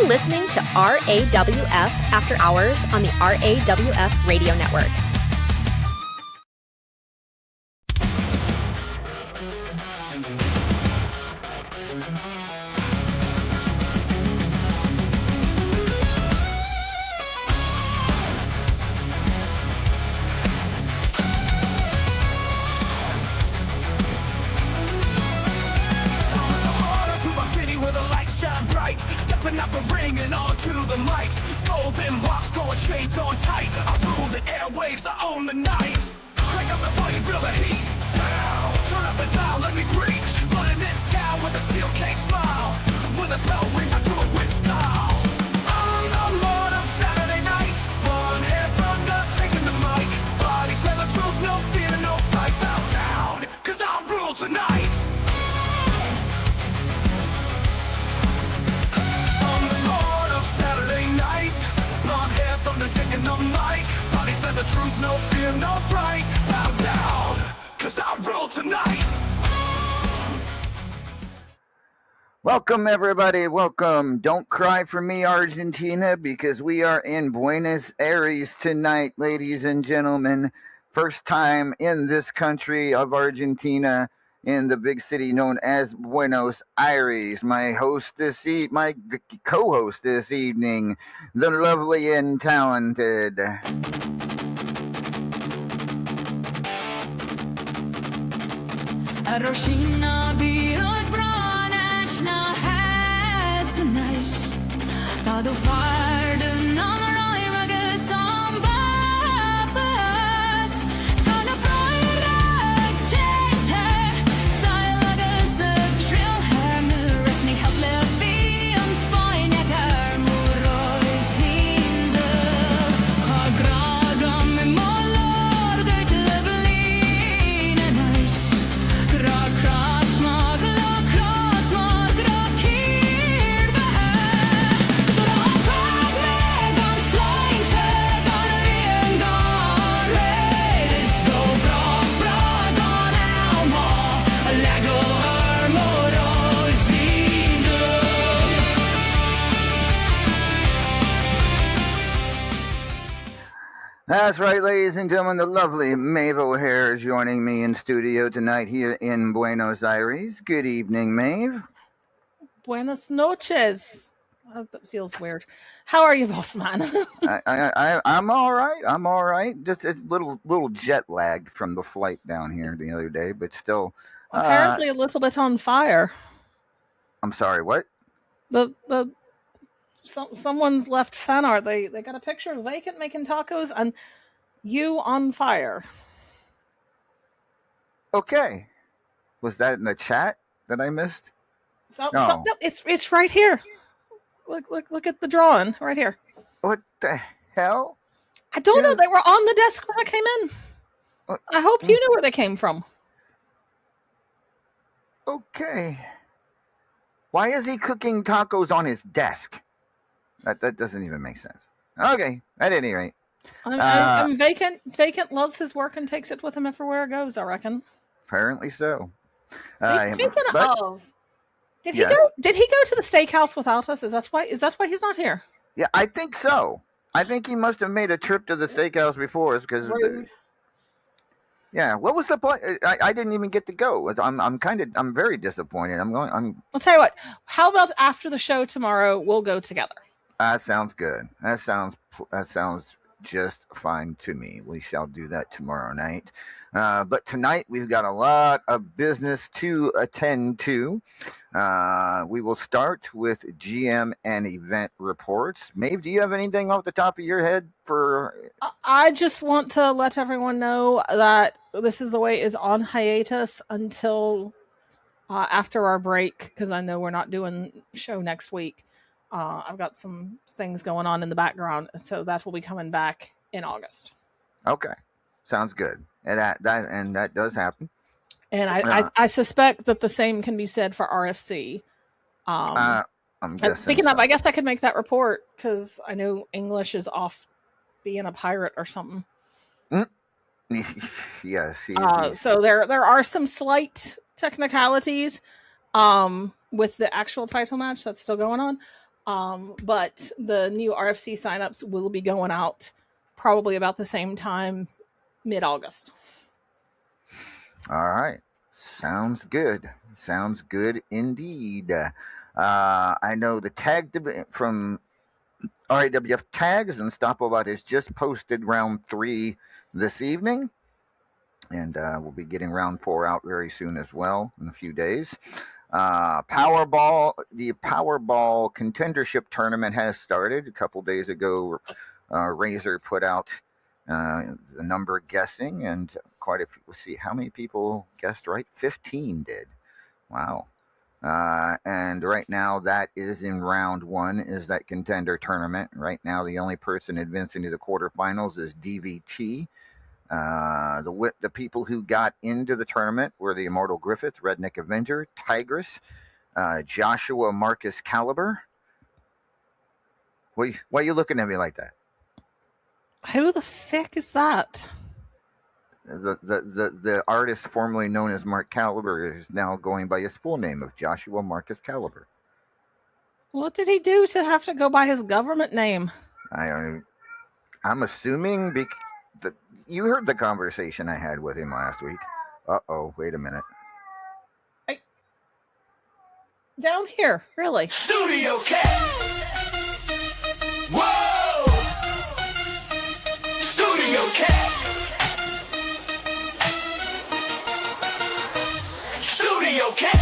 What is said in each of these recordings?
listening to RAWF After Hours on the RAWF Radio Network. Up and ringing onto the mic. Golden locks, throwing chains on tight. I rule the airwaves, I own the night. Crank up the volume, feel the heat down. Turn up the dial, let me preach. Running this town with a steel cage smile. When the bell rings, I do it with style. I'm the Lord of Saturday night. One hand thunder, taking the mic. Bodies tell the truth, no fear, no fight. Bow down, cause I rule tonight. Taking the mic, bodies said the truth, no fear, no fright. Bow down, cause I rule tonight. Welcome everybody, welcome. Don't cry for me, Argentina, because we are in Buenos Aires tonight, ladies and gentlemen. First time in this country of Argentina, in the big city known as Buenos Aires. My co-host this evening, the lovely and talented Roślina bilet bránečná häsnäs Ta du färden annan röjmöge som babet Ta du bröjrög tjejter Sajlöge sög trill här Murresning hävle fion spojnäkar Moroj sinde Har gragam med målor Gøy til Berlinenäs That's right, ladies and gentlemen, the lovely Maeve O'Hare is joining me in studio tonight here in Buenos Aires. Good evening, Maeve. Buenas noches. That feels weird. How are you, boss man? I'm all right. I'm all right. Just a little jet lagged from the flight down here the other day, but still. Apparently a little bit on fire. I'm sorry, what? Someone's left fan art. They got a picture of Vacant making tacos and you on fire. Okay. Was that in the chat that I missed? No, it's right here. Look at the drawing right here. What the hell? I don't know. They were on the desk when I came in. I hoped you knew where they came from. Okay. Why is he cooking tacos on his desk? That doesn't even make sense. Okay, at any rate. I'm Vacant. Vacant loves his work and takes it with him everywhere he goes, I reckon. Apparently so. Speaking of, did he go to the steakhouse without us? Is that why he's not here? Yeah, I think so. I think he must have made a trip to the steakhouse before us because. Yeah, what was the point? I didn't even get to go. I'm very disappointed. I'll tell you what. How about after the show tomorrow, we'll go together. That sounds good. That sounds just fine to me. We shall do that tomorrow night. But tonight we've got a lot of business to attend to. We will start with GM and event reports. Maeve, do you have anything off the top of your head for? I just want to let everyone know that This Is the Way is on hiatus until after our break, because I know we're not doing show next week. I've got some things going on in the background, so that will be coming back in August. Okay, sounds good, and that does happen. And I suspect that the same can be said for RFC. Speaking of, I guess I could make that report because I know English is off being a pirate or something. Yes. So there are some slight technicalities with the actual title match that's still going on. But the new RFC signups will be going out probably about the same time, mid-August. All right. Sounds good. Sounds good indeed. I know the tag from RAWF Tags and Stopobot has just posted round 3 this evening. And we'll be getting round 4 out very soon as well in a few days. Powerball, the Powerball Contendership Tournament has started. A couple days ago, Razor put out the number guessing, and quite a few. Let's see, how many people guessed right? 15 did. Wow. And right now, that is in round 1, is that Contender Tournament. Right now, the only person advancing to the quarterfinals is DVT. The people who got into the tournament were the Immortal Griffith, Redneck Avenger, Tigress, Joshua Marcus Caliber. Why are you looking at me like that? Who the feck is that? The artist formerly known as Mark Caliber is now going by his full name of Joshua Marcus Caliber. What did he do to have to go by his government name? I'm assuming you heard the conversation I had with him last week. Uh-oh, wait a minute. Down here, really. Studio Cat! Whoa! Studio Cat! Studio Cat!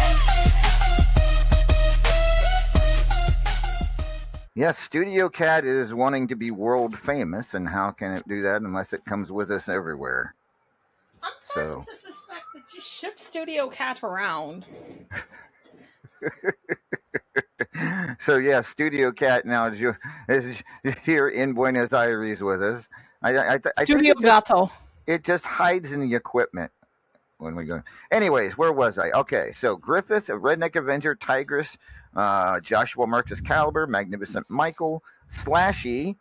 Yes, Studio Cat is wanting to be world famous, and how can it do that unless it comes with us everywhere? I'm starting to suspect that you ship Studio Cat around. So yeah, Studio Cat now is here in Buenos Aires with us. I Studio think Gato. It just hides in the equipment when we go. Anyways, where was I? Okay, so Griffith, Redneck Avenger, Tigress, Joshua Marcus Caliber, Magnificent Michael, Slashy,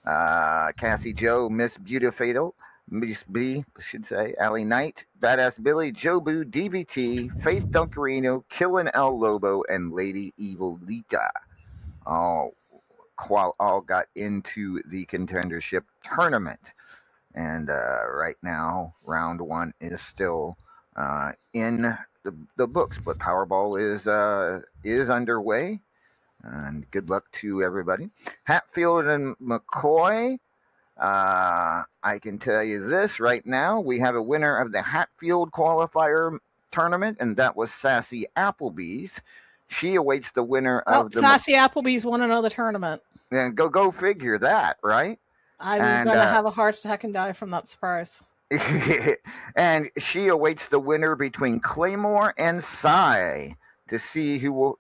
Cassie Joe, Miss Beautifatal, Miss B, should say, Allie Knight, Badass Billy, Jobu, DVT, Faith Duncarino, Killin' El Lobo, and Lady Evil Lita. All got into the contendership tournament. And right now, round 1 is still in the books, but Powerball is underway. And good luck to everybody. Hatfield and McCoy. I can tell you this right now. We have a winner of the Hatfield qualifier tournament, and that was Sassy Applebee's. She awaits the winner of the Sassy Applebee's won another tournament. And go figure that, right? I'm going to have a heart attack and die from that surprise. And she awaits the winner between Claymore and Psy to see who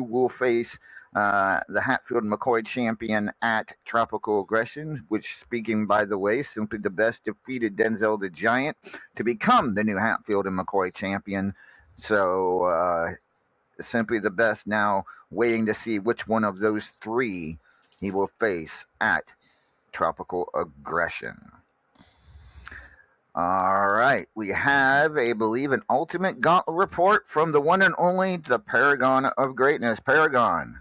will face the Hatfield and McCoy champion at Tropical Aggression, which, speaking by the way, Simply the Best defeated Denzel the Giant to become the new Hatfield and McCoy champion. So Simply the Best now waiting to see which one of those 3 he will face at Tropical Aggression. All right, we have, I believe, an Ultimate Gauntlet report from the one and only, the Paragon of Greatness. Paragon.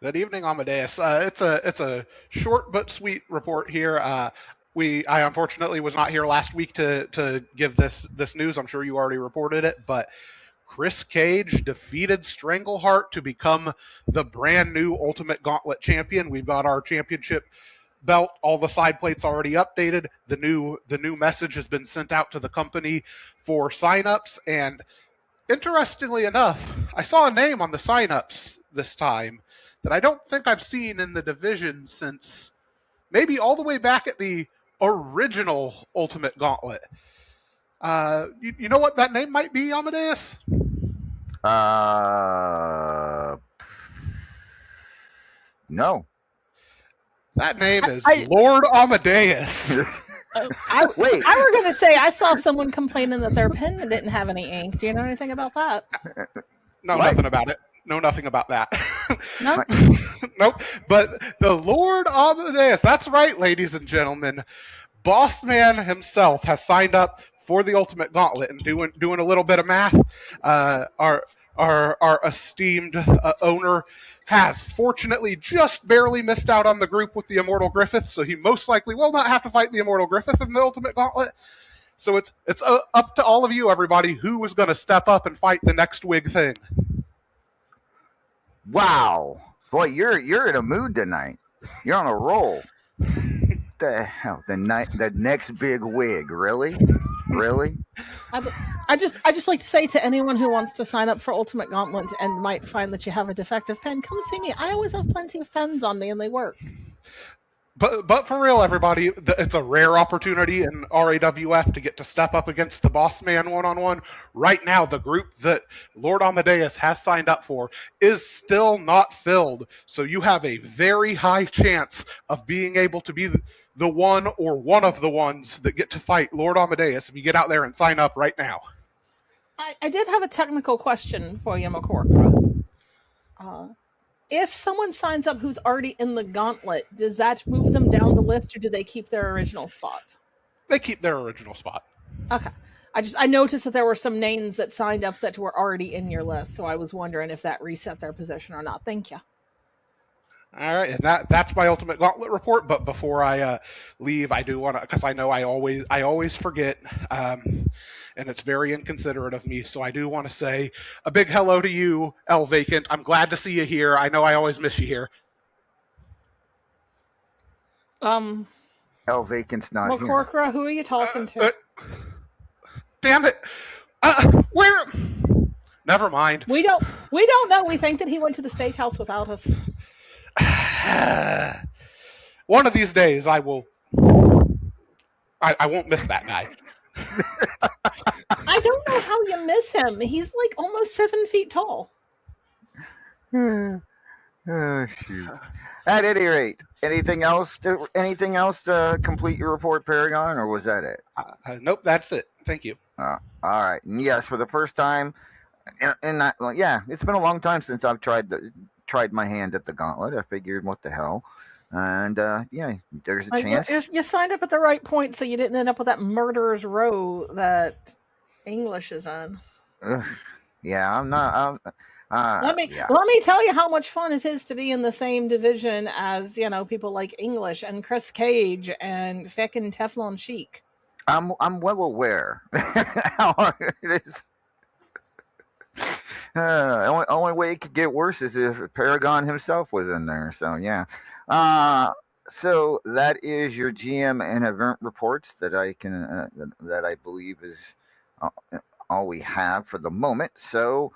Good evening, Amadeus. It's a short but sweet report here. I unfortunately was not here last week to give this news. I'm sure you already reported it, but Chris Cage defeated Strangleheart to become the brand new Ultimate Gauntlet champion. We've got our championship belt, all the side plates already updated. The new message has been sent out to the company for signups, and interestingly enough, I saw a name on the signups this time that I don't think I've seen in the division since maybe all the way back at the original Ultimate Gauntlet. You know what that name might be, Amadeus? No. That name is Lord Amadeus. Wait. I were going to say, I saw someone complaining that their pen didn't have any ink. Do you know anything about that? No, What? nothing about it. Know nothing about that. No? Nope. But the Lord Amadeus, that's right, ladies and gentlemen. Boss Man himself has signed up for the Ultimate Gauntlet, and doing a little bit of math. Our our esteemed owner, has fortunately just barely missed out on the group with the Immortal Griffith, so he most likely will not have to fight the Immortal Griffith in the Ultimate Gauntlet. So it's up to all of you, everybody, who is going to step up and fight the next wig thing. Wow, boy, you're in a mood tonight. You're on a roll. The hell, the next big wig, really? I just like to say to anyone who wants to sign up for Ultimate Gauntlet and might find that you have a defective pen, come see me. I always have plenty of pens on me and they work. But for real, everybody, it's a rare opportunity in RAWF to get to step up against the boss man one-on-one. Right now, the group that Lord Amadeus has signed up for is still not filled, so you have a very high chance of being able to be the one or one of the ones that get to fight Lord Amadeus if you get out there and sign up right now. I did have a technical question for you, Makorkra. If someone signs up who's already in the gauntlet, does that move them down the list, or do they keep their original spot? They keep their original spot. Okay. I noticed that there were some names that signed up that were already in your list, so I was wondering if that reset their position or not. Thank you. All right, and that's my Ultimate Gauntlet report. But before I leave, I do want to, because I know I always forget, and it's very inconsiderate of me. So I do want to say a big hello to you, L Vacant. I'm glad to see you here. I know I always miss you here. L Vacant's not here. Makorkra, who are you talking to? Damn it! Where? Never mind. We don't know. We think that he went to the steakhouse without us. One of these days, I will. I won't miss that guy. I don't know how you miss him. He's like almost 7 feet tall. Oh shoot! At any rate, anything else to complete your report, Paragon, or was that it? Nope, that's it. Thank you. All right. And yes, for the first time, and that, yeah, it's been a long time since I've tried my hand at the gauntlet. I figured, what the hell, and yeah, there's a chance. You signed up at the right point, so you didn't end up with that murderer's row that English is on. Yeah, I'm not. Let me tell you how much fun it is to be in the same division as people like English and Chris Cage and feckin' Teflon Chic. I'm well aware how hard it is. Only way it could get worse is if Paragon himself was in there. So yeah. So that is your GM and event reports that I believe is all we have for the moment. So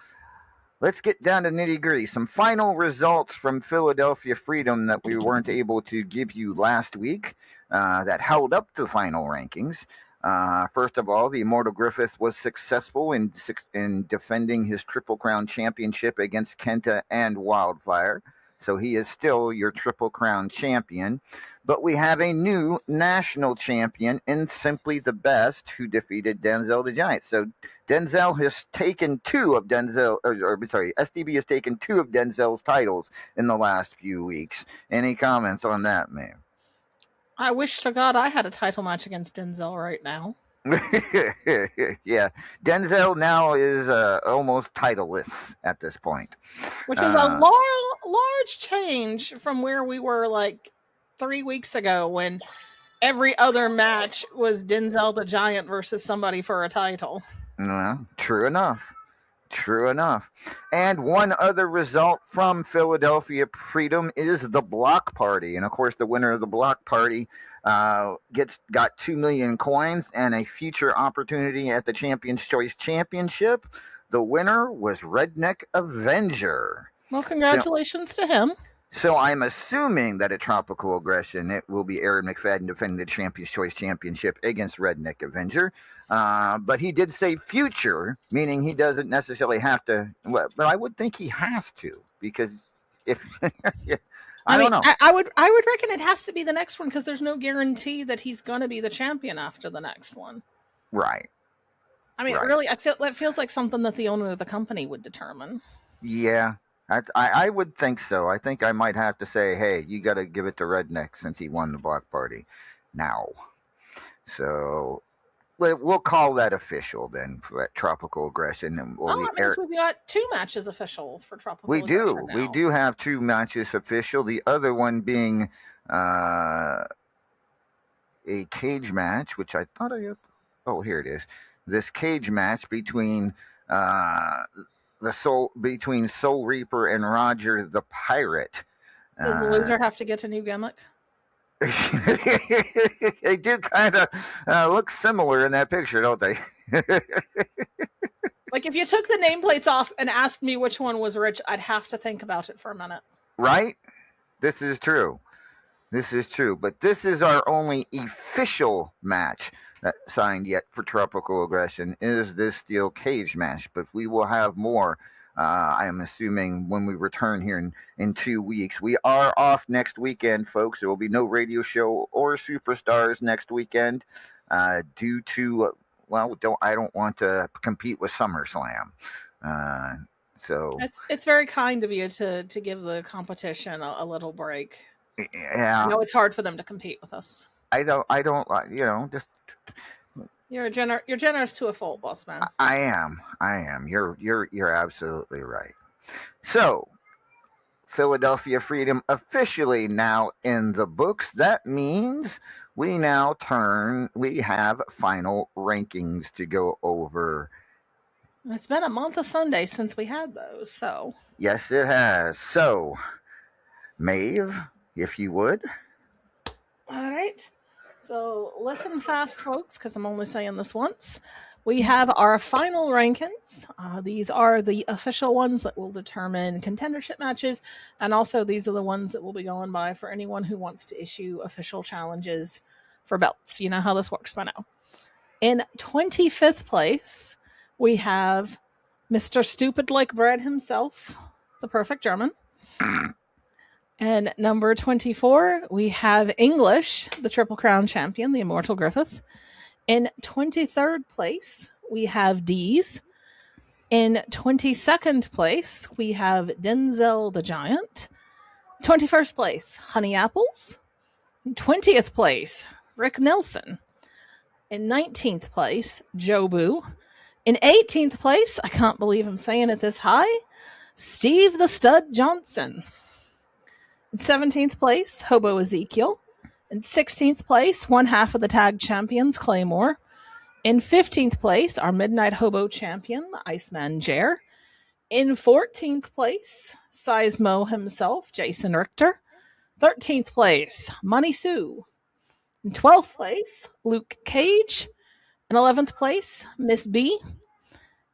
let's get down to nitty gritty. Some final results from Philadelphia Freedom that we weren't able to give you last week that held up the final rankings. First of all, the Immortal Griffith was successful in defending his Triple Crown championship against Kenta and Wildfire. So he is still your Triple Crown champion. But we have a new national champion in Simply the Best who defeated Denzel the Giant. So Denzel has taken SDB has taken two of Denzel's titles in the last few weeks. Any comments on that, ma'am? I wish to God I had a title match against Denzel right now. Yeah, Denzel now is almost titleless at this point, which is a large change from where we were like 3 weeks ago when every other match was Denzel the Giant versus somebody for a title. Well, true enough. And one other result from Philadelphia Freedom is the Block Party. And of course, the winner of the Block Party got 2 million coins and a future opportunity at the Champions Choice Championship. The winner was Redneck Avenger. Well, congratulations to him. So I'm assuming that at Tropical Aggression, it will be Aaron McFadden defending the Champions Choice Championship against Redneck Avenger. But he did say future, meaning he doesn't necessarily have to. Well, but I would think he has to, because if I don't know, I would reckon it has to be the next one, because there's no guarantee that he's going to be the champion after the next one. Right. I mean, really, that feels like something that the owner of the company would determine. Yeah. I would think so. I think I might have to say, hey, you got to give it to Redneck since he won the Block Party now. So we'll call that official then for that tropical aggression, and we'll Oh, that means we've got 2 matches official for Tropical we Aggression do. now. We do have 2 matches official. The other one being a cage match, which I thought I had. Oh, here it is. This cage match between between Soul Reaper and Roger the Pirate. Does the loser have to get a new gimmick? They do kind of look similar in that picture, don't they? Like, if you took the nameplates off and asked me which one was Rich, I'd have to think about it for a minute. Right? This is true. This is true. But this is our only official match that signed yet for Tropical Aggression is this steel cage match. But we will have more, I am assuming, when we return here in 2 weeks. We are off next weekend, folks. There will be no radio show or Superstars next weekend due to, well, I don't want to compete with SummerSlam. So it's very kind of you to give the competition a little break. Yeah, I know it's hard for them to compete with us. I don't, just. You're generous to a fault, boss man. I am. You're absolutely right. So, Philadelphia Freedom officially now in the books. That means we have final rankings to go over. It's been a month of Sundays since we had those, so. Yes, it has. So, Maeve, if you would. All right. So listen fast, folks, because I'm only saying this once. We have our final rankings. These are the official ones that will determine contendership matches, and also these are the ones that we'll be going by for anyone who wants to issue official challenges for belts. You know how this works by now. In 25th place, we have Mr. Stupid Like Bread himself, the Perfect German. And number 24, we have English, the Triple Crown champion, the Immortal Griffith. In 23rd place, we have Dees. In 22nd place, we have Denzel the Giant. 21st place, Honey Apples. In 20th place, Rick Nelson. In 19th place, Jobu. In 18th place, I can't believe I'm saying it this high, Steve the Stud Johnson. In 17th place, Hobo Ezekiel. In 16th place, one half of the tag champions, Claymore. In 15th place, our Midnight Hobo champion, the Iceman Jer. In 14th place, Seismo himself, Jason Richter. 13th place, Money Sue. In 12th place, Luke Cage. In 11th place, Miss B.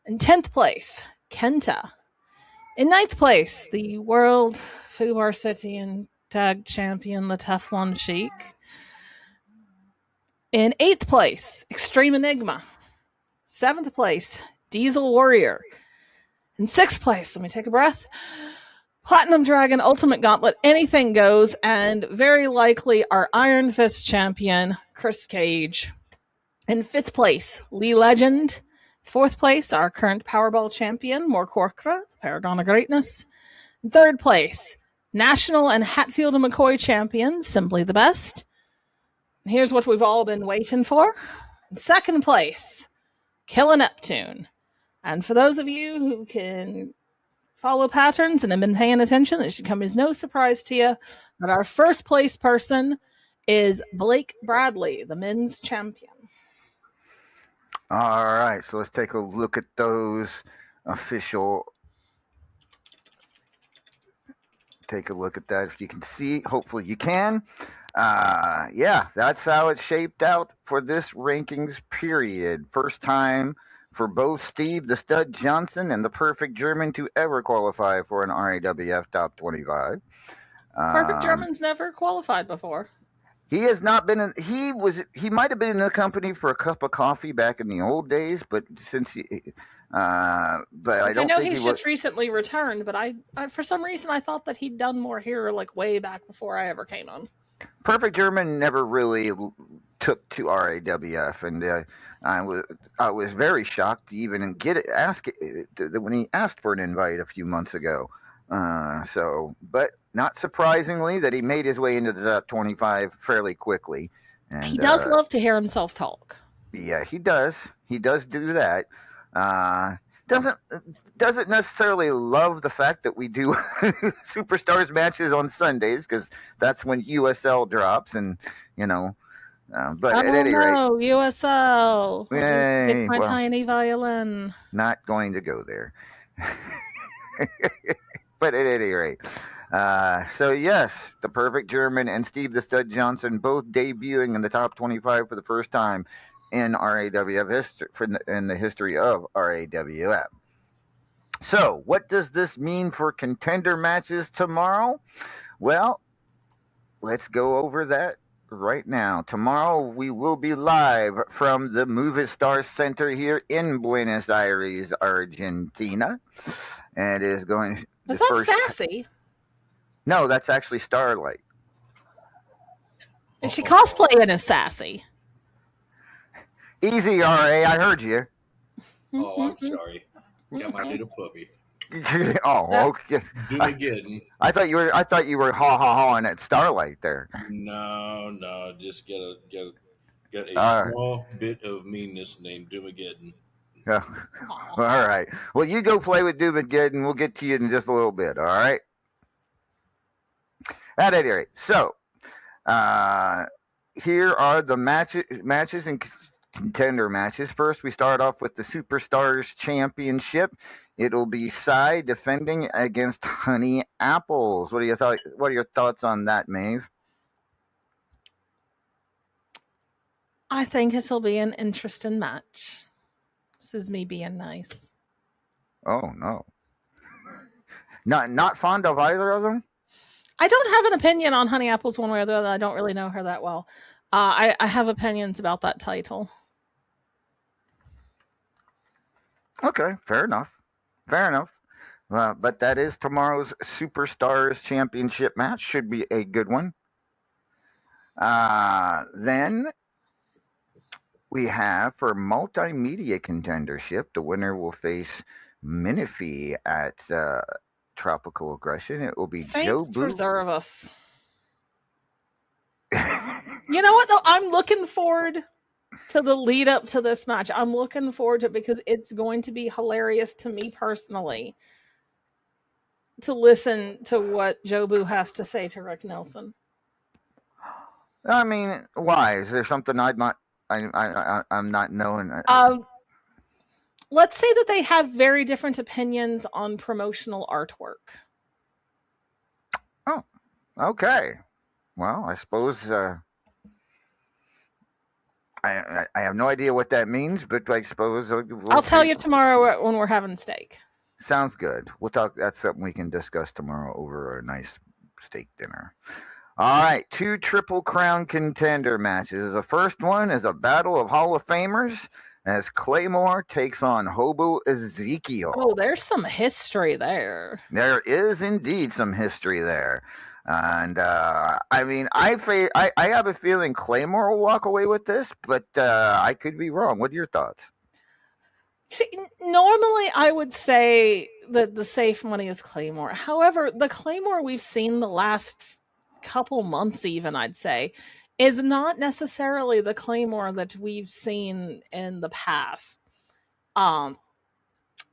In 10th place, Kenta. In 9th place, the World Fubar City and Tag Champion, the Teflon Sheik. In 8th place, Extreme Enigma. 7th place, Diesel Warrior. In 6th place, let me take a breath, Platinum Dragon Ultimate Gauntlet, anything goes, and very likely our Iron Fist champion, Chris Cage. In 5th place, Lee Legend. 4th place, our current Powerball champion, Morcorkra, the Paragon of Greatness. In 3rd place, National and Hatfield and McCoy champion, Simply the Best. Here's what we've all been waiting for. In 2nd place, Killa Neptune. And for those of you who can follow patterns and have been paying attention, it should come as no surprise to you that our first place person is Blake Bradley, the men's champion. All right, so let's take a look at those official. Take a look at that if you can see. Hopefully you can. Yeah, that's how it shaped out for this rankings period. First time for both Steve the Stud Johnson and the Perfect German to ever qualify for an RAWF Top 25. Perfect German's never qualified before. He has not been in. He might have been in the company for a cup of coffee back in the old days, but since he. But I don't know think he's he was. just recently returned, but I for some reason I thought that he'd done more here like way back before I ever came on. Perfect German never really took to RAWF, and I was very shocked to even ask when he asked for an invite a few months ago. But not surprisingly, that he made his way into the top 25 fairly quickly. And he does love to hear himself talk. Yeah, he does. He does do that. Uh, doesn't necessarily love the fact that we do superstars matches on Sundays because that's when USL drops, and you know. But at Oh any rate, no, USL. Let me get yay! my Well, tiny violin. not going to go there. But at any rate, so yes, the Perfect German and Steve the Stud Johnson both debuting in the top 25 for the first time in RAWF history, in the history of RAWF. So, what does this mean for contender matches tomorrow? Well, let's go over that right now. Tomorrow we will be live from the Movie Star Center here in Buenos Aires, Argentina. And it is going the Is that first. Sassy? No, that's actually Starlight. Is she cosplaying as Sassy? Easy, RA. I heard you. Oh, I'm sorry. Got my little puppy. Oh, okay. Do me good. I thought you were ha ha hawing at Starlight there. No. Just got a All right. small bit of meanness named Doomageddon. Yeah. All right. Well, you go play with Doomageddon. We'll get to you in just a little bit. All right. At any rate, so here are the matches and contender matches. First, we start off with the Superstars Championship. It'll be Sai defending against Honey Apples. What are your thoughts on that, Maeve? I think it'll be an interesting match. This is me being nice. Oh no. Not fond of either of them? I don't have an opinion on Honey Apples one way or the other. I don't really know her that well. I have opinions about that title. Okay, fair enough. But that is tomorrow's Superstars Championship match. Should be a good one. Then we have for multimedia contendership, the winner will face Minifee at Tropical Aggression. It will be Saints Joe preserve us. You know what, though? I'm looking forward to the lead up to this match. I'm looking forward to it because it's going to be hilarious to me personally to listen to what Jobu has to say to Rick Nelson. I mean, why? Is there something I'm not knowing? Let's say that they have very different opinions on promotional artwork. Oh, okay. Well, I suppose I have no idea what that means, but I suppose I'll tell you tomorrow when we're having steak. Sounds good. We'll talk. That's something we can discuss tomorrow over a nice steak dinner. All right, 2 Triple Crown contender matches. The first one is a battle of Hall of Famers as Claymore takes on Hobo Ezekiel. Oh, there's some history there. There is indeed some history there. And I mean, I have a feeling Claymore will walk away with this, but I could be wrong. What are your thoughts? See, normally I would say that the safe money is Claymore. However, the Claymore we've seen the last couple months, even I'd say, is not necessarily the Claymore that we've seen in the past. Now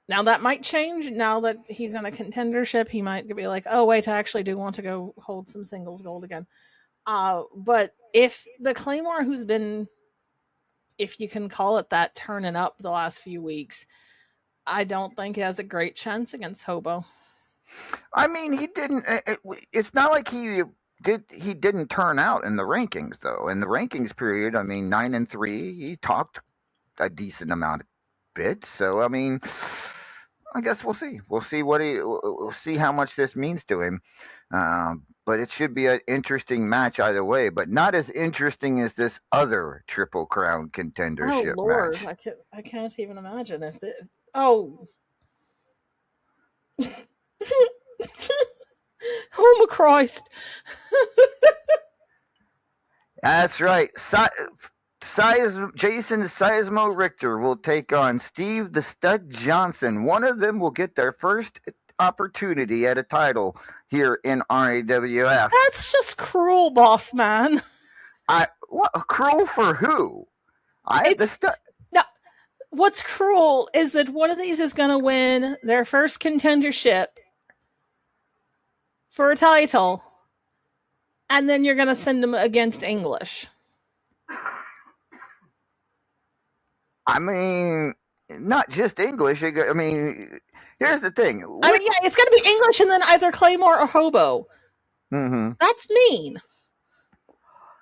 that might change. Now that he's in a contendership, he might be like, "Oh wait, I actually do want to go hold some singles gold again." But if the Claymore who's been, if you can call it that, turning up the last few weeks, I don't think he has a great chance against Hobo. I mean, he didn't. It's not like he didn't turn out in the rankings though. In the rankings period, I mean, 9-3, he talked a decent amount of bits. So I mean, I guess we'll see. We'll see how much this means to him. But it should be an interesting match either way. But not as interesting as this other Triple Crown contendership Lord, match. I can't even imagine if the oh. Oh my Christ. That's right. Jason Seismo Richter will take on Steve the Stud Johnson. One of them will get their first opportunity at a title here in RAWF. That's just cruel, boss man. What, cruel for who? Now, what's cruel is that one of these is going to win their first contendership for a title, and then you're going to send them against English. I mean, not just English. I mean, here's the thing. I mean, yeah, it's going to be English and then either Claymore or Hobo. Mm-hmm. That's mean.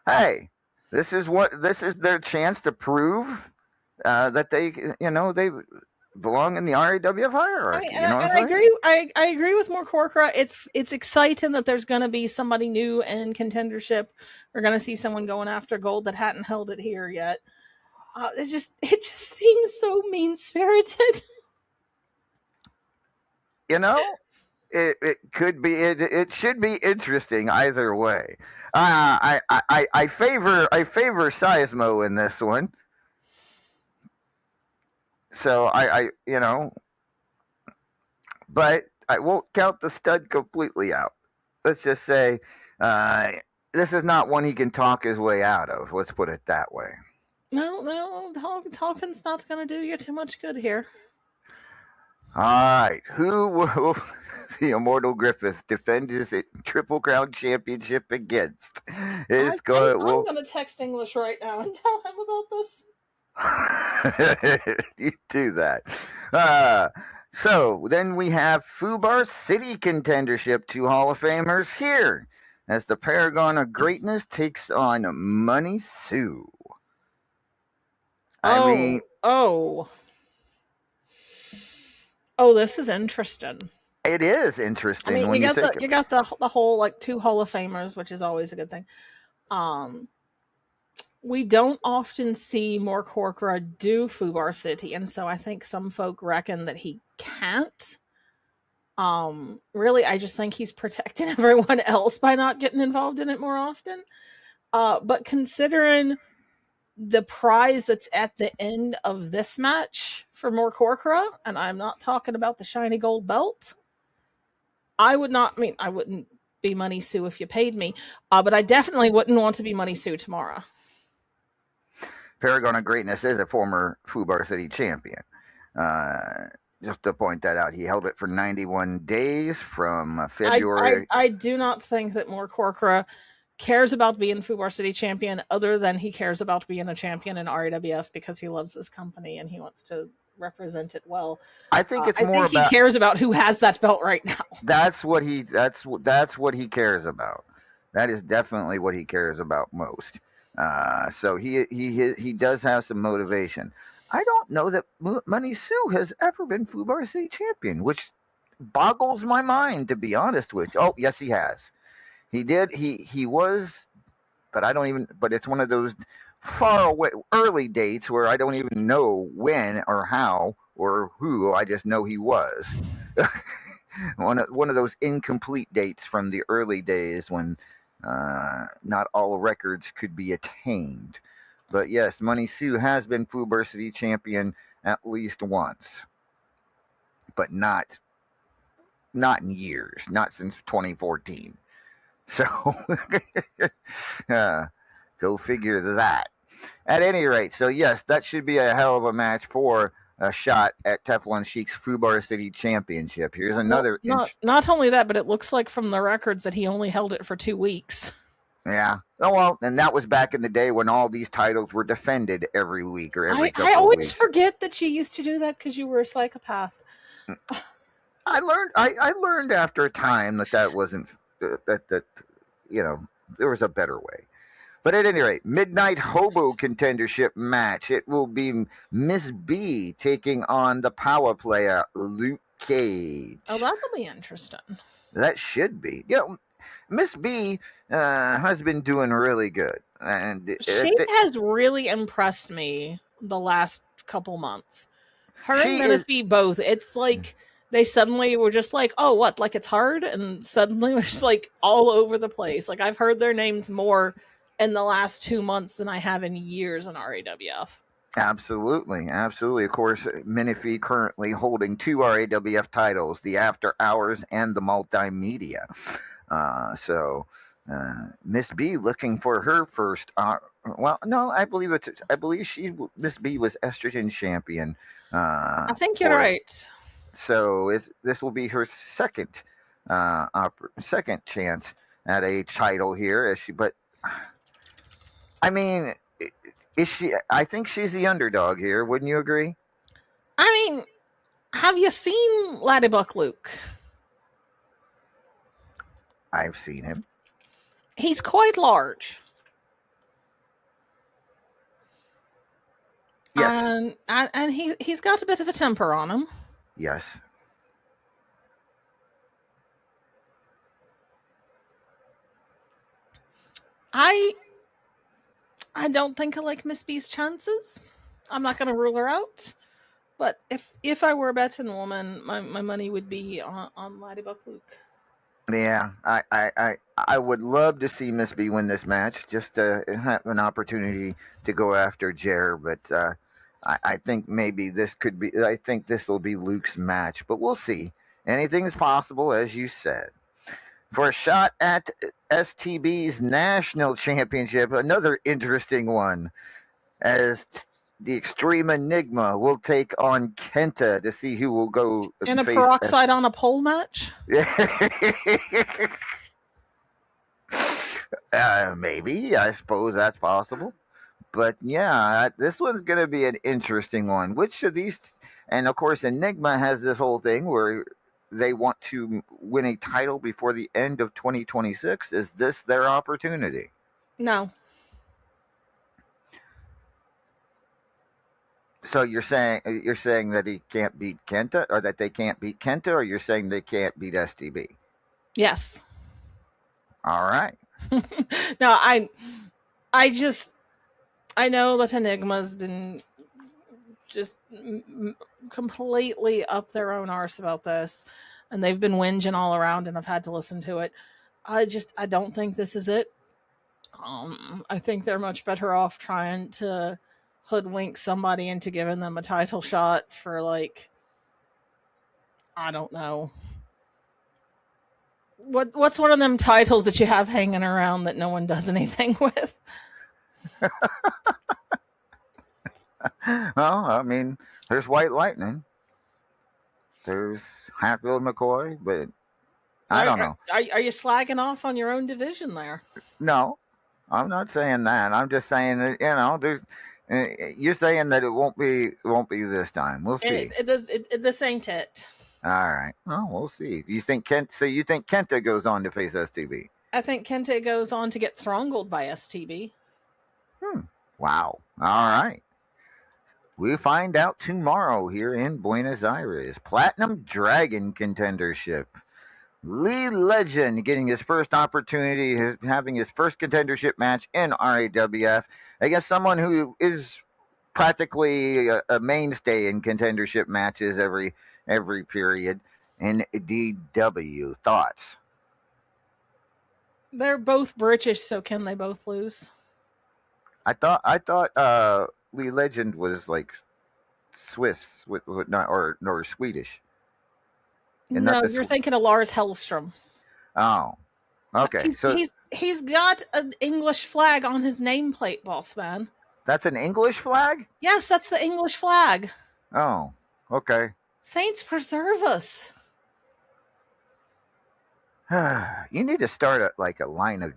Hey, this is their chance to prove that they belong in the RAWF hierarchy. I agree. I agree with more Corcoran. It's exciting that there's going to be somebody new in contendership. We're going to see someone going after gold that hadn't held it here yet. It just seems so mean spirited. It could be. It should be interesting either way. I favor Seismo in this one. So but I won't count the stud completely out. Let's just say this is not one he can talk his way out of. Let's put it that way. No, talking's not going to do you too much good here. All right, who will the Immortal Griffith defend his Triple Crown Championship against? I'm going to text English right now and tell him about this. You do that. So then we have Fubar City Contendership, 2 Hall of Famers here, as the Paragon of Greatness takes on Money Sue. This is interesting. It is interesting. I mean, you got the whole like 2 Hall of Famers, which is always a good thing. We don't often see more Corcoran do Fubar City, and so I think some folk reckon that he can't. Really, I just think he's protecting everyone else by not getting involved in it more often. But considering the prize that's at the end of this match for more Corcoran, and I'm not talking about the shiny gold belt, I wouldn't be Money Sue if you paid me, but I definitely wouldn't want to be Money Sue tomorrow. Paragon of Greatness is a former Fubar City champion. Just to point that out, he held it for 91 days from February. I do not think that more Corcoran cares about being Fubar City champion other than he cares about being a champion in RAWF because he loves this company and he wants to represent it well. I think he cares about who has that belt right now. That's what he cares about. That is definitely what he cares about most. So he does have some motivation. I don't know that Money Sue has ever been Fubar City champion, which boggles my mind, to be honest with you. Oh, yes, he has. He did. He was, but I don't even. But it's one of those far away early dates where I don't even know when or how or who. I just know he was. one of those incomplete dates from the early days when not all records could be attained. But yes, Money Sue has been Fubar City champion at least once, but not in years, not since 2014. So go figure that. At any rate, so yes, that should be a hell of a match for a shot at Teflon Sheik's Fubar City Championship. Here's another. Not only that, but it looks like from the records that he only held it for 2 weeks. Yeah. Oh, well, and that was back in the day when all these titles were defended every week or every couple I always weeks. forget that you used to do that because you were a psychopath. I learned after a time that wasn't that there was a better way. But at any rate, Midnight Hobo Contendership match. It will be Miss B taking on the power player Luke Cage. Oh, that'll be interesting. That should be. Miss B has been doing really good, and she has really impressed me the last couple months. Her and Menifee both. It's like they suddenly were just like, oh, what? Like it's hard, and suddenly we're just like all over the place. Like I've heard their names more in the last 2 months than I have in years in RAWF. Absolutely. Of course, Menifee currently holding 2 RAWF titles: the After Hours and the Multimedia. So Miss B looking for her first Well, no, I believe Miss B was estrogen champion. I think you're For right. So this will be her second chance at a title here. But I mean, is she? I think she's the underdog here. Wouldn't you agree? I mean, have you seen Ladybuck Luke? I've seen him. He's quite large. Yes. And he's got a bit of a temper on him. Yes. I don't think I like Miss B's chances. I'm not going to rule her out. But if I were a betting woman, my money would be on Ladybuck Luke. Yeah, I would love to see Miss B win this match, just to have an opportunity to go after Jer. But I think maybe this could be. I think this will be Luke's match, but we'll see. Anything is possible, as you said. For a shot at STB's national championship, another interesting one, as the Extreme Enigma will take on Kenta to see who will go In a face peroxide on a pole match? Maybe. I suppose that's possible. But yeah, this one's going to be an interesting one. Which of these. And of course, Enigma has this whole thing where they want to win a title before the end of 2026. Is this their opportunity? No. So you're saying that he can't beat Kenta, or that they can't beat Kenta, or you're saying they can't beat STB? Yes. All right. No, I know that Enigma's been just completely up their own arse about this, and they've been whinging all around, and I've had to listen to it. I don't think this is it. I think they're much better off trying to hoodwink somebody into giving them a title shot for, like, I don't know. What's one of them titles that you have hanging around that no one does anything with? Well, I mean, there's White Lightning. There's Hatfield McCoy, but I don't know. Are you slagging off on your own division there? No, I'm not saying that. I'm just saying that there's. You're saying that it won't be this time. We'll see. This ain't it. All right. Oh, we'll see. You think Kenta goes on to face STB? I think Kenta goes on to get throttled by STB. Wow. All right. We find out tomorrow here in Buenos Aires. Platinum Dragon contendership. Lee Legend getting his first opportunity, having his first contendership match in RAWF against someone who is practically a mainstay in contendership matches every period. In DW, thoughts? They're both British, so can they both lose? I thought Lee Legend was like Swiss, nor Swedish. No, you're thinking of Lars Hellstrom. Oh, okay. He's got an English flag on his nameplate, boss man. That's an English flag? Yes, that's the English flag. Oh, okay. Saints preserve us. You need to start a line of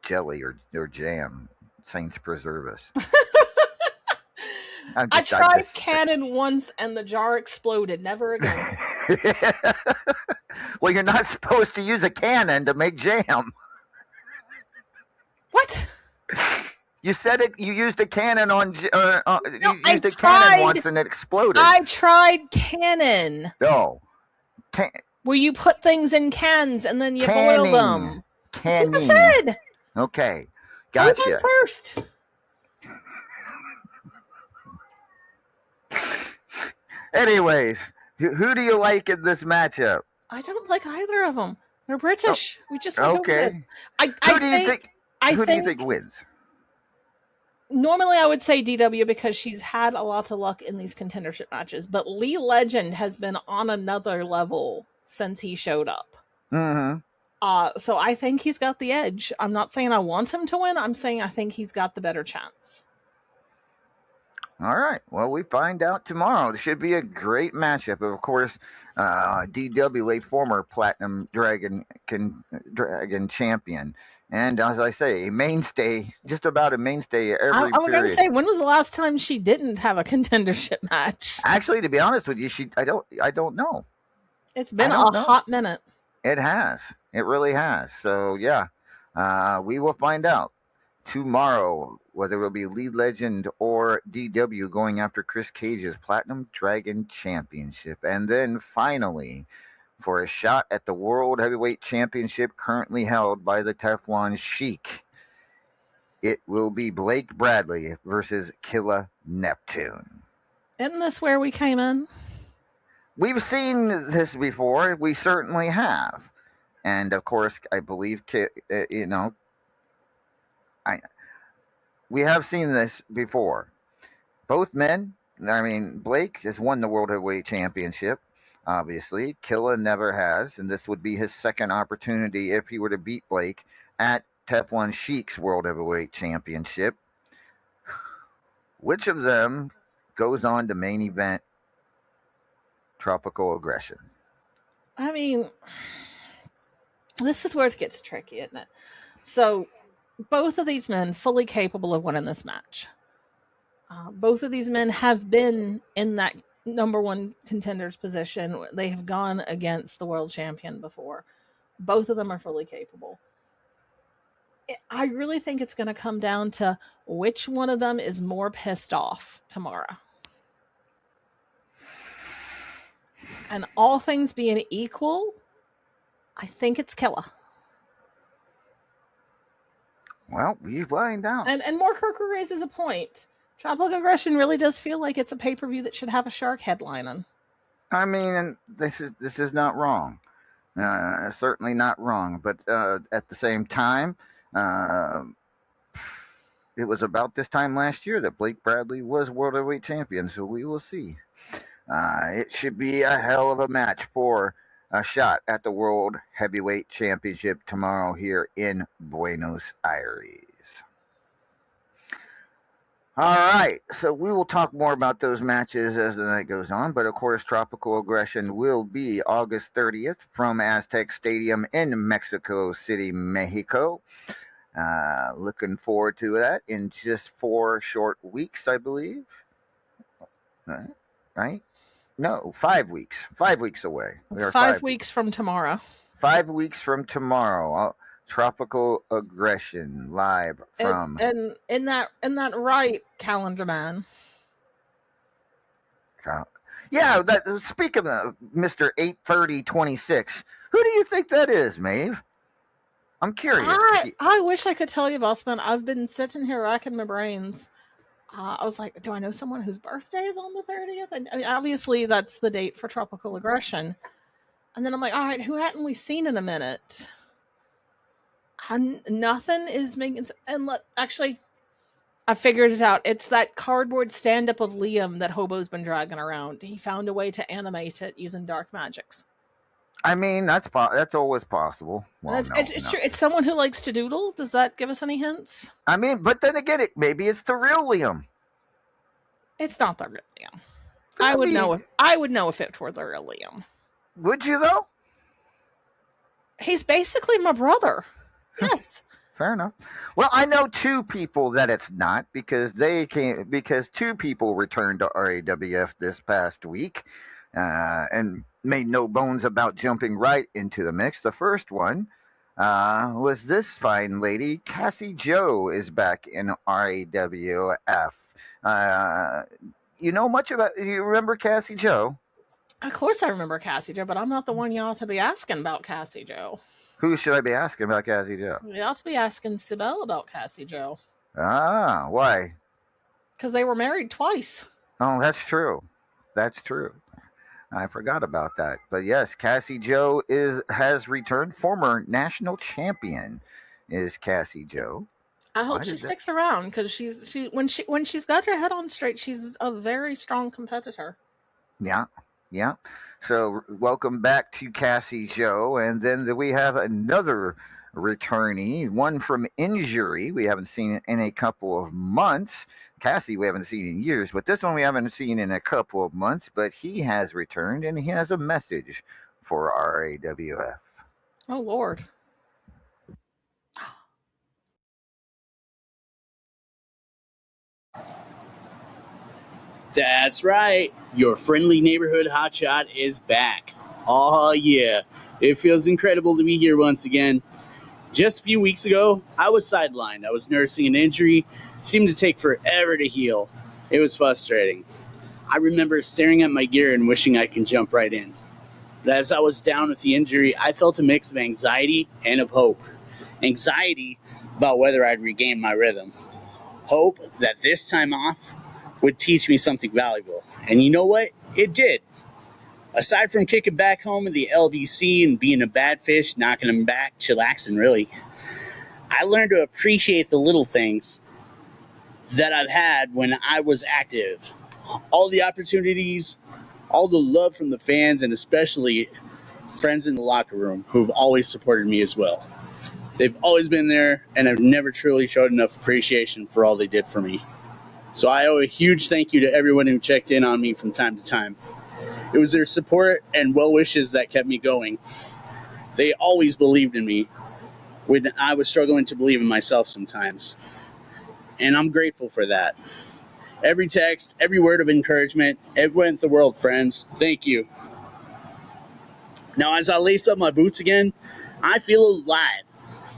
jelly or jam. Saints preserve us. I tried cannon once and the jar exploded. Never again. Well, you're not supposed to use a cannon to make jam. What? You said it. You used a cannon on. No, you used a cannon once and it exploded. I tried cannon. No. Where you put things in cans and then you boil them. Canning. That's what I said. Okay. Gotcha. I was on first. Anyways, who do you like in this matchup? I don't like either of them. They're British. We just okay. Who do you think wins? Normally, I would say DW because she's had a lot of luck in these contendership matches, but Lee Legend has been on another level since he showed up. Mm-hmm. So I think he's got the edge. I'm not saying I want him to win. I'm saying I think he's got the better chance. All right. Well, we find out tomorrow. It should be a great matchup. Of course, DW, a former Platinum Dragon champion, and as I say, a mainstay, just about a mainstay every I was going to period. say, when was the last time she didn't have a contendership match? Actually, to be honest with you, I don't know. It's been a hot minute. It has. It really has. So yeah, we will find out tomorrow whether it will be Lead Legend or DW going after Chris Cage's Platinum Dragon Championship. And then finally, for a shot at the World Heavyweight Championship currently held by the Teflon Sheik, it will be Blake Bradley versus Killa Neptune. Isn't this where we came in? We've seen this before. We certainly have. And of course, I believe, we have seen this before. Both men, Blake has won the World Heavyweight Championship, obviously. Killa never has, and this would be his second opportunity if he were to beat Blake at Teflon Sheik's World Heavyweight Championship. Which of them goes on to main event Tropical Aggression? This is where it gets tricky, isn't it? So, both of these men fully capable of winning this match. Both of these men have been in that number one contender's position. They have gone against the world champion before. Both of them are fully capable. I really think it's going to come down to which one of them is more pissed off tomorrow. And all things being equal, I think it's Killa. Well, we find out. And Mark Kirker raises a point. Tropical Aggression really does feel like it's a pay-per-view that should have a shark headlining. This is not wrong. Certainly not wrong. But at the same time, it was about this time last year that Blake Bradley was World Heavyweight Champion, so we will see. It should be a hell of a match for a shot at the World Heavyweight Championship tomorrow here in Buenos Aires. All right, so we will talk more about those matches as the night goes on, but of course Tropical Aggression will be August 30th from Aztec Stadium in Mexico City, Mexico. Looking forward to that in just 4 short weeks, I believe. Right? No, 5 weeks. 5 weeks away. It's 5 weeks from tomorrow. 5 weeks from tomorrow. Tropical Aggression live from. And in that right, Calendar Man. Yeah, speaking of Mr. 83026, who do you think that is, Maeve? I'm curious. I wish I could tell you, Bossman. I've been sitting here racking my brains. I was like, do I know someone whose birthday is on the 30th? And obviously that's the date for Tropical Aggression. And then I'm like, all right, who hadn't we seen in a minute? Nothing is making. And actually, I figured it out. It's that cardboard stand-up of Liam that Hobo's been dragging around. He found a way to animate it using dark magics. That's always possible. Well, it's true. It's someone who likes to doodle. Does that give us any hints? But then again, maybe it's the real Liam. It's not the real Liam. I would know if it were the real Liam. Would you though? He's basically my brother. Yes. Fair enough. Well, I know 2 people that it's not because 2 people returned to RAWF this past week, and made no bones about jumping right into the mix. The first one was this fine lady. Cassie Joe is back in RAWF. You remember Cassie Joe? Of course I remember Cassie Joe, but I'm not the one you ought to be asking about Cassie Joe. Who should I be asking about Cassie Joe? You ought to be asking Sibel about Cassie Joe. Ah, why? Because they were married twice. Oh, that's true. That's true. I forgot about that. But yes, Cassie Joe has returned. Former national champion is Cassie Joe. I hope she sticks around because when she's got her head on straight, she's a very strong competitor. Yeah. So welcome back to Cassie Joe, and then we have another returnee, one from injury. We haven't seen in a couple of months. Cassie, we haven't seen in years, but this one we haven't seen in a couple of months. But he has returned, and he has a message for RAWF. Oh, Lord. That's right. Your friendly neighborhood hotshot is back. Oh, yeah. It feels incredible to be here once again. Just a few weeks ago, I was sidelined. I was nursing an injury. It seemed to take forever to heal. It was frustrating. I remember staring at my gear and wishing I could jump right in. But as I was down with the injury, I felt a mix of anxiety and of hope. Anxiety about whether I'd regain my rhythm. Hope that this time off would teach me something valuable. And you know what? It did. Aside from kicking back home in the LBC and being a bad fish, knocking them back, chillaxing really, I learned to appreciate the little things that I've had when I was active. All the opportunities, all the love from the fans, and especially friends in the locker room who've always supported me as well. They've always been there, and I've never truly showed enough appreciation for all they did for me. So I owe a huge thank you to everyone who checked in on me from time to time. It was their support and well wishes that kept me going. They always believed in me when I was struggling to believe in myself sometimes. And I'm grateful for that. Every text, every word of encouragement, it meant the world, friends. Thank you. Now, as I lace up my boots again, I feel alive.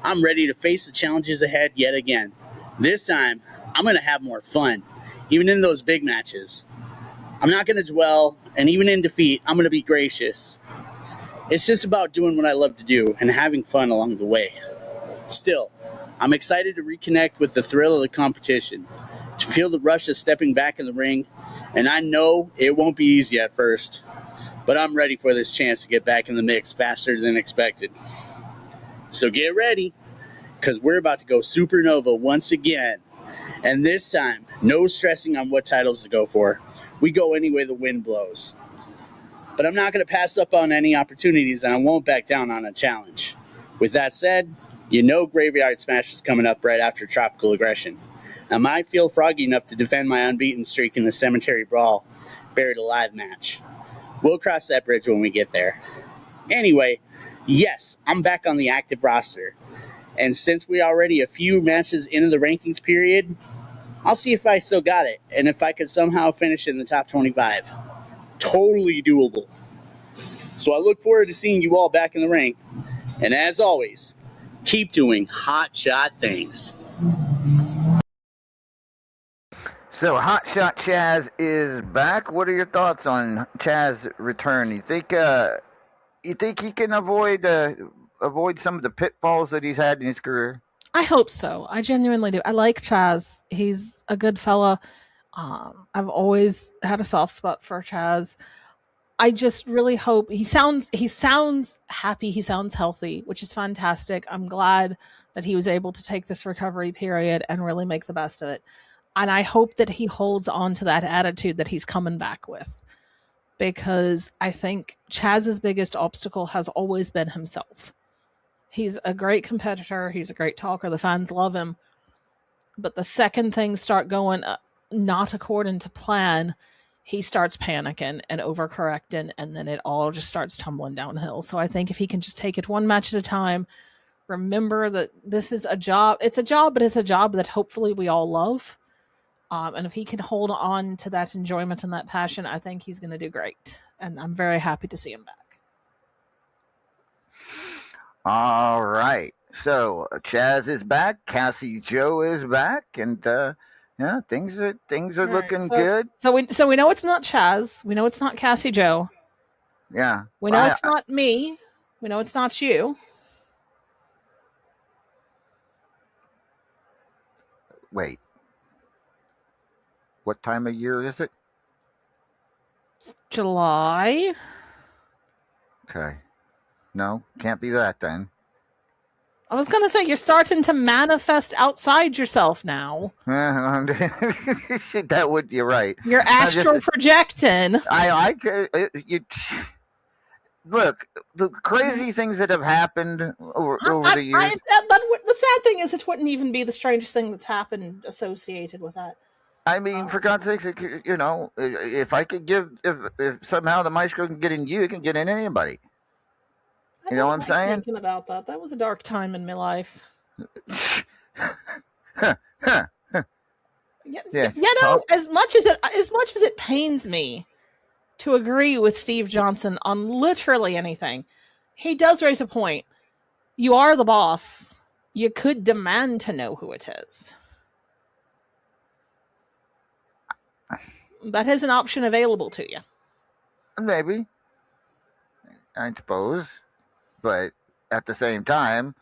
I'm ready to face the challenges ahead yet again. This time, I'm going to have more fun, even in those big matches. I'm not going to dwell, and even in defeat, I'm going to be gracious. It's just about doing what I love to do and having fun along the way. Still, I'm excited to reconnect with the thrill of the competition, to feel the rush of stepping back in the ring, and I know it won't be easy at first, but I'm ready for this chance to get back in the mix faster than expected. So get ready, because we're about to go supernova once again. And this time, no stressing on what titles to go for. We go any way the wind blows. But I'm not going to pass up on any opportunities, and I won't back down on a challenge. With that said, you know Graveyard Smash is coming up right after Tropical Aggression. I might feel froggy enough to defend my unbeaten streak in the Cemetery Brawl Buried Alive match. We'll cross that bridge when we get there. Anyway, yes, I'm back on the active roster. And since we're already a few matches into the rankings period, I'll see if I still got it, and if I could somehow finish in the top 25. Totally doable. So I look forward to seeing you all back in the ring. And as always, keep doing hot shot things. So Hotshot Chaz is back. What are your thoughts on Chaz's return? You think he can avoid some of the pitfalls that he's had in his career? I hope so. I genuinely do. I like Chaz. He's a good fella. I've always had a soft spot for Chaz. I just really hope he sounds happy, he sounds healthy, which is fantastic. I'm glad that he was able to take this recovery period and really make the best of it. And I hope that he holds on to that attitude that he's coming back with. Because I think Chaz's biggest obstacle has always been himself. He's a great competitor. He's a great talker. The fans love him. But the second things start going not according to plan, he starts panicking and overcorrecting, and then it all just starts tumbling downhill. So I think if he can just take it one match at a time, remember that this is a job. It's a job, but it's a job that hopefully we all love. And if he can hold on to that enjoyment and that passion, I think he's going to do great. And I'm very happy to see him back. All right. So Chaz is back. Cassie Joe is back, and yeah, things are All right, looking good. So we know it's not Chaz. We know it's not Cassie Joe. Yeah. We know it's not me. We know it's not you. Wait. What time of year is it? It's July. Okay. No, can't be that then. I was gonna say you're starting to manifest outside yourself now. That would, you're right. You're astral projecting. You look, the crazy things that have happened over the years. The sad thing is, it wouldn't even be the strangest thing that's happened associated with that. I mean, for God's sakes, you know, if I could if somehow the maestro can get in you, it can get in anybody. I You know don't what I'm like saying? thinking about that. That was a dark time in my life. Yeah. You know, as much as it pains me to agree with Steve Johnson on literally anything, he does raise a point. You are the boss. You could demand to know who it is. That is an option available to you. Maybe, I suppose, but at the same time,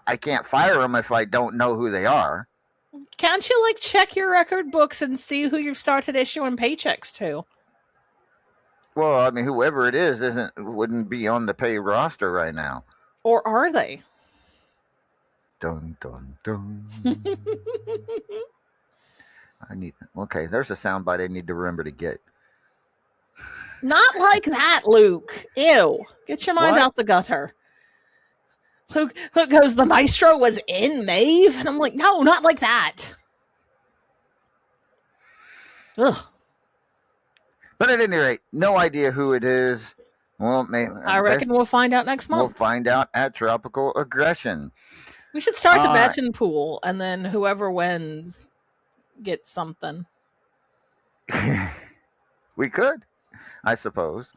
I can't fire them if I don't know who they are. Can't you, like, check your record books and see who you've started issuing paychecks to? Well, I mean, whoever it is wouldn't be on the pay roster right now. Or are they? Dun dun dun. Okay, there's a soundbite I need to remember to get. Not like that, Luke. Ew. Get your mind What? out the gutter. Luke goes, the maestro was in Maeve? And I'm like, no, not like that. Ugh. But at any rate, no idea who it is. Well, maybe, I reckon we'll find out next month. We'll find out at Tropical Aggression. We should start a All betting pool, and then whoever wins gets something. We could, I suppose.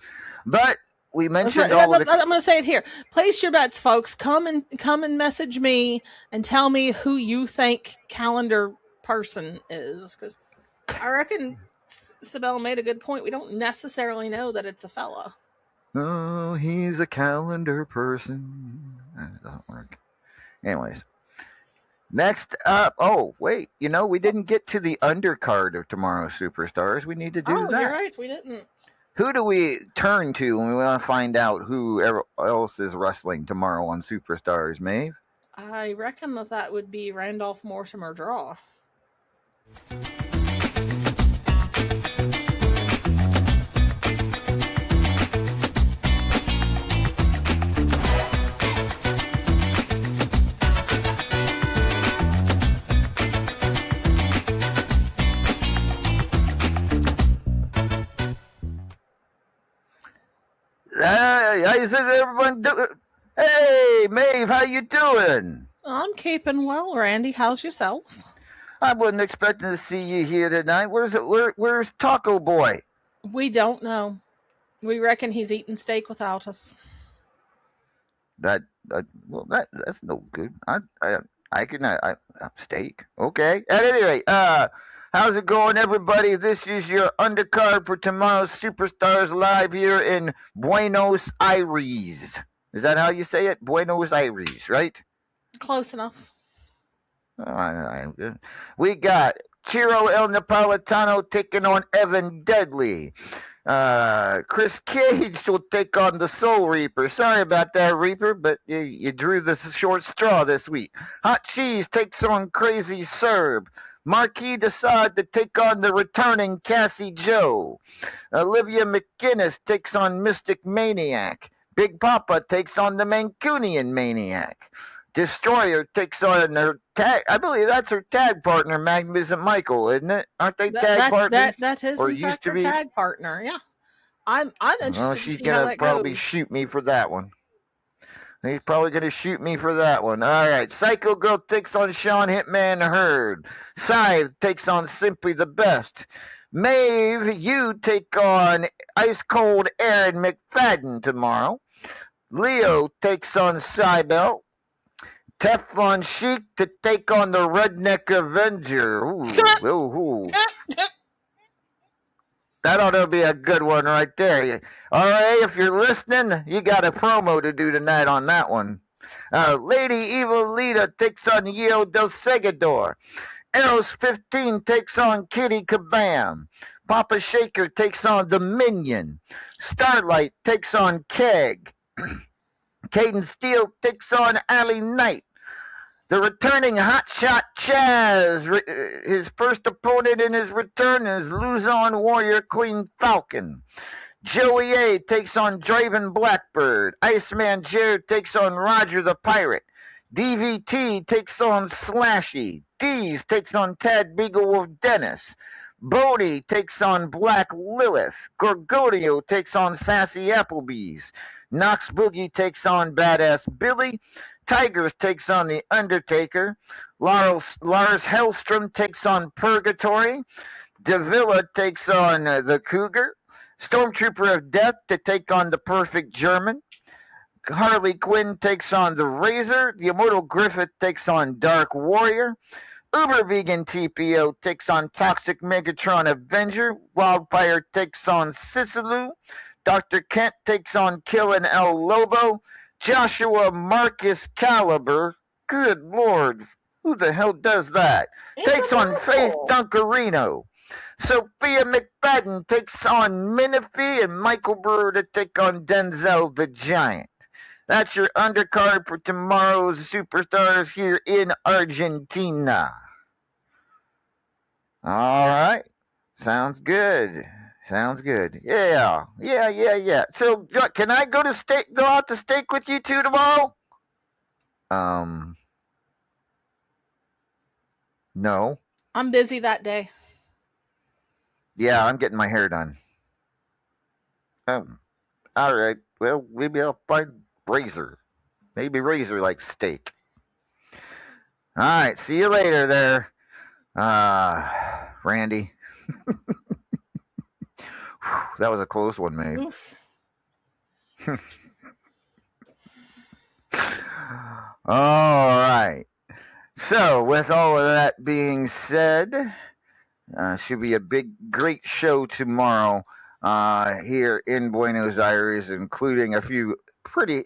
But we mentioned all of the... I'm going to say it here. Place your bets, folks. Come and message me and tell me who you think calendar person is, because I reckon Sibel made a good point. We don't necessarily know that it's a fella. Oh, he's a calendar person. That doesn't work. Anyways. Next up, oh, wait, you know, we didn't get to the undercard of tomorrow's Superstars. We need to do that. Oh, you're right, we didn't. Who do we turn to when we want to find out who else is wrestling tomorrow on Superstars, Maeve? I reckon that would be Randolph Mortimer Draw. How's everyone doing? Hey, Maeve, how you doing? I'm keeping well, Randy. How's yourself? I wasn't expecting to see you here tonight. Where's Taco Boy? We don't know. We reckon he's eating steak without us. That's no good. I can steak. Okay. At any rate, how's it going, everybody? This is your undercard for tomorrow's Superstars live here in Buenos Aires. Is that how you say it? Buenos Aires, right? Close enough. We got Chiro El Napolitano taking on Evan Deadly. Chris Cage will take on the Soul Reaper. Sorry about that, Reaper, but you drew the short straw this week. Hot Cheese takes on Crazy Serb. Marquis Desaad to take on the returning Cassie Joe. Olivia McGinnis takes on Mystic Maniac. Big Papa takes on the Mancunian Maniac. Destroyer takes on her tag. I believe that's her tag partner, Magnificent Michael, isn't it? Aren't they tag partners? That is or in used fact to her be? Tag partner. Yeah, I'm interested Well, to she's see how gonna that probably goes. shoot me for that one. He's probably gonna shoot me for that one. All right, Psycho Girl takes on Sean Hitman Hurd. Scythe takes on Simply the Best. Maeve, you take on Ice Cold Aaron McFadden tomorrow. Leo takes on Cybel. Teflon Sheik to take on the Redneck Avenger. Ooh. That ought to be a good one right there. All right, if you're listening, you got a promo to do tonight on that one. Lady Evil Lita takes on Yeo del Segador. Eros 15 takes on Kitty Kabam. Papa Shaker takes on the Minion. Starlight takes on Keg. Caden Steele takes on Allie Knight. The returning Hotshot Chaz, his first opponent in his return is Luzon Warrior Queen Falcon. Joey A takes on Draven Blackbird. Iceman Joe takes on Roger the Pirate. DVT takes on Slashy. Deez takes on Tad Beaglewolf Dennis. Bodie takes on Black Lilith. Gorgodio takes on Sassy Applebee's. Knox Boogie takes on Badass Billy. Tigers takes on The Undertaker. Lars Hellstrom takes on Purgatory. Davila takes on the Cougar. Stormtrooper of Death to take on the Perfect German. Harley Quinn takes on the Razor. The Immortal Griffith takes on Dark Warrior. Uber Vegan TPO takes on Toxic Megatron Avenger. Wildfire takes on Sisalu. Dr. Kent takes on Killin' El Lobo. Joshua Marcus Caliber. Good Lord, who the hell does that? It's Takes on Faith wonderful. Duncarino. Sophia McFadden takes on Menifee, and Michael Brewer to take on Denzel the Giant. That's your undercard for tomorrow's Superstars here in Argentina. All right. Sounds good. Sounds good. Yeah. So, can I go out to steak with you two tomorrow? No. I'm busy that day. Yeah, I'm getting my hair done. All right. Well, maybe I'll find Razor. Maybe Razor likes steak. All right. See you later there, Randy. That was a close one, mate. Oof. All right. So, with all of that being said, should be a great show tomorrow here in Buenos Aires, including a few pretty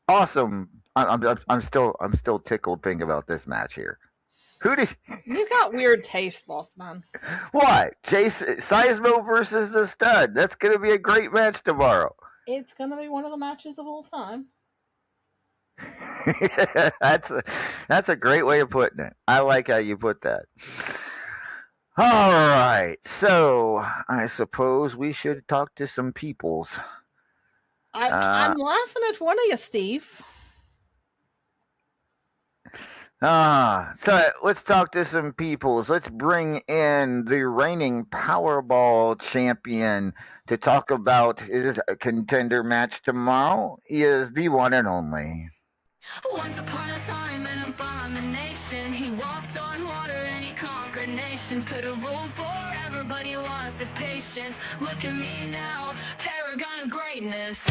awesome. I'm still tickled pink about this match here. Who do You got weird taste, boss man. what? Seismo versus the Stud. That's gonna be a great match tomorrow. It's gonna be one of the matches of all time. That's a great way of putting it. I like how you put that. All right, so I suppose we should talk to some peoples. I'm laughing at one of you, Steve. So let's talk to some peoples. Let's bring in the reigning Powerball champion to talk about his contender match tomorrow. He is the one and only. Once upon a time, an abomination. He walked on water and he conquered nations. Could have ruled forever, but he lost his patience. Look at me now, paragon of greatness.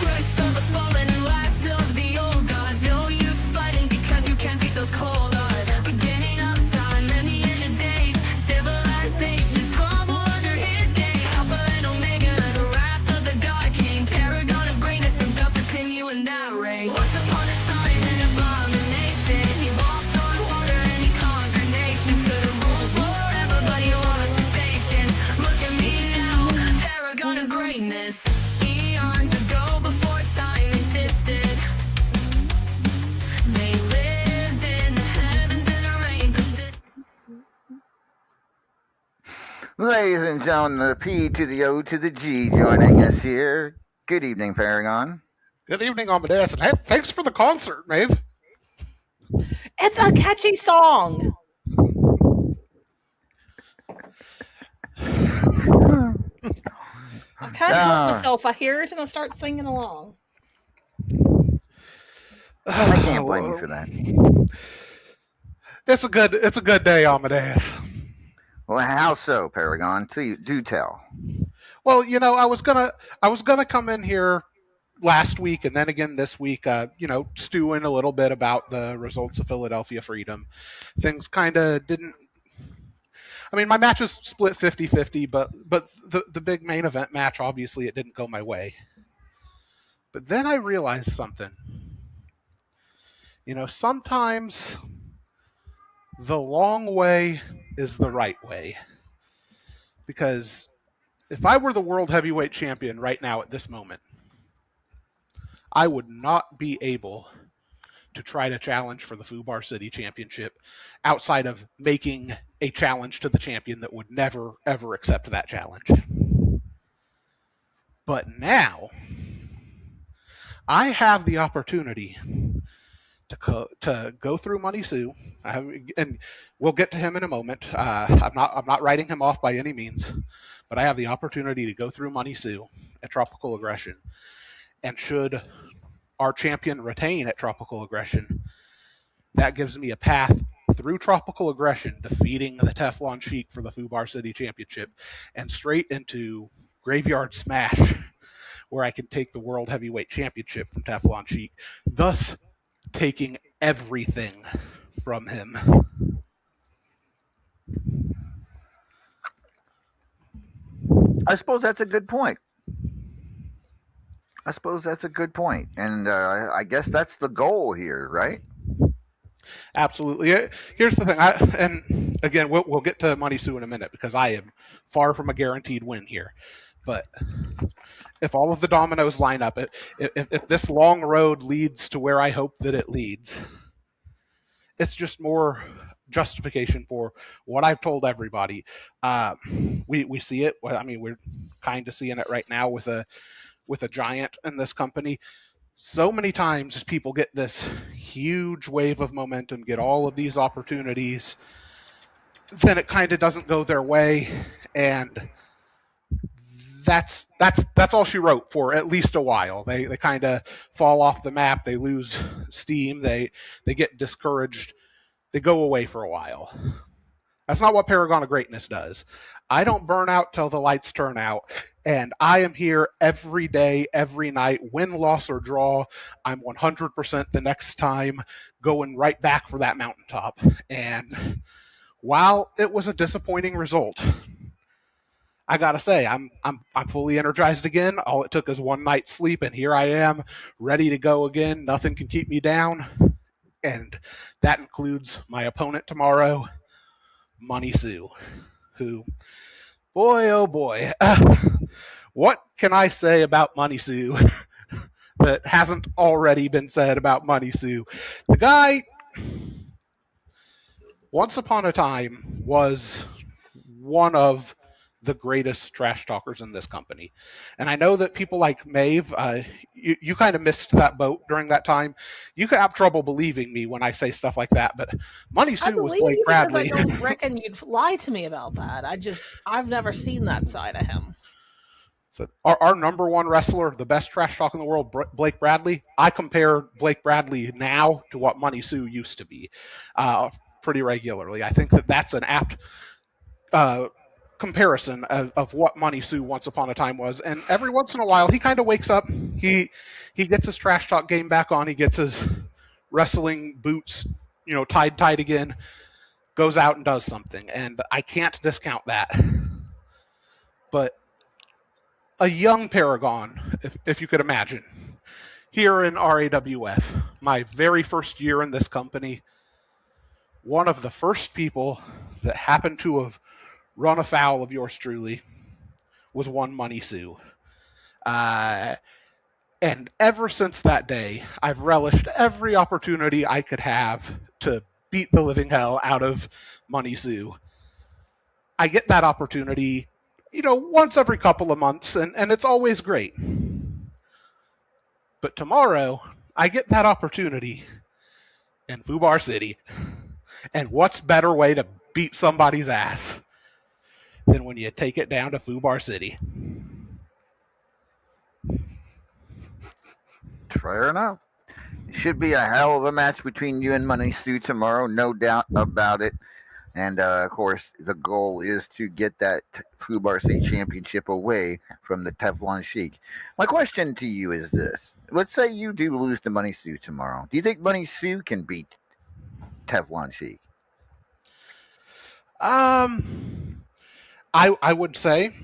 First of the fallen and last of the old gods. No use fighting because you can't beat those cold odds. Beginning of time and the end of days. Civilizations crumble under his gaze. Alpha and Omega, the wrath of the God King. Paragon of greatness, I'm about to pin you in that ring. Once upon a time, an abomination. He walked on water and he conquered nations. Could have ruled forever, but he lost his patience. Look at me now, paragon of greatness. Eons ago, before time existed, they lived in the heavens and the rain persisted. Ladies and gentlemen, the P to the O to the G joining us here. Good evening, Paragon. Good evening, Amadeus, and hey, thanks for the concert, Maeve. It's a catchy song. I can't help myself. I hear it and I start singing along. I can't blame you for that. It's a good day, Amadeus. Well, how so, Paragon? Do tell. Well, I was gonna come in here last week and then again this week, stewing a little bit about the results of Philadelphia Freedom. Things kind of didn't. I mean, my match is split 50-50, but the big main event match, obviously, it didn't go my way. But then I realized something. Sometimes the long way is the right way. Because if I were the world heavyweight champion right now at this moment, I would not be able to try to challenge for the Fubar City Championship outside of making a challenge to the champion that would never, ever accept that challenge. But now, I have the opportunity to go through Money Sue, and we'll get to him in a moment. I'm not writing him off by any means, but I have the opportunity to go through Money Sue at Tropical Aggression, and should our champion retain at Tropical Aggression, that gives me a path through Tropical Aggression, defeating the Teflon Sheik for the Fubar City Championship, and straight into Graveyard Smash, where I can take the World Heavyweight Championship from Teflon Sheik, thus taking everything from him. I suppose that's a good point. And I guess that's the goal here, right? Absolutely. Here's the thing, and again, we'll get to Money Sue in a minute, because I am far from a guaranteed win here. But if all of the dominoes line up, if this long road leads to where I hope that it leads, it's just more justification for what I've told everybody. We see it. I mean, we're kind of seeing it right now with a giant in this company. So many times people get this huge wave of momentum, get all of these opportunities, then it kind of doesn't go their way, and that's all she wrote for at least a while. They kind of fall off the map, they lose steam, they get discouraged, they go away for a while. That's not what Paragon of Greatness does. I don't burn out till the lights turn out, and I am here every day, every night, win, loss, or draw. I'm 100% the next time, going right back for that mountaintop. And while it was a disappointing result, I gotta say, I'm fully energized again. All it took is one night's sleep, and here I am, ready to go again. Nothing can keep me down, and that includes my opponent tomorrow, Money Sue, who, boy, oh boy, what can I say about Money Sue that hasn't already been said about Money Sue? The guy, once upon a time, was one of the greatest trash talkers in this company. And I know that people like Maeve, you kind of missed that boat during that time. You could have trouble believing me when I say stuff like that, but Money Sue was Blake Bradley. I don't reckon you'd lie to me about that. I've never seen that side of him. So our number one wrestler, the best trash talk in the world, Blake Bradley, I compare Blake Bradley now to what Money Sue used to be pretty regularly. I think that that's an apt comparison of what Money Sue once upon a time was. And every once in a while, he kind of wakes up. He gets his trash talk game back on. He gets his wrestling boots, tied again, goes out and does something. And I can't discount that. But a young Paragon, if you could imagine, here in RAWF, my very first year in this company, one of the first people that happened to have run afoul of yours truly was one Money Sue. And ever since that day, I've relished every opportunity I could have to beat the living hell out of Money Sue. I get that opportunity, once every couple of months, and it's always great. But tomorrow, I get that opportunity in Fubar City. And what's better way to beat somebody's ass than when you take it down to Fubar City? Fair enough. It should be a hell of a match between you and Money Sue tomorrow, no doubt about it. And of course, the goal is to get that Fubar City Championship away from the Teflon Sheik. My question to you is this: let's say you do lose to Money Sue tomorrow. Do you think Money Sue can beat Teflon Sheik? I would say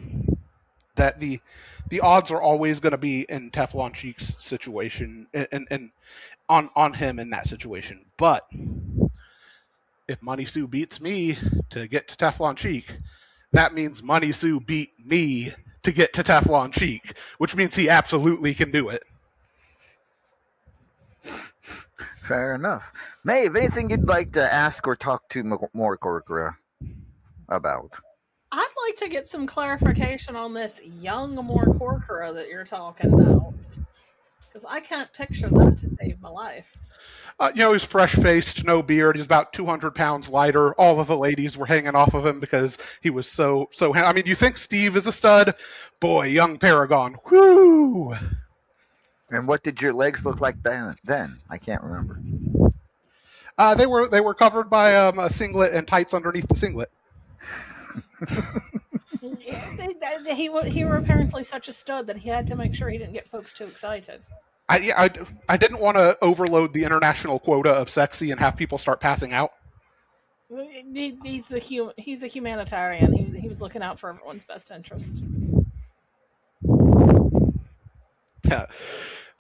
that the odds are always going to be in Teflon Sheik's situation and on him in that situation. But if Money Sue beats me to get to Teflon Sheik, that means Money Sue beat me to get to Teflon Sheik, which means he absolutely can do it. Fair enough. Maeve, anything you'd like to ask or talk to more Corcoran about? I'd like to get some clarification on this young Corcoran that you're talking about. Because I can't picture that to save my life. He's fresh faced, no beard. He's about 200 pounds lighter. All of the ladies were hanging off of him because he was so. I mean, you think Steve is a stud? Boy, young Paragon. Whoo! And what did your legs look like then? I can't remember. They were covered by a singlet and tights underneath the singlet. He were apparently such a stud that he had to make sure he didn't get folks too excited. I didn't want to overload the international quota of sexy and have people start passing out. He's a humanitarian. He was looking out for everyone's best interest. Yeah.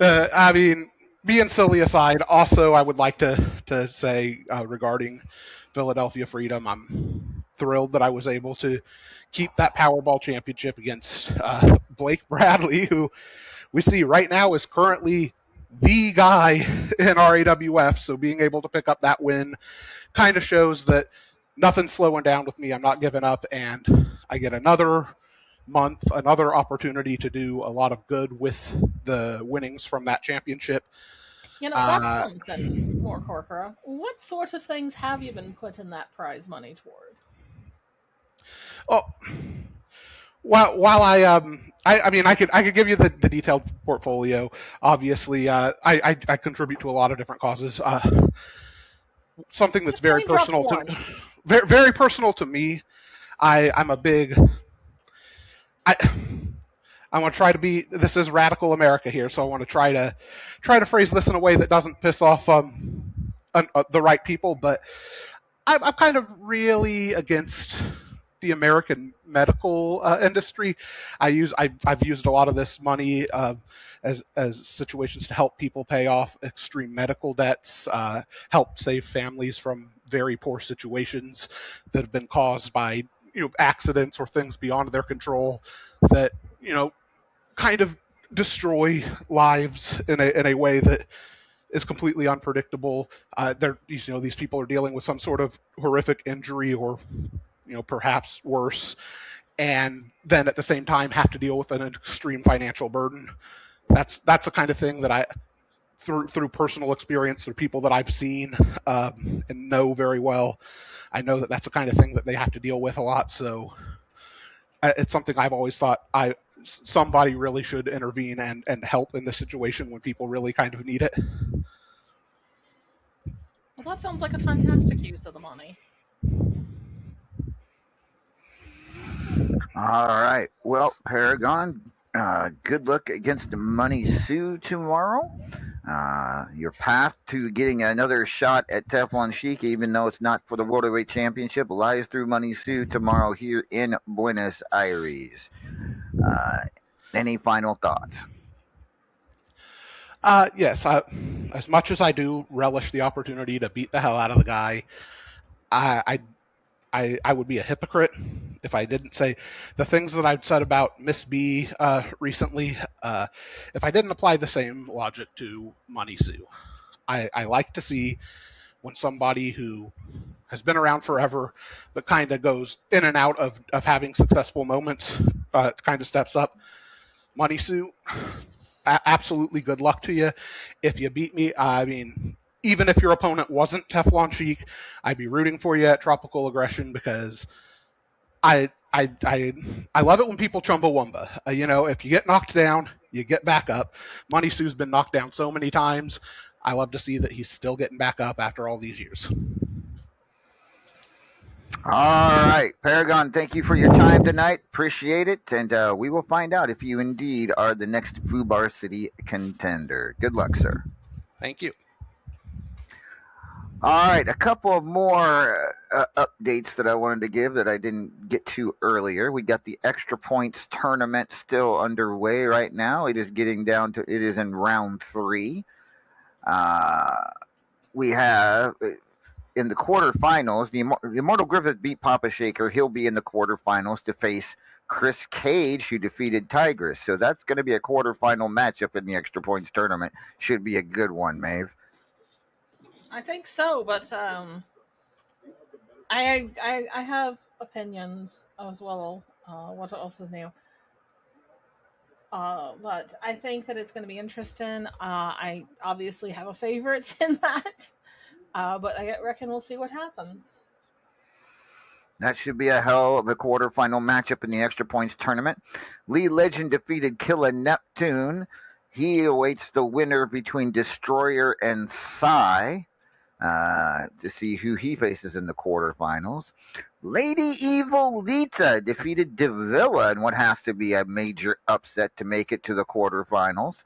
I mean, being silly aside, also I would like to say regarding Philadelphia Freedom, I'm thrilled that I was able to keep that Powerball championship against Blake Bradley, who we see right now is currently the guy in RAWF. So being able to pick up that win kind of shows that nothing's slowing down with me. I'm not giving up, and I get another month, another opportunity to do a lot of good with the winnings from that championship. That's something, more Corcoran. What sort of things have you been putting that prize money toward? Oh, while I mean, I could give you the detailed portfolio. Obviously, I contribute to a lot of different causes. Something that's very personal to very personal to me. I'm a big. I want to try to be. This is radical America here, so I want to try to phrase this in a way that doesn't piss off the right people. But I'm kind of really against the American medical industry. I've used a lot of this money as situations to help people pay off extreme medical debts, help save families from very poor situations that have been caused by accidents or things beyond their control that kind of destroy lives in a way that is completely unpredictable. These people are dealing with some sort of horrific injury or perhaps worse, and then at the same time have to deal with an extreme financial burden. That's the kind of thing that I, through personal experience, through people that I've seen and know very well, I know that that's the kind of thing that they have to deal with a lot. So it's something I've always thought somebody really should intervene and help in this situation when people really kind of need it. Well, that sounds like a fantastic use of the money. All right. Well, Paragon, good luck against Money Sue tomorrow. Your path to getting another shot at Teflon Sheik, even though it's not for the World Heavyweight Championship, lies through Money Sue tomorrow here in Buenos Aires. Any final thoughts? Yes. As much as I do relish the opportunity to beat the hell out of the guy, I would be a hypocrite if I didn't say the things that I've said about Miss B recently. If I didn't apply the same logic to Money Sue, I like to see when somebody who has been around forever but kind of goes in and out of having successful moments kind of steps up. Money Sue, absolutely good luck to you. If you beat me, I mean, even if your opponent wasn't Teflon Sheik, I'd be rooting for you at Tropical Aggression because I love it when people Chumbawamba. If you get knocked down, you get back up. Money Sue's been knocked down so many times. I love to see that he's still getting back up after all these years. All right, Paragon, thank you for your time tonight. Appreciate it. And we will find out if you indeed are the next Fubar City contender. Good luck, sir. Thank you. All right, a couple of more updates that I wanted to give that I didn't get to earlier. We got the Extra Points tournament still underway right now. It is getting down to, it is in round 3. We have, in the quarterfinals, the Immortal Griffith beat Papa Shaker. He'll be in the quarterfinals to face Chris Cage, who defeated Tigress. So that's going to be a quarterfinal matchup in the Extra Points tournament. Should be a good one, Maeve. I think so, but I have opinions as well. What else is new? But I think that it's going to be interesting. I obviously have a favorite in that, but I reckon we'll see what happens. That should be a hell of a quarterfinal matchup in the extra points tournament. Lee Legend defeated Killa Neptune. He awaits the winner between Destroyer and Psy to see who he faces in the quarterfinals. Lady Evil Lita defeated Davila in what has to be a major upset to make it to the quarterfinals.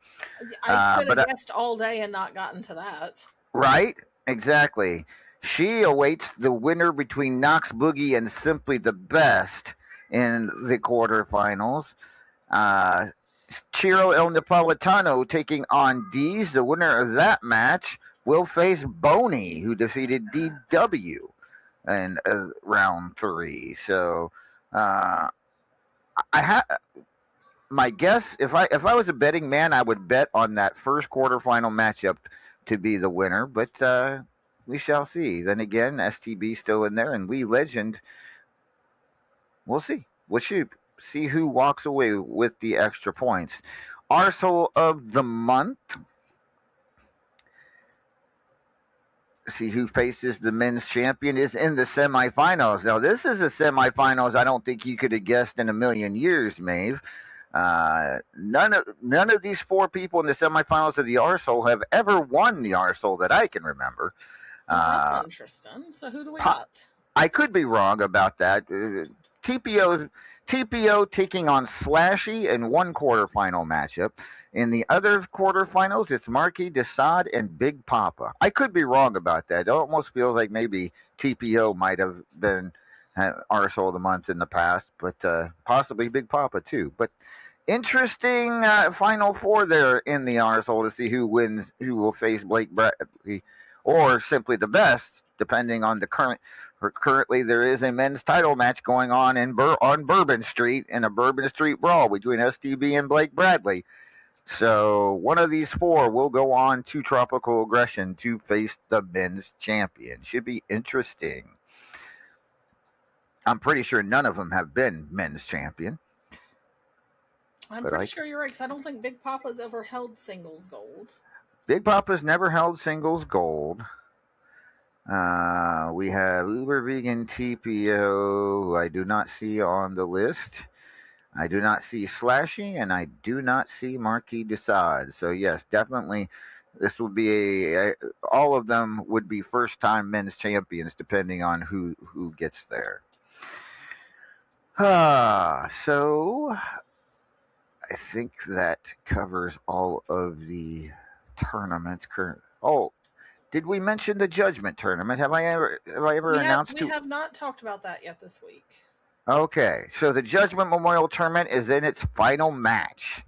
I could have guessed all day and not gotten to that. Right? Exactly. She awaits the winner between Knox Boogie and Simply the Best in the quarterfinals. Chiro El Napolitano taking on Deez. The winner of that match will face Boney, who defeated DW in round 3. So, my guess, if I was a betting man, I would bet on that first quarterfinal matchup to be the winner, but we shall see. Then again, STB still in there, and Lee Legend, we'll see. We'll see who walks away with the extra points. Arsehole of the month. See who faces the men's champion is in the semifinals. Now, this is a semifinals I don't think you could have guessed in a million years, Maeve. None of these 4 people in the semifinals of the Arsehole have ever won the Arsehole that I can remember. Well, that's interesting. So who do we got? I could be wrong about that. TPO taking on Slashy in one quarterfinal matchup. In the other quarterfinals, it's Marquis de Sade and Big Papa. I could be wrong about that. It almost feels like maybe TPO might have been Arsehole of the month in the past, but possibly Big Papa too. But interesting final 4 there in the Arsehole to see who wins, who will face Blake Bradley or Simply the Best, depending on the currently there is a men's title match going on on Bourbon Street in a Bourbon Street brawl between STB and Blake Bradley. So one of these 4 will go on to Tropical Aggression to face the men's champion. Should be interesting. I'm pretty sure none of them have been men's champion. I'm pretty sure you're right, because I don't think Big Papa's ever held singles gold. Big Papa's never held singles gold. We have Uber Vegan TPO, who I do not see on the list. I do not see Slashy, and I do not see Marquis de Sade. So yes, definitely, this would be all of them would be first-time men's champions, depending on who gets there. So I think that covers all of the tournaments. Did we mention the Judgment Tournament? Have I ever announced? We have not talked about that yet this week. Okay, so the Judgment Memorial Tournament is in its final match.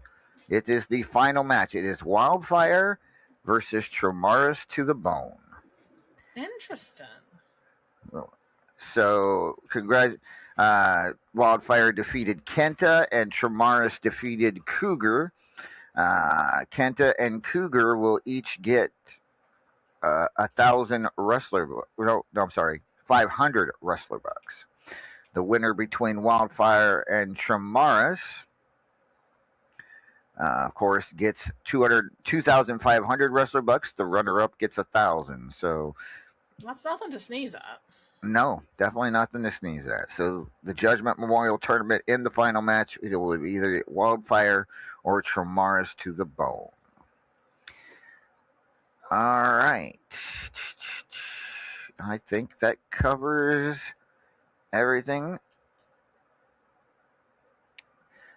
It is the final match. It is Wildfire versus Tremaris to the Bone. Interesting. So, Wildfire defeated Kenta, and Tremaris defeated Cougar. Kenta and Cougar will each get 1,000 wrestler. No, I'm sorry, 500 wrestler bucks. The winner between Wildfire and Tremaris, of course, gets 2,500 wrestler bucks. The runner-up gets 1,000. So that's nothing to sneeze at. No, definitely nothing to sneeze at. So the Judgment Memorial Tournament in the final match, it will be either Wildfire or Tremaris to the Bone. All right. I think that covers everything.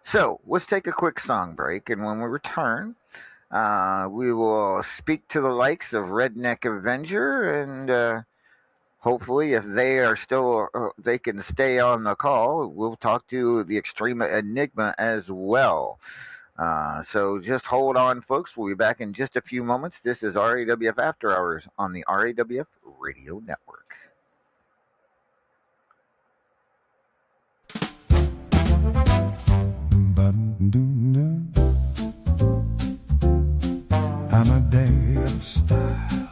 So let's take a quick song break, and when we return, we will speak to the likes of Redneck Avenger, and hopefully, if they are still, they can stay on the call. We'll talk to the Extrema Enigma as well. So just hold on, folks. We'll be back in just a few moments. This is RAWF After Hours on the RAWF Radio Network. Amadeus style.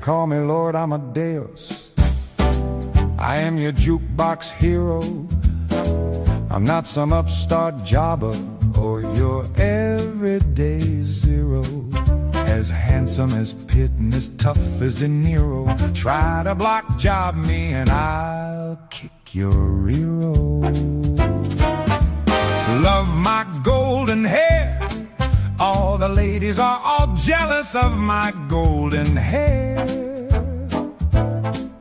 They call me Lord Amadeus. I am your jukebox hero. I'm not some upstart jobber or your everyday zero. As handsome as Pitt and as tough as De Niro. Try to block job me and I'll kick your rear. Love my golden hair. All the ladies are all jealous of my golden hair.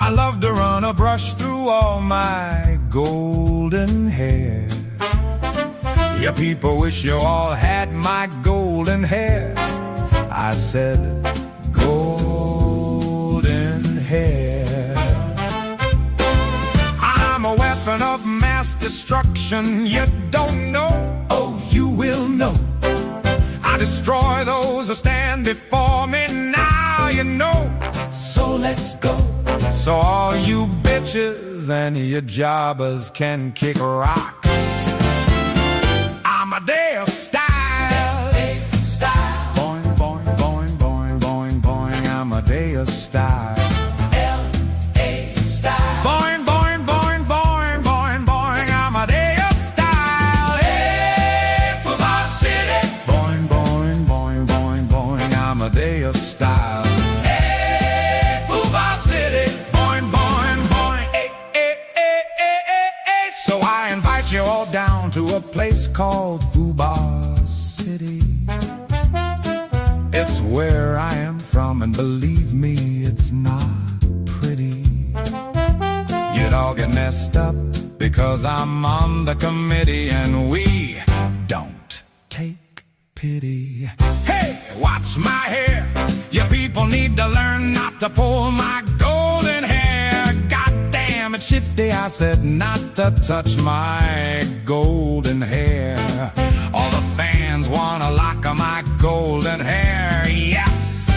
I love to run a brush through all my golden hair. You people wish you all had my golden hair. I said golden hair. I'm a weapon of mass destruction. You don't know? Oh, you will know. I destroy those who stand before me. Now you know. So let's go. So all you bitches and your jobbers can kick rocks. Amadeus style. Boing, boing, boing, boing, boing, boing. Amadeus style. L.A. style. Boing, boing, boing, boing, boing, boing. Amadeus style. Hey, for my city. Boing, boing, boing, boing, boing. Amadeus style. Hey, for my city. Boing, boing, boing. Hey, hey, hey, hey, hey, hey. So I invite you all down to a place called Fuba City. It's where I am from, and believe me, it's not pretty. You'd all get messed up because I'm on the committee, and we don't take pity. Hey, watch my hair. You people need to learn not to pull my golden hair. Goddamn, it's shifty. I said not to touch my golden hair. All the fans want a lock of my golden hair. Yes,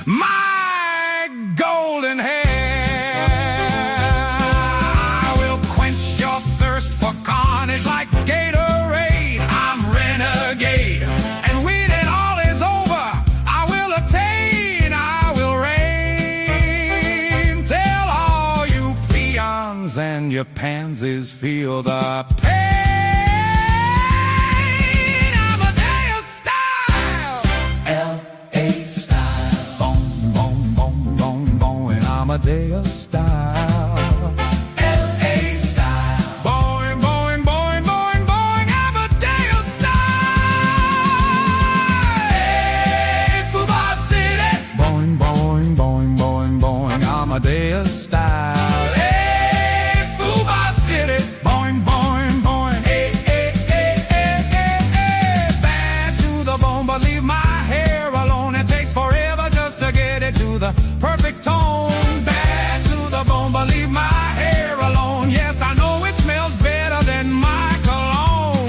my golden hair. I will quench your thirst for carnage like Gatorade. I'm renegade, and when it all is over, I will attain, I will reign. Tell all you peons and your pansies feel the pain. Amadeus style. L.A. style. Boing, boing, boing, boing, boing. Amadeus style. Hey, Fuba City. Boing, boing, boing, boing, boing. Amadeus style. Hey, Fuba City. Boing, boing, boing. Hey, hey, hey, hey, hey, hey. Bad to the bone, but leave my hair alone. It takes forever just to get it to the perfect tone. But leave my hair alone. Yes, I know it smells better than my cologne.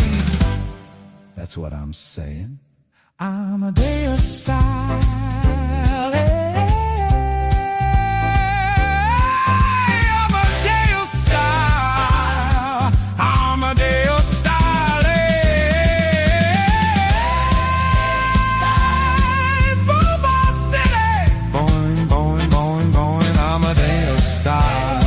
That's what I'm saying. Amadeus style. Hey, Amadeus style. Amadeus style. Hey, Fuba City. Boing, boing, boing, boing. Amadeus style.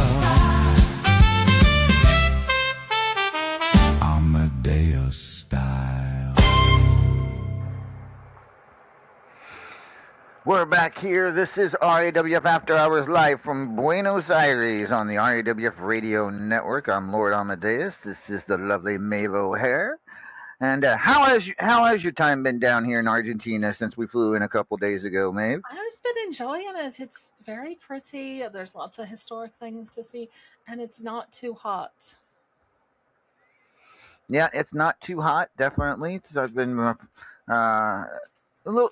Amadeus style. We're back here. This is RAWF After Hours live from Buenos Aires on the RAWF Radio Network. I'm Lord Amadeus. This is the lovely Maeve O'Hare. And how has your time been down here in Argentina since we flew in a couple days ago, Maeve? I've been enjoying it. It's very pretty. There's lots of historic things to see, and it's not too hot. Yeah, it's not too hot, definitely. So I've been a little,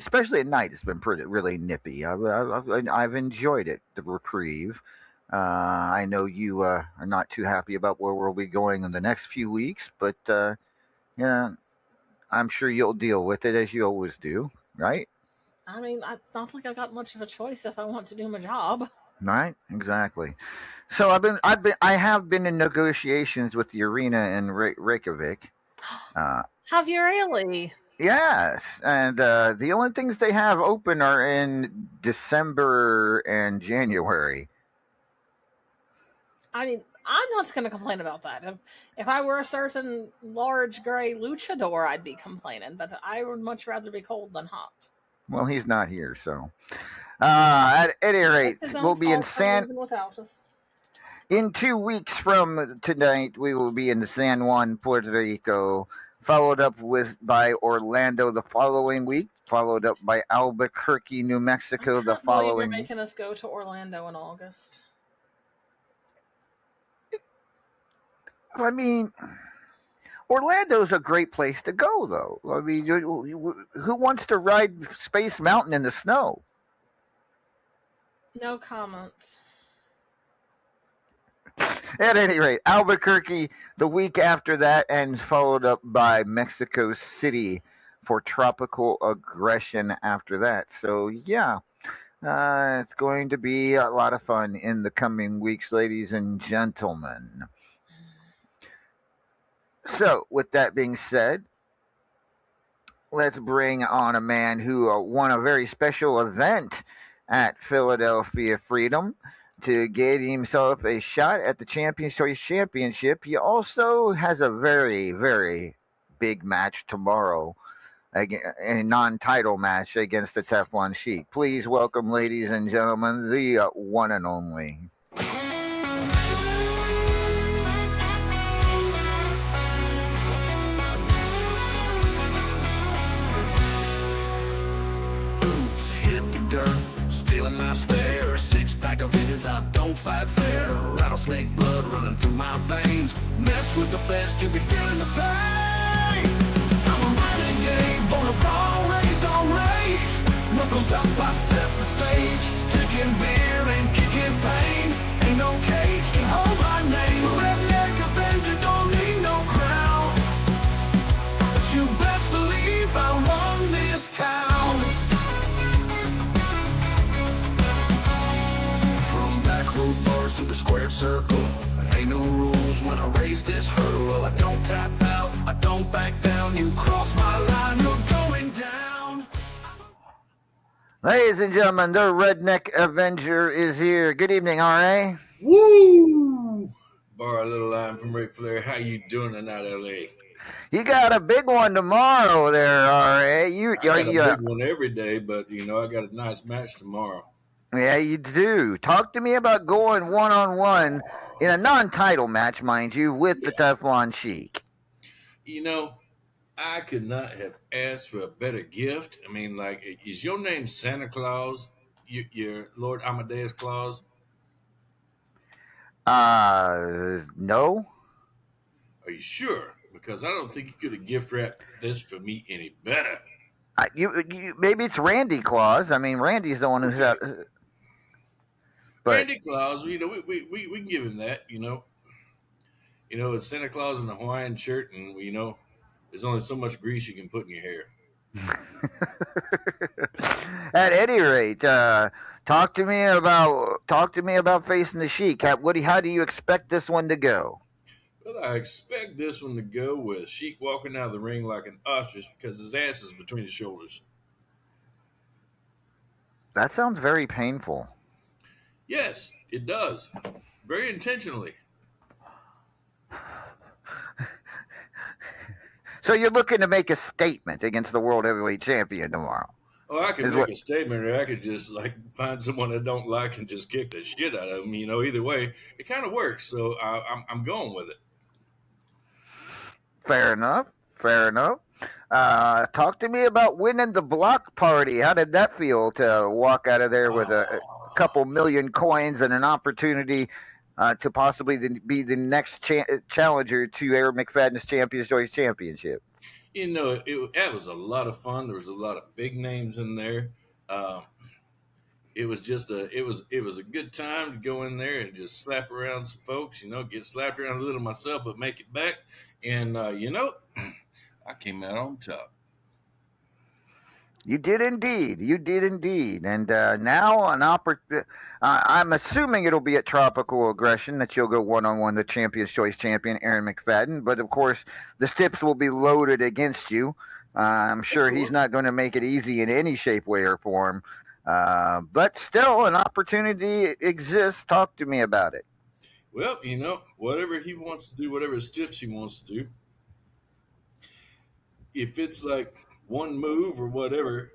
especially at night. It's been really nippy. I've enjoyed it, the reprieve. I know you are not too happy about where we'll be going in the next few weeks, but yeah, I'm sure you'll deal with it as you always do, right? I mean, it's not like I got much of a choice if I want to do my job. Right, exactly. So I have been in negotiations with the arena in Reykjavik. Have you really? Yes, and the only things they have open are in December and January. I mean, I'm not going to complain about that. If I were a certain large gray luchador, I'd be complaining, but I would much rather be cold than hot. Well, he's not here, so. At any rate, That's his own we'll be in fault for leaving without us. In 2 weeks from tonight, we will be in San Juan, Puerto Rico, followed up by Orlando the following week, followed up by Albuquerque, New I Mexico the can't believe you're following week. making us go to Orlando in August. I mean, Orlando's a great place to go, though. I mean, who wants to ride Space Mountain in the snow? No comments. At any rate, Albuquerque the week after that, and followed up by Mexico City for tropical aggression after that. So, yeah, it's going to be a lot of fun in the coming weeks, ladies and gentlemen. So, with that being said, let's bring on a man who won a very special event at Philadelphia Freedom to get himself a shot at the Champions Choice Championship. He also has a very, very big match tomorrow, a non-title match against the Teflon Sheik. Please welcome, ladies and gentlemen, the one and only. Boots hit the dirt, stealing my stare. Six-pack of visions, I don't fight fair. Rattlesnake blood running through my veins. Mess with the best, you'll be feeling the pain. I'm a renegade, born of raw, raised on rage. Knuckles up, I set the stage. Drinking beer and kicking pain. Ain't no cage can hold my name. Redneck Avenger, don't need no crown. But you best believe I run this town. From back road bars to the square circle, ain't no rules when I raise this hurdle. I don't tap out, I don't back down. You cross my line, you're going down. Ladies and gentlemen, the Redneck Avenger is here. Good evening, R.A. Woo! Borrow a little line from Ric Flair. How you doing tonight, L.A.? You got a big one tomorrow there, R.A. I got a big one every day, but, I got a nice match tomorrow. Yeah, you do. Talk to me about going one-on-one in a non-title match, mind you, with the Teflon Sheik. I could not have asked for a better gift. I mean, is your name Santa Claus? Your Lord Amadeus Claus? No. Are you sure? Because I don't think you could have gift wrapped this for me any better. Maybe it's Randy Claus. I mean, Randy's the one who's out. Randy Claus, we can give him that. It's Santa Claus in a Hawaiian shirt, and there's only so much grease you can put in your hair. At any rate, talk to me about facing the Sheik. How do you expect this one to go? Well, I expect this one to go with Sheik walking out of the ring like an ostrich because his ass is between his shoulders. That sounds very painful. Yes, it does. Very intentionally. So you're looking to make a statement against the World Heavyweight Champion tomorrow? Oh, I could make a statement, or I could just find someone I don't like and just kick the shit out of them. Either way, it kind of works. So I'm going with it. Fair enough. Talk to me about winning the block party. How did that feel to walk out of there with a couple million coins and an opportunity to possibly be the next challenger to Aaron McFadden's Champions Choice Championship? That was a lot of fun. There was a lot of big names in there. It was just it was a good time to go in there and just slap around some folks. Get slapped around a little myself, but make it back. And I came out on top. You did indeed. And now I'm assuming it'll be at Tropical Aggression that you'll go one-on-one the Champions Choice champion, Aaron McFadden. But, of course, the steps will be loaded against you. I'm sure he's not going to make it easy in any shape, way, or form. But still, an opportunity exists. Talk to me about it. Well, whatever he wants to do, whatever steps he wants to do, if it's like one move or whatever,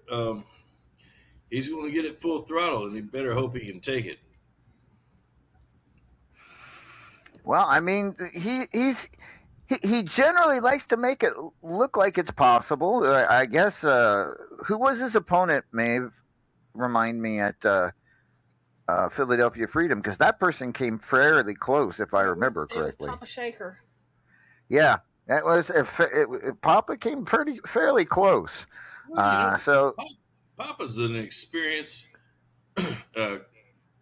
he's going to get it full throttle, and he better hope he can take it. Well, I mean, he generally likes to make it look like it's possible. I guess who was his opponent? Maeve, remind me at Philadelphia Freedom, because that person came fairly close, if I remember It was correctly. Papa Shaker. Yeah, that was Papa came fairly close. Well, So Papa's an experienced main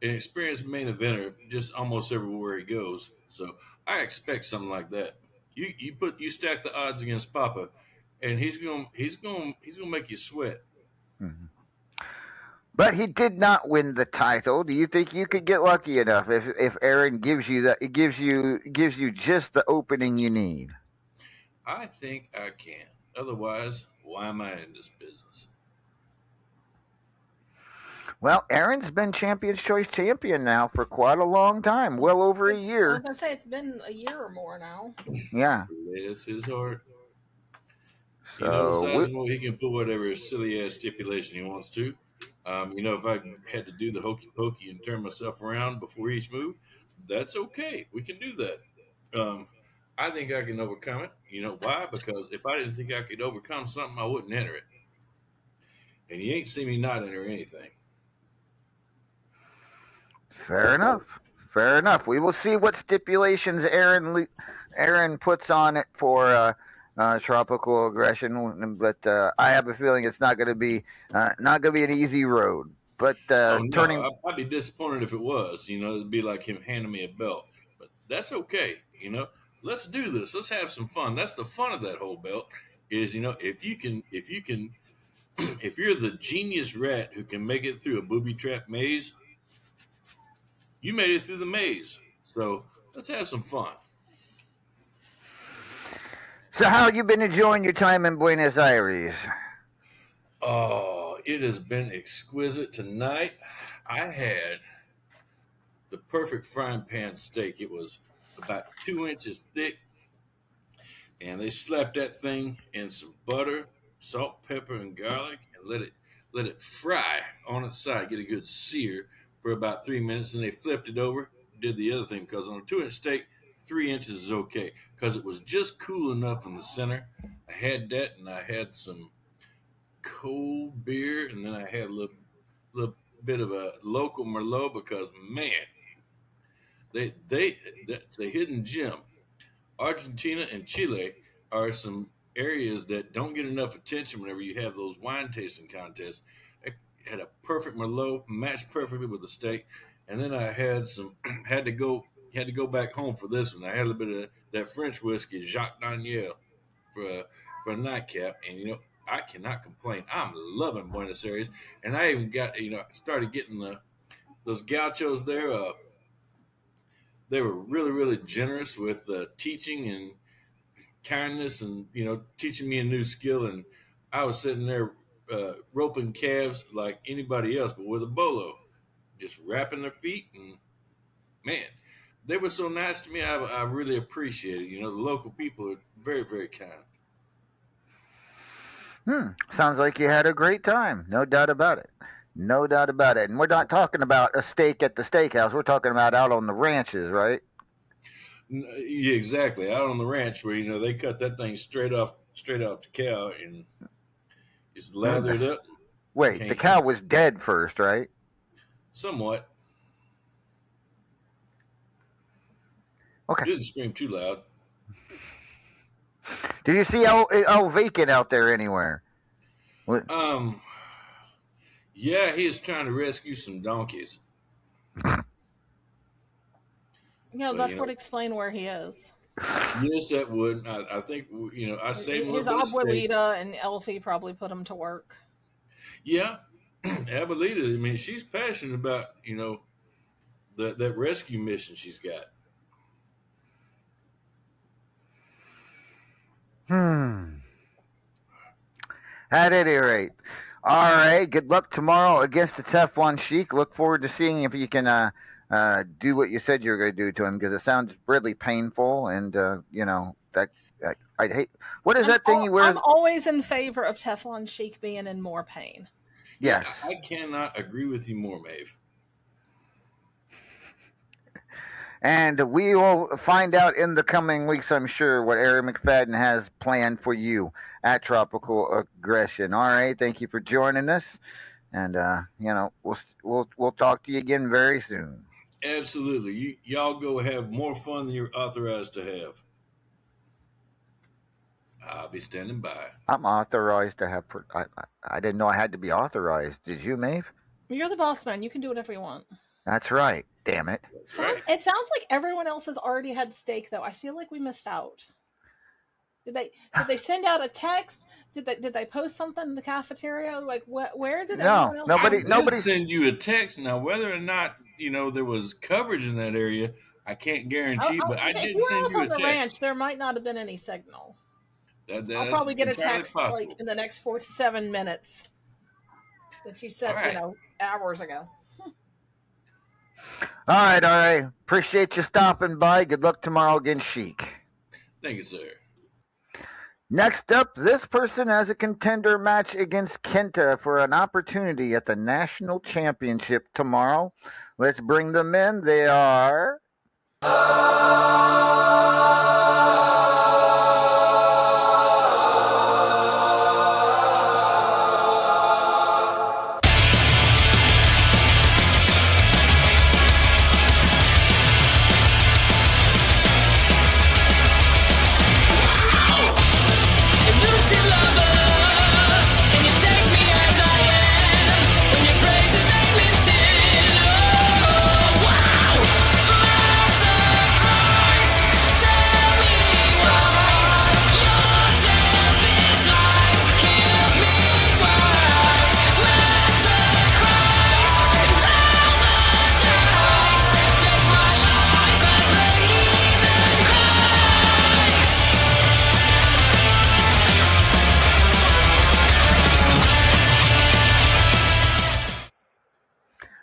eventer just almost everywhere he goes. So I expect something like that. You stack the odds against Papa, and he's gonna make you sweat. mhm. But he did not win the title. Do you think you could get lucky enough if Aaron gives you that? It gives you just the opening you need. I think I can. Otherwise, why am I in this business? Well, Aaron's been Champion's Choice champion now for quite a long time, well over a I was year. gonna say it's been a year or more now. Yeah. Bless his heart. So Sizable, he can put whatever silly ass stipulation he wants to. If I had to do the hokey pokey and turn myself around before each move, that's okay. We can do that. I think I can overcome it. You know why? Because if I didn't think I could overcome something, I wouldn't enter it. And you ain't seen me not enter anything. fair enough. Fair enough. We will see what stipulations Aaron puts on it for tropical aggression, but I have a feeling it's not going to be an easy road. But Oh no, turning I'd be disappointed if it was. It'd be like him handing me a belt. But that's okay. Let's do this. Let's have some fun. That's the fun of that whole belt. Is if you can, if you're the genius rat who can make it through a booby trap maze, you made it through the maze. So let's have some fun. So, how have you been enjoying your time in Buenos Aires? Oh, it has been exquisite tonight. I had the perfect frying pan steak. It was about 2 inches thick, and they slapped that thing in some butter, salt, pepper, and garlic, and let it fry on its side, get a good sear for about 3 minutes. And they flipped it over, did the other thing, because on a 2 inch steak, 3 inches is okay because it was just cool enough in the center. I had that, and I had some cold beer, and then I had a little bit of a local Merlot because man, that's a hidden gem. Argentina and Chile are some areas that don't get enough attention whenever you have those wine tasting contests. I had a perfect Merlot, matched perfectly with the steak, and then I had some had to go back home for this one. I had a little bit of that French whiskey, Jacques Daniel, for a nightcap, and I cannot complain. I'm loving Buenos Aires, and I even got started getting those gauchos there. They were really really generous with teaching and kindness, and teaching me a new skill. And I was sitting there roping calves like anybody else, but with a bolo, just wrapping their feet, and man, they were so nice to me. I really appreciate it. The local people are very very kind. Sounds like you had a great time. No doubt about it. No doubt about it. And we're not talking about a steak at the steakhouse. We're talking about out on the ranches, right? Yeah, exactly. Out on the ranch where they cut that thing straight off the cow and just lather it up. Wait, the Can't cow was dead first, right? somewhat. Okay. Didn't scream too loud. Did you see old Vacant out there anywhere? What? Yeah, he is trying to rescue some donkeys. But That would explain where he is. yes, that would. I think I saved him a His little bit of steak. abuelita and Elfie probably put him to work. Yeah, Abuelita. I mean, she's passionate about that rescue mission she's got. Hmm. At any rate. All right. Good luck tomorrow against the Teflon Sheik. Look forward to seeing if you can do what you said you were going to do to him because it sounds really painful. And, I'd hate. What is that thing he wears? I'm always in favor of Teflon Sheik being in more pain. Yes. Yeah, I cannot agree with you more, Maeve. And we will find out in the coming weeks, I'm sure, what Eric McFadden has planned for you at Tropical Aggression. All right, thank you for joining us, and we'll talk to you again very soon. Absolutely. Y'all go have more fun than you're authorized to have. I'll be standing by. I'm authorized to have. I didn't know I had to be authorized. Did you, Maeve? You're the boss man. You can do whatever you want. That's right. Damn it. That's right. It sounds like everyone else has already had steak, though. I feel like we missed out. Did they send out a text? Did they post something in the cafeteria? Like where did everyone else? Nobody send you a text. Now whether or not there was coverage in that area, I can't guarantee. But I did send you a text. Ranch, there might not have been any signal. I'll probably get a text possible. like in the next 47 minutes that you sent, hours ago. All right. Appreciate you stopping by. Good luck tomorrow against Sheik. Thank you, sir. Next up, this person has a contender match against Kenta for an opportunity at the National Championship tomorrow. Let's bring them in. They are...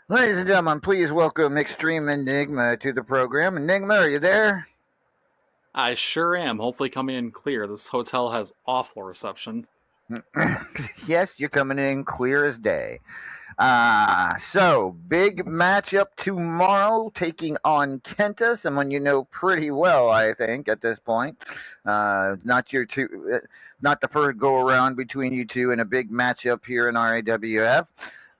Ladies and gentlemen, please welcome Extreme Enigma to the program. Enigma, are you there? I sure am. Hopefully coming in clear. This hotel has awful reception. Yes, you're coming in clear as day. So, big matchup tomorrow, taking on Kenta, someone you know pretty well, I think, at this point. Not the first go-around between you two in a big matchup here in RAWF.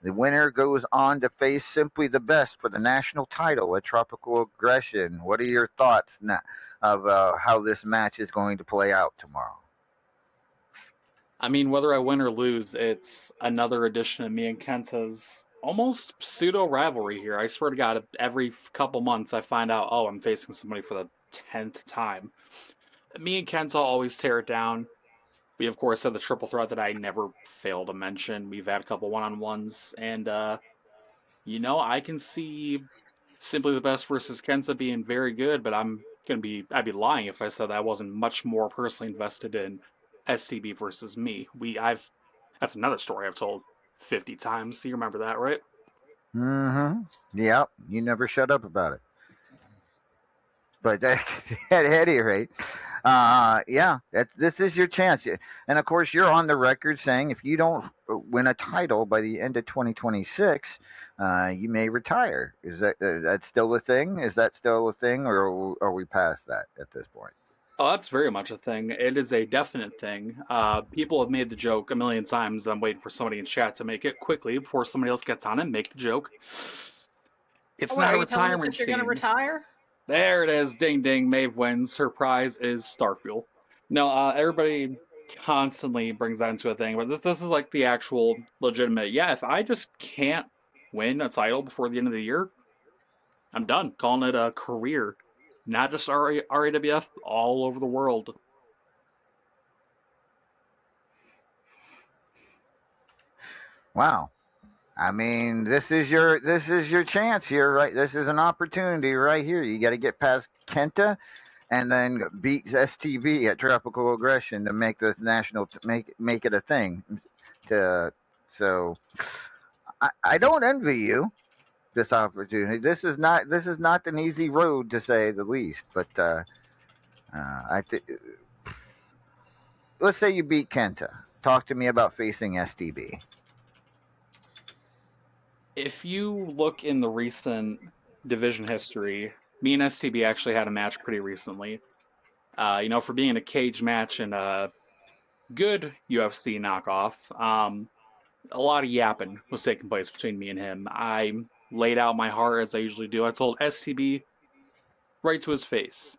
The winner goes on to face Simply the Best for the national title at Tropical Aggression. What are your thoughts of how this match is going to play out tomorrow? I mean, whether I win or lose, it's another edition of me and Kenta's almost pseudo rivalry here. I swear to God, every couple months I find out, I'm facing somebody for the 10th time. Me and Kenta always tear it down. We, of course, had the triple threat that I never fail to mention. We've had a couple one-on-ones, and, I can see Simply the Best versus Kenta being very good, but I'd be lying if I said I wasn't much more personally invested in STB versus me. That's another story I've told 50 times. So you remember that, right? Mm-hmm. Yep. You never shut up about it. But at any rate, this is your chance. And of course, you're on the record saying if you don't win a title by the end of 2026, you may retire. Is that still a thing? Is that still a thing, or are we past that at this point? Oh, that's very much a thing. It is a definite thing. People have made the joke a million times. I'm waiting for somebody in chat to make it quickly before somebody else gets on and make the joke. It's not a retirement scene. You're going to retire? There it is. Ding, ding. Maeve wins. Her prize is Starfuel. No, everybody constantly brings that into a thing, but this is like the actual legitimate. Yeah, if I just can't win a title before the end of the year, I'm done. Calling it a career. Not just RAWF, all over the world. Wow. I mean, this is your chance here, right? This is an opportunity right here. You got to get past Kenta, and then beat STB at Tropical Aggression to make this national make it a thing. So I don't envy you this opportunity. This is not an easy road to say the least. But let's say you beat Kenta. Talk to me about facing STB. If you look in the recent division history, me and STB actually had a match pretty recently. For being in a cage match and a good UFC knockoff, a lot of yapping was taking place between me and him. I laid out my heart as I usually do. I told STB right to his face,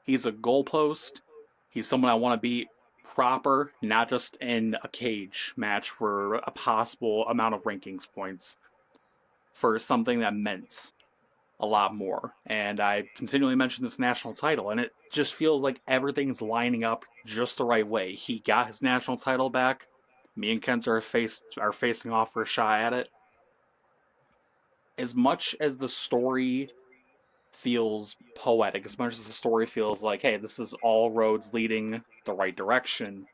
he's a goalpost. He's someone I want to beat proper, not just in a cage match for a possible amount of rankings points, for something that meant a lot more. And I continually mention this national title, and it just feels like everything's lining up just the right way. He got his national title back. Me and Kent are facing off for a shot at it. As much as the story feels poetic, as much as the story feels like, hey, this is all roads leading the right direction.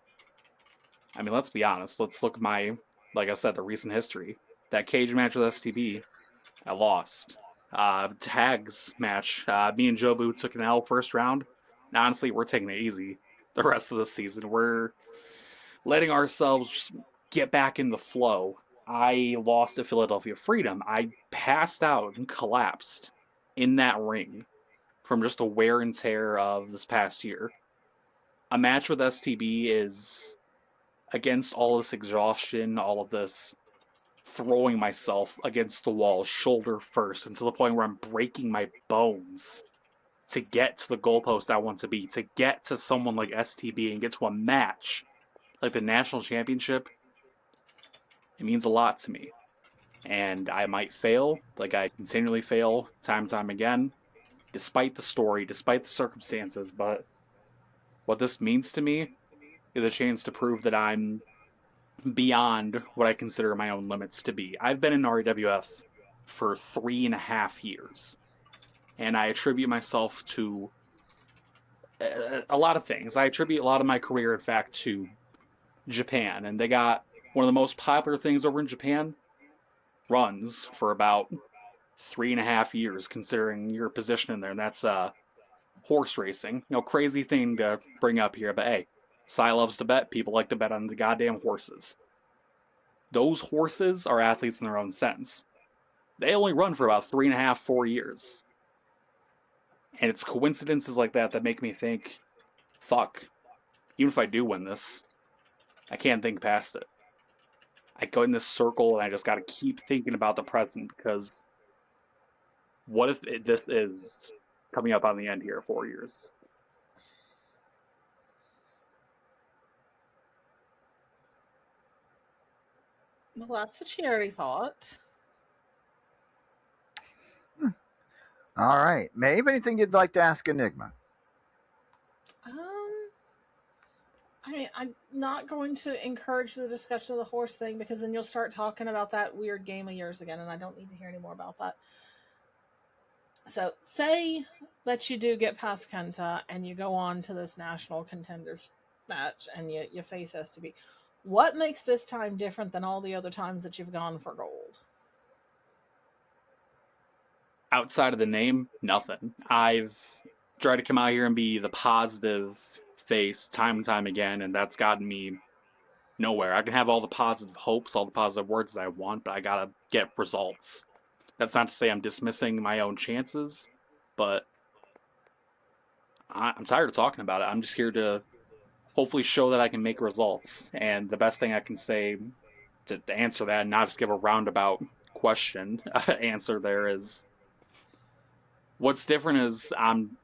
I mean, let's be honest. Let's look at like I said, the recent history. That cage match with STB, I lost. Tags match, me and Jobu took an L first round. Now, honestly, we're taking it easy the rest of the season. We're letting ourselves get back in the flow. I lost at Philadelphia Freedom. I passed out and collapsed in that ring from just the wear and tear of this past year. A match with STB is against all this exhaustion, all of this throwing myself against the wall shoulder first, and to the point where I'm breaking my bones to get to the goalpost I want to be, to get to someone like STB and get to a match like the national championship. It means a lot to me. And I might fail, like I continually fail time and time again, despite the story, despite the circumstances, but what this means to me is a chance to prove that I'm beyond what I consider my own limits to be. I've been in RAWF for 3.5 years, and I attribute myself to a lot of things. I attribute a lot of my career, in fact, to Japan, and they got one of the most popular things over in Japan runs for about 3.5 years, considering your position in there, and that's horse racing. Crazy thing to bring up here, but hey, Cy loves to bet. People like to bet on the goddamn horses. Those horses are athletes in their own sense. They only run for about 3.5, 4 years. And it's coincidences like that that make me think, fuck, even if I do win this, I can't think past it. I go in this circle and I just gotta keep thinking about the present, because what if this is coming up on the end here, 4 years? Well, that's a charity thought. All right, Maeve, anything you'd like to ask Enigma? I mean, I'm not going to encourage the discussion of the horse thing, because then you'll start talking about that weird game of yours again, and I don't need to hear any more about that. So, say that you do get past Kenta and you go on to this national contenders match and you face STB. What makes this time different than all the other times that you've gone for gold? Outside of the name, nothing. I've tried to come out here and be the positive face time and time again, and that's gotten me nowhere. I can have all the positive hopes, all the positive words that I want, but I gotta get results. That's not to say I'm dismissing my own chances, but I'm tired of talking about it. I'm just here to hopefully show that I can make results. And the best thing I can say to answer that, and not just give a roundabout question answer there, is what's different is I'm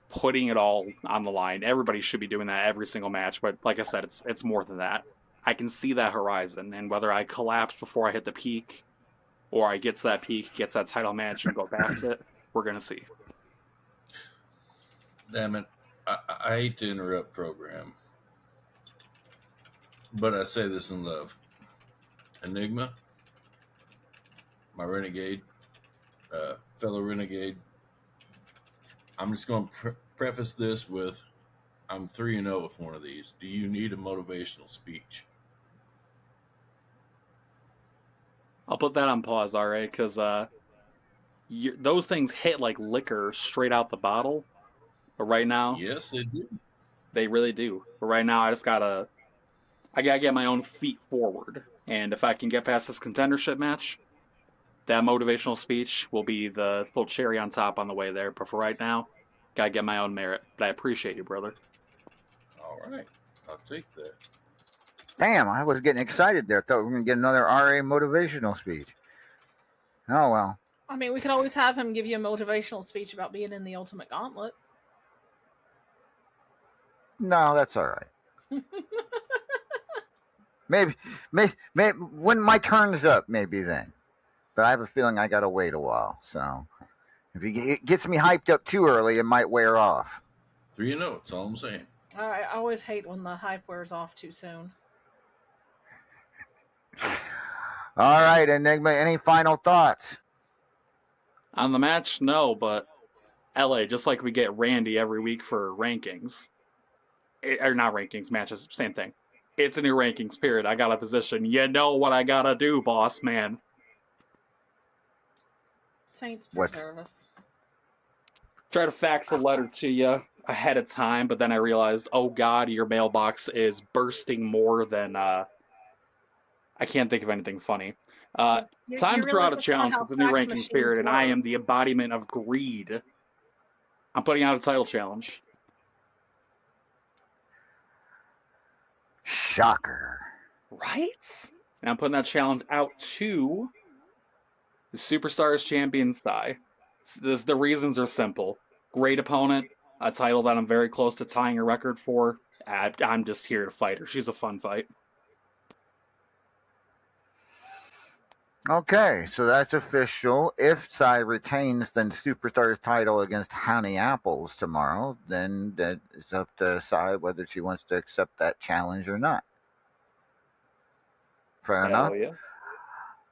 putting it all on the line. Everybody should be doing that every single match, but like I said, it's more than that. I can see that horizon, and whether I collapse before I hit the peak, or I get to that peak, get to that title match, and go past it, we're gonna see. Damn it. I hate to interrupt program, but I say this in love. Enigma, my renegade, fellow renegade, I'm just going to preface this with, I'm 3-0 with one of these. Do you need a motivational speech? I'll put that on pause, RA, because those things hit like liquor straight out the bottle. But right now, Yes, they do. they really do. But right now, I gotta get my own feet forward. And if I can get past this contendership match, that motivational speech will be the little cherry on top on the way there. But for right now, gotta get my own merit. But I appreciate you, brother. All right, I'll take that. Damn, I was getting excited there. Thought we were going to get another RA motivational speech. Oh, well. I mean, we could always have him give you a motivational speech about being in the Ultimate Gauntlet. No, that's all right. maybe when my turn's up, maybe then. But I have a feeling I got to wait a while. So if it gets me hyped up too early, it might wear off. 3-0, that's all I'm saying. I always hate when the hype wears off too soon. All right, Enigma, any final thoughts? On the match, no, but LA, just like we get Randy every week for rankings, or not rankings, matches, same thing. It's a new rankings period. I got a position. You know what I gotta do, boss man. Saints preserve us. Try to fax a letter to you ahead of time, but then I realized, oh God, your mailbox is bursting more than I can't think of anything funny. Time to throw out a challenge. It's a new ranking spirit, and I am the embodiment of greed. I'm putting out a title challenge. Shocker. Right? And I'm putting that challenge out to the Superstars champion Sai. The reasons are simple. Great opponent, a title that I'm very close to tying a record for. I'm just here to fight her. She's a fun fight. Okay, so that's official. If Sai retains the Superstars title against Honey Apples tomorrow, then that is up to Sai whether she wants to accept that challenge or not. Fair enough? Yeah.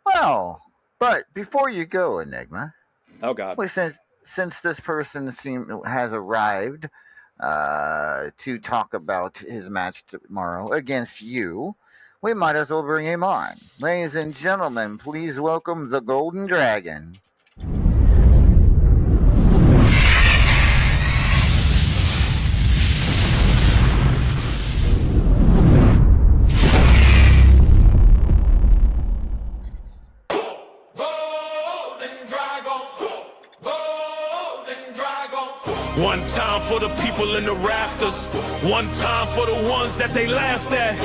Well, but before you go, Enigma. Oh, God. Well, since this person has arrived to talk about his match tomorrow against you, we might as well bring him on. Ladies and gentlemen, please welcome the Golden Dragon. One time for the people in the rafters. One time for the ones that they laughed at.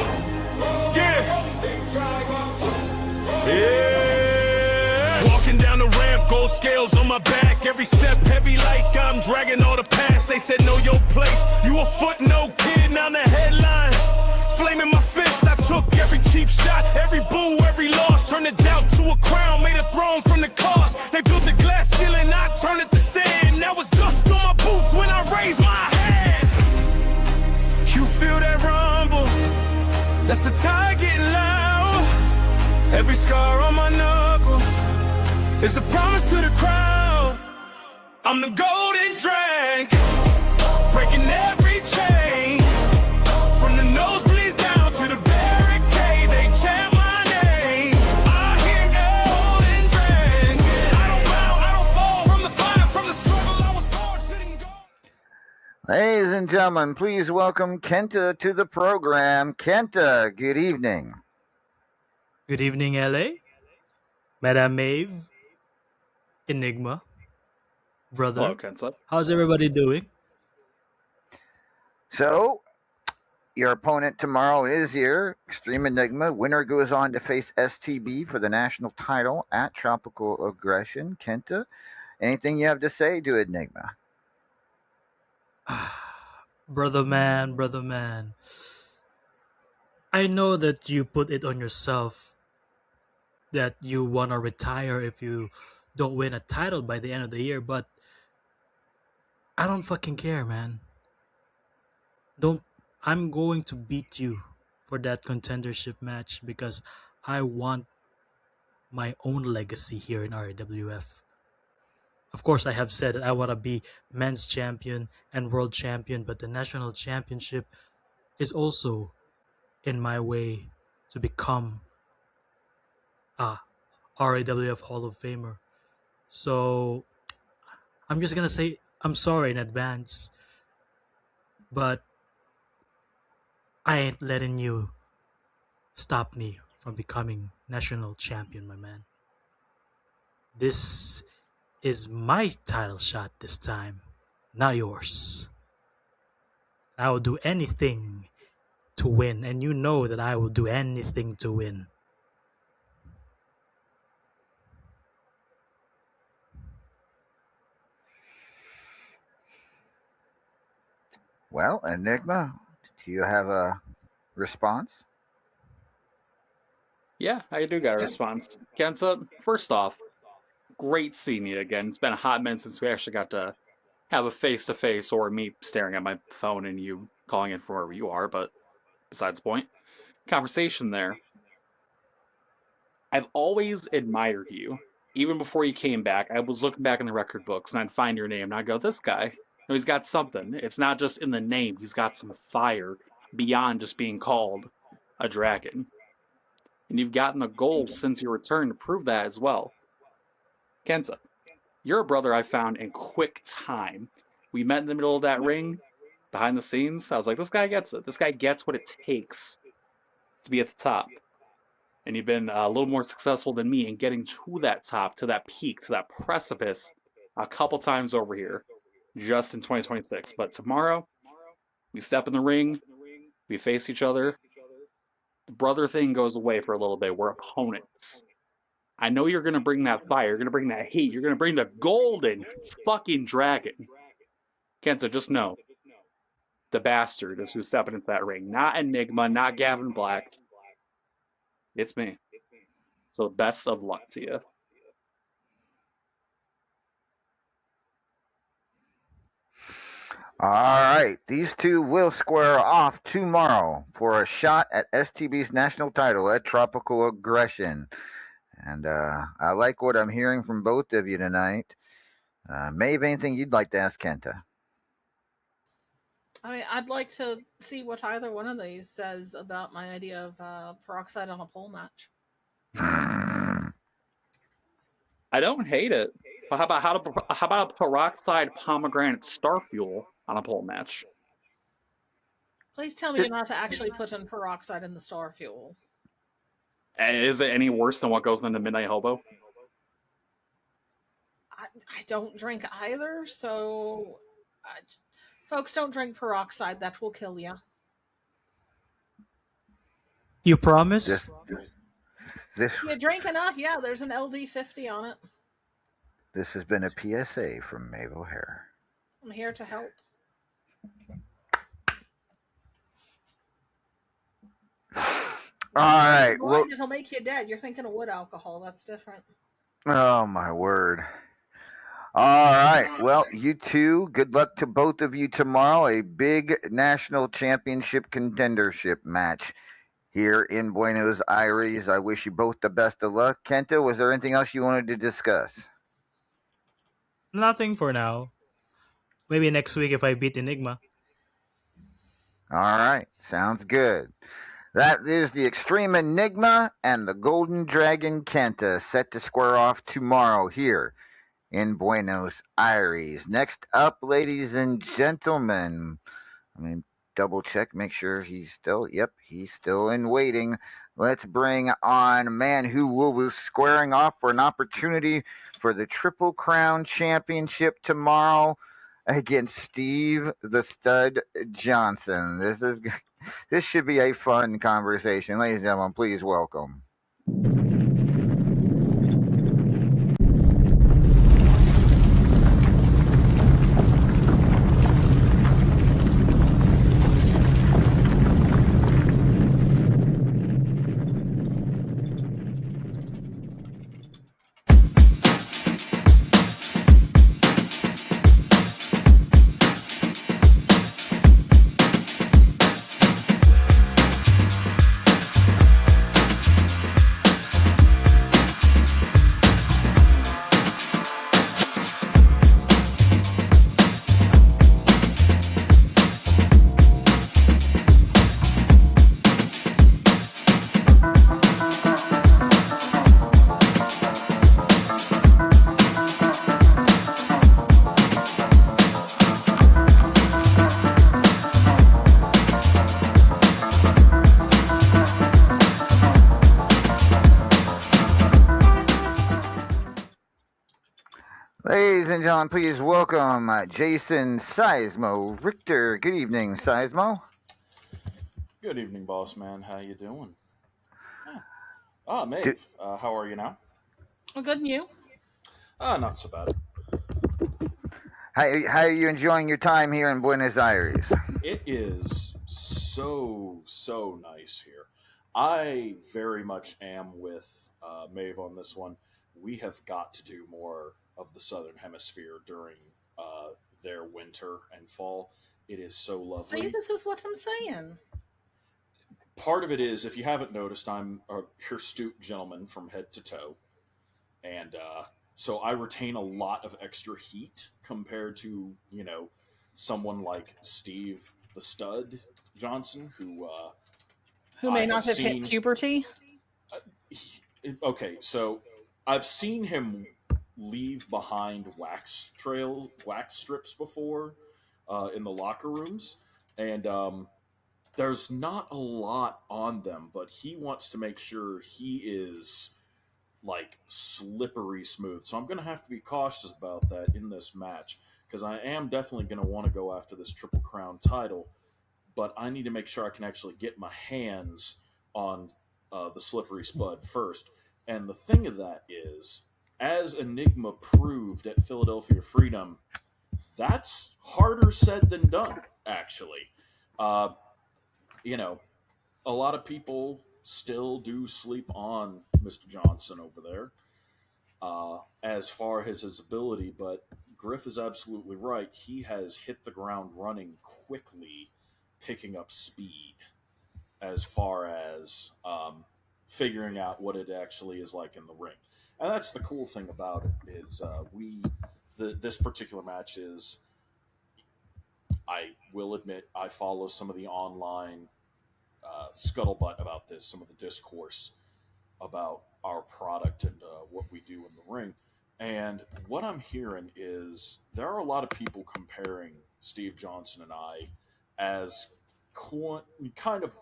Yeah. Walking down the ramp, gold scales on my back. Every step heavy like I'm dragging all the past. They said know your place. You a footnote kid, now the headline. Flaming my fist, I took every cheap shot. Every boo, every loss. Turned a doubt to a crown, made a throne from the cost. They built a glass ceiling, I turned it to sand. Now it's dust on my boots when I raise my hand. You feel that rumble? That's the tide getting loud. Every scar on my knuckles is a promise to the crowd. I'm the golden dragon, breaking every chain. From the nosebleeds down to the barricade, they chant my name. I hear golden dragon. I don't bow, I don't fall from the fire, from the struggle I was forged, sitting gold. Ladies and gentlemen, please welcome Kenta to the program. Kenta, good evening. Good evening, LA. Madame Maeve, Enigma, brother. Hello, Kenta. How's everybody doing? So, your opponent tomorrow is here, Extreme Enigma. Winner goes on to face STB for the national title at Tropical Aggression. Kenta, anything you have to say to Enigma? Brother man. I know that you put it on yourself that you want to retire if you don't win a title by the end of the year, but I don't fucking care, man. I'm going to beat you for that contendership match because I want my own legacy here in RAWF. Of course, I have said that I want to be men's champion and world champion, but the national championship is also in my way to become RAWF Hall of Famer. So I'm just gonna say I'm sorry in advance, but I ain't letting you stop me from becoming national champion, my man. This is my title shot this time, not yours. I will do anything to win, and you know that I will do anything to win. Well, Enigma, do you have a response? Yeah, I do got a response. Kenza, first off, great seeing you again. It's been a hot minute since we actually got to have a face-to-face, or me staring at my phone and you calling in from wherever you are, but besides the point. Conversation there. I've always admired you. Even before you came back, I was looking back in the record books and I'd find your name and I'd go, this guy, he's got something. It's not just in the name, he's got some fire beyond just being called a dragon. And you've gotten the gold since your return to prove that as well. Kenza, you're a brother I found in quick time. We met in the middle of that ring, behind the scenes. I was like, this guy gets it. This guy gets what it takes to be at the top. And you've been a little more successful than me in getting to that top, to that peak, to that precipice a couple times over here, just in 2026. But tomorrow, we step in the ring, we face each other. The brother thing goes away for a little bit. We're opponents. I know you're going to bring that fire, you're going to bring that heat, you're going to bring the golden fucking dragon. Kenzo, just know, the bastard is who's stepping into that ring. Not Enigma, not Gavin Black. It's me. So best of luck to you. All right, these two will square off tomorrow for a shot at STB's national title at Tropical Aggression. And I like what I'm hearing from both of you tonight. Maeve, anything you'd like to ask Kenta? I mean, I'd like to see what either one of these says about my idea of peroxide on a pole match. I don't hate it. But how about a peroxide pomegranate star fuel on a pole match? Please tell me you're not to actually put in peroxide in the star fuel. Is it any worse than what goes into Midnight Hobo? I don't drink either, so folks, don't drink peroxide. That will kill you. You promise? This You drink enough, yeah, there's an LD50 on it. This has been a PSA from Maeve O'Hare. I'm here to help. All right. Well, it'll make you dead. You're thinking of wood alcohol. That's different. Oh, my word. All right. Well, you two, good luck to both of you tomorrow. A big national championship contendership match here in Buenos Aires. I wish you both the best of luck. Kenta, was there anything else you wanted to discuss? Nothing for now. Maybe next week if I beat Enigma. All right. Sounds good. That is the Extreme Enigma and the Golden Dragon Kenta set to square off tomorrow here in Buenos Aires. Next up, ladies and gentlemen, double check, make sure he's still in waiting. Let's bring on a man who will be squaring off for an opportunity for the Triple Crown Championship tomorrow against Steve the Stud Johnson. This should be a fun conversation. Ladies and gentlemen, please welcome. gentlemen, please welcome Jason Seismo Richter. Good evening, Seismo. Good evening, boss man. How you doing? Yeah. Ah, Do, Maeve. How are you now? Well, good, and you? Not so bad. how are you enjoying your time here in Buenos Aires? It is so nice here. I very much am with Maeve on this one. We have got to do more of the Southern Hemisphere during their winter and fall. It is so See, lovely. this is what I'm saying. Part of it is, if you haven't noticed, I'm a hirsute gentleman from head to toe. And so I retain a lot of extra heat compared to someone like Steve the Stud Johnson, Who I may have not have hit seen. puberty? Okay, so I've seen him leave behind wax strips before in the locker rooms, and there's not a lot on them, but he wants to make sure he is like slippery smooth. So I'm going to have to be cautious about that in this match because I am definitely going to want to go after this Triple Crown title, but I need to make sure I can actually get my hands on the slippery spud first. And the thing of that is, as Enigma proved at Philadelphia Freedom, that's harder said than done, actually. Uh, you know, a lot of people still do sleep on Mr. Johnson over there as far as his ability, but Griff is absolutely right. He has hit the ground running quickly, picking up speed as far as figuring out what it actually is like in the ring. And that's the cool thing about it is this particular match is, I will admit, I follow some of the online scuttlebutt about this, some of the discourse about our product and what we do in the ring. And what I'm hearing is there are a lot of people comparing Steve Johnson and I as kind of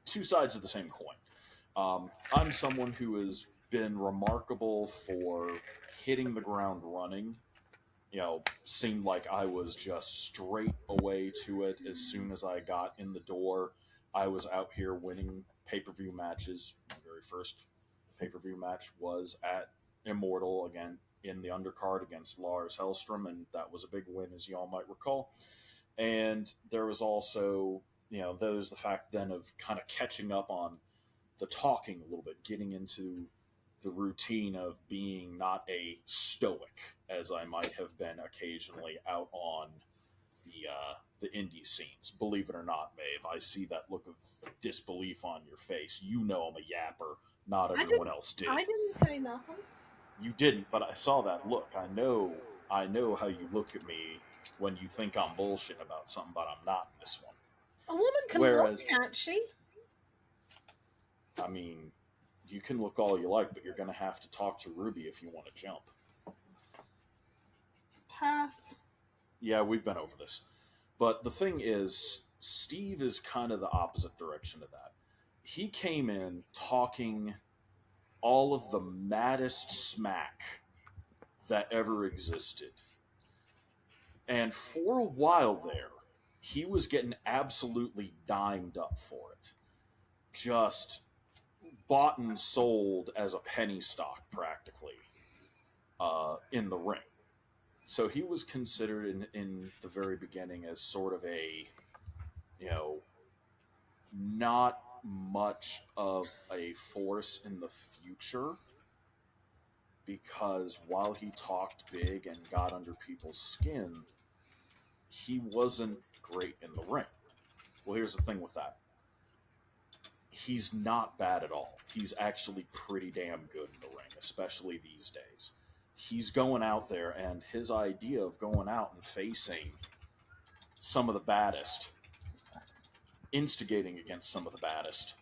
two sides of the same coin. I'm someone who has been remarkable for hitting the ground running. Seemed like I was just straight away to it as soon as I got in the door. I was out here winning pay-per-view matches. My very first pay-per-view match was at Immortal, again in the undercard against Lars Hellstrom, and that was a big win, as you all might recall. And there was also, there was the fact then of kind of catching up on the talking a little bit, getting into the routine of being not a stoic as I might have been occasionally out on the indie scenes. Believe it or not, Maeve, I see that look of disbelief on your face. You know I'm a yapper. Not everyone else did. I didn't say nothing. You didn't, but I saw that look. I know how you look at me when you think I'm bullshit about something, but I'm not in this one. A woman can Whereas- look, can't she? I mean, you can look all you like, but you're going to have to talk to Ruby if you want to jump. Pass. Yeah, we've been over this. But the thing is, Steve is kind of the opposite direction of that. He came in talking all of the maddest smack that ever existed. And for a while there, he was getting absolutely dimed up for it. Just bought and sold as a penny stock, practically, in the ring. So he was considered in the very beginning as sort of a, not much of a force in the future, because while he talked big and got under people's skin, he wasn't great in the ring. Well, here's the thing with that. He's not bad at all. He's actually pretty damn good in the ring, especially these days. He's going out there, and his idea of going out and facing some of the baddest, instigating against some of the baddest,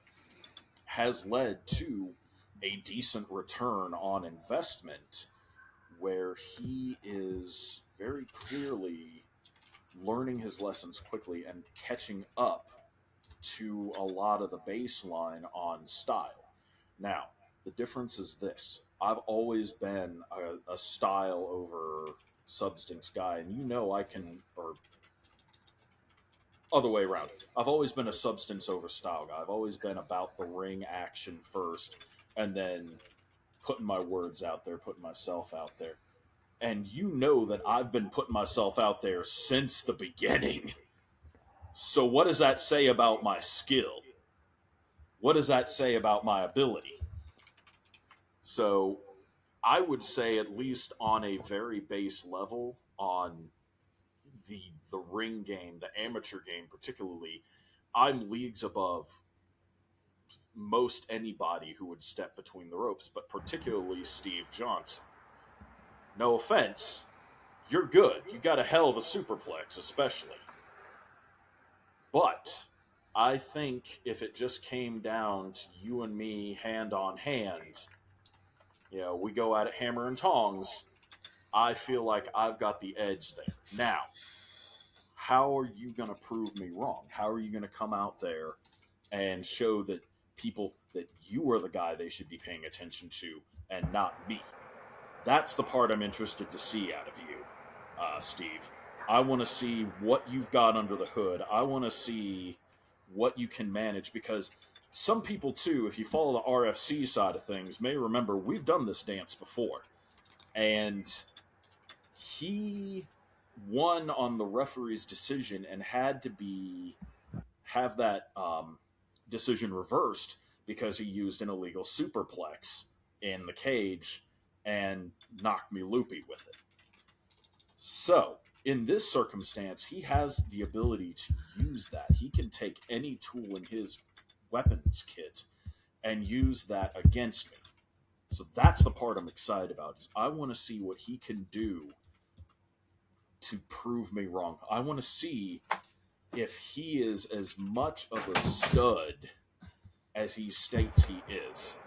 has led to a decent return on investment where he is very clearly learning his lessons quickly and catching up to a lot of the baseline on style. Now, the difference is this. I've always been a style over substance guy, and you know I can, or other way around. I've always been a substance over style guy. I've always been about the ring action first, and then putting my words out there, putting myself out there. And you know that I've been putting myself out there since the beginning. So what does that say about my skill? What does that say about my ability? So I would say, at least on a very base level, on the ring game, the amateur game particularly, I'm leagues above most anybody who would step between the ropes, but particularly Steve Johnson. No offense, you're good. You got a hell of a superplex, especially. But I think if it just came down to you and me hand on hand, we go at it hammer and tongs, I feel like I've got the edge there. Now, how are you going to prove me wrong? How are you going to come out there and show that people that you are the guy they should be paying attention to and not me? That's the part I'm interested to see out of you, Steve. I want to see what you've got under the hood. I want to see what you can manage, because some people, too, if you follow the RFC side of things, may remember we've done this dance before. And he won on the referee's decision and had to have that decision reversed because he used an illegal superplex in the cage and knocked me loopy with it. So, in this circumstance, he has the ability to use that. He can take any tool in his weapons kit and use that against me. So that's the part I'm excited about. Is I want to see what he can do to prove me wrong. I want to see if he is as much of a stud as he states he is.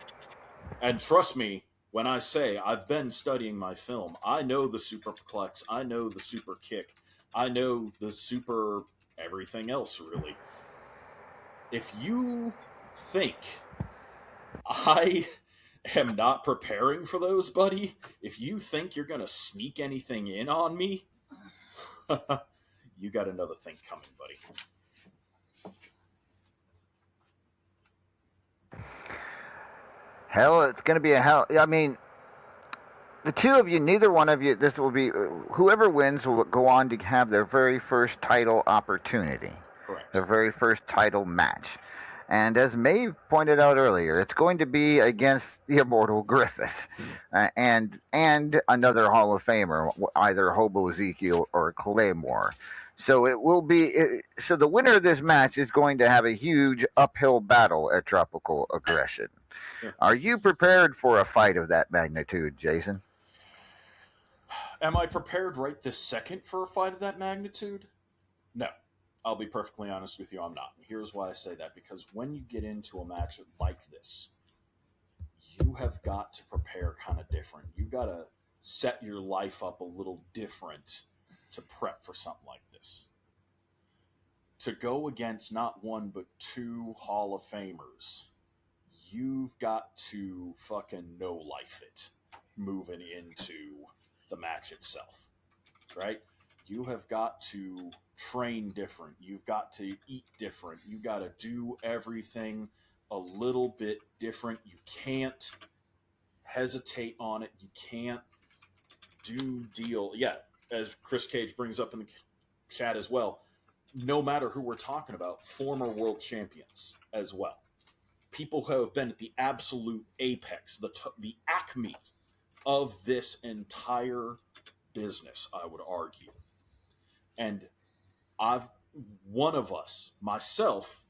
And trust me when I say I've been studying my film. I know the superplex. I know the super kick. I know the super everything else, really. If you think I am not preparing for those, buddy, if you think you're going to sneak anything in on me, you got another thing coming, buddy. Hell, it's going to be a hell. I mean, the two of you, neither one of you, this will be, whoever wins will go on to have their very first title opportunity. Correct. Their very first title match. And as Maeve pointed out earlier, it's going to be against the immortal Griffith and another Hall of Famer, either Hobo Ezekiel or Claymore. So it will be. So the winner of this match is going to have a huge uphill battle at Tropical Aggression. Yeah. Are you prepared for a fight of that magnitude, Jason? Am I prepared right this second for a fight of that magnitude? No. I'll be perfectly honest with you, I'm not. And here's why I say that. Because when you get into a match like this, you have got to prepare kind of different. You've got to set your life up a little different to prep for something like this. To go against not one but two Hall of Famers, you've got to fucking know life it moving into the match itself, right? You have got to train different. You've got to eat different. You got to do everything a little bit different. You can't hesitate on it. You can't do deal. Yeah, as Chris Cage brings up in the chat as well, no matter who we're talking about, former world champions as well. People who have been at the absolute apex, the acme of this entire business, I would argue. And one of us, myself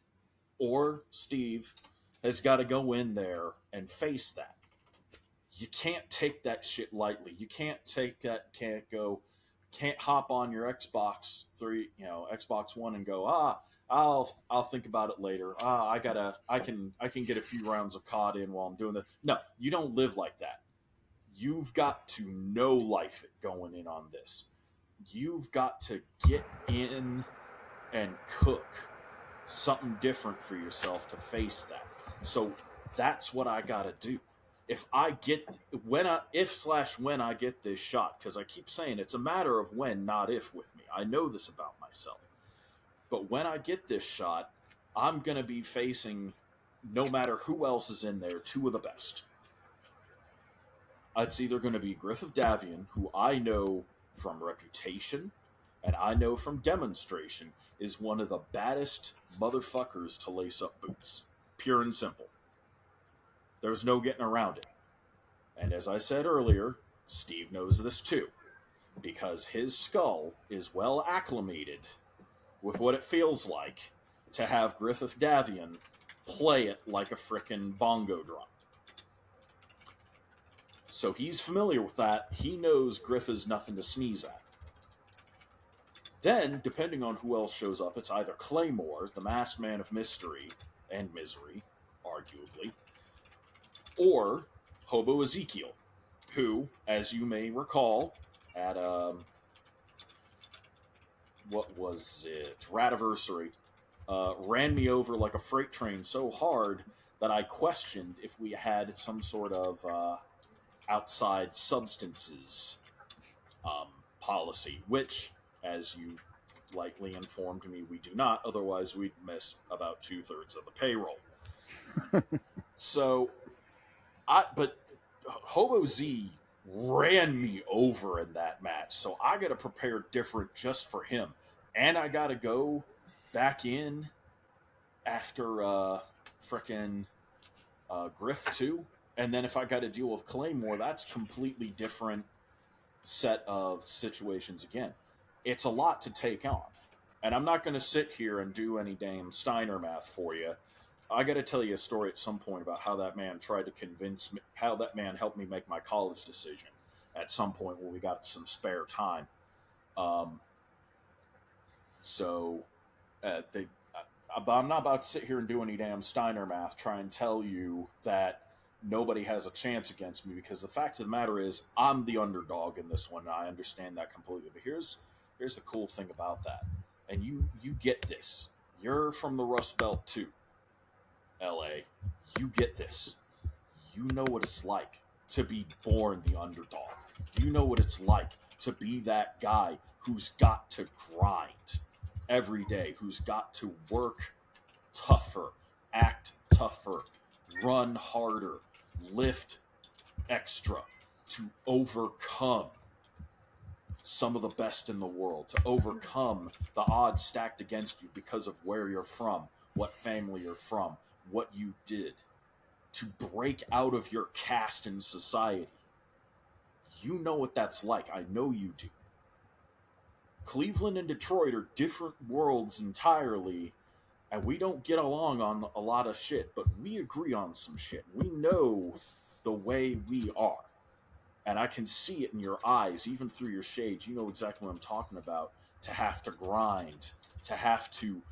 or Steve, has got to go in there and face that. You can't take that shit lightly. You can't can't hop on your Xbox Xbox One and go, I'll think about it later. I can get a few rounds of COD in while I'm doing this. No, you don't live like that. You've got to know life going in on this. You've got to get in and cook something different for yourself to face that. So that's what I got to do. if I get when I get this shot, because I keep saying it's a matter of when, not if, with me. I know this about myself. But when I get this shot, I'm gonna be facing, no matter who else is in there, two of the best. It's either going to be Griffith Davian, who I know from reputation and I know from demonstration is one of the baddest motherfuckers to lace up boots. Pure and simple. There's no getting around it. And as I said earlier, Steve knows this too, because his skull is well acclimated with what it feels like to have Griffith Davian play it like a frickin' bongo drum. So he's familiar with that. He knows Griff is nothing to sneeze at. Then, depending on who else shows up, it's either Claymore, the masked man of mystery and misery, arguably, or Hobo Ezekiel, who, as you may recall, at what was it, Radiversary, ran me over like a freight train so hard that I questioned if we had some sort of outside substances policy, which, as you lightly informed me, we do not. Otherwise, we'd miss about 2/3 of the payroll. So, but Hobo Z ran me over in that match, so I got to prepare different just for him, and I got to go back in after frickin' Griff too. And then if I got to deal with Claymore, that's completely different set of situations again. It's a lot to take on. And I'm not going to sit here and do any damn Steiner math for you. I got to tell you a story at some point about how that man tried to convince me, how that man helped me make my college decision at some point when we got some spare time. But I'm not about to sit here and do any damn Steiner math, try and tell you that nobody has a chance against me, because the fact of the matter is I'm the underdog in this one, and I understand that completely. But here's the cool thing about that, and you get this. You're from the Rust Belt too, LA. You get this. You know what it's like to be born the underdog. You know what it's like to be that guy who's got to grind every day, who's got to work tougher, act tougher, run harder, lift extra to overcome some of the best in the world, to overcome the odds stacked against you because of where you're from, what family you're from, what you did, to break out of your caste in society. You know what that's like. I know you do. Cleveland and Detroit are different worlds entirely, and we don't get along on a lot of shit, but we agree on some shit. We know the way we are. And I can see it in your eyes, even through your shades. You know exactly what I'm talking about. To have to grind, to have to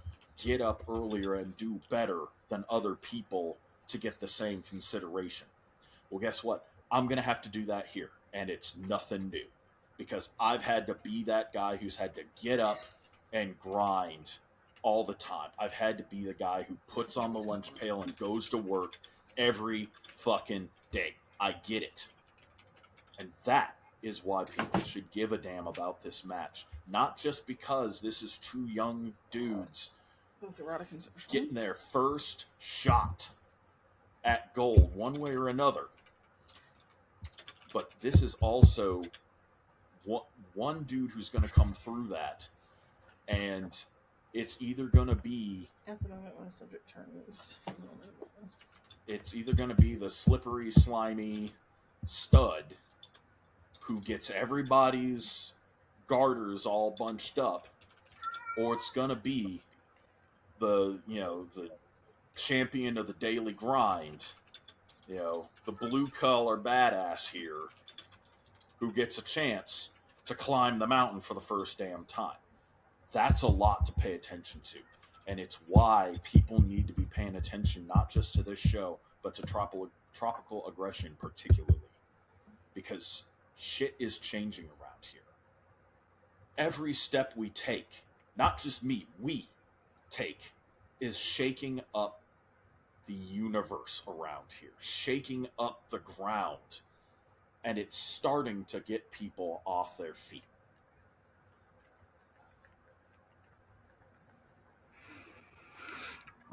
get up earlier and do better than other people to get the same consideration. Well, guess what? I'm going to have to do that here, and it's nothing new. Because I've had to be that guy who's had to get up and grind all the time. I've had to be the guy who puts on the lunch pail and goes to work every fucking day. I get it. And that is why people should give a damn about this match. Not just because this is two young dudes getting their first shot at gold, one way or another. But this is also one dude who's going to come through that, and it's either going to be at the moment when a subject turns. It's either going to be the slippery, slimy stud who gets everybody's garters all bunched up, or it's going to be the champion of the daily grind, the blue collar badass here who gets a chance to climb the mountain for the first damn time. That's a lot to pay attention to. And it's why people need to be paying attention not just to this show, but to tropical aggression particularly. Because shit is changing around here. Every step we take, not just me, we take, is shaking up the universe around here, shaking up the ground, and it's starting to get people off their feet.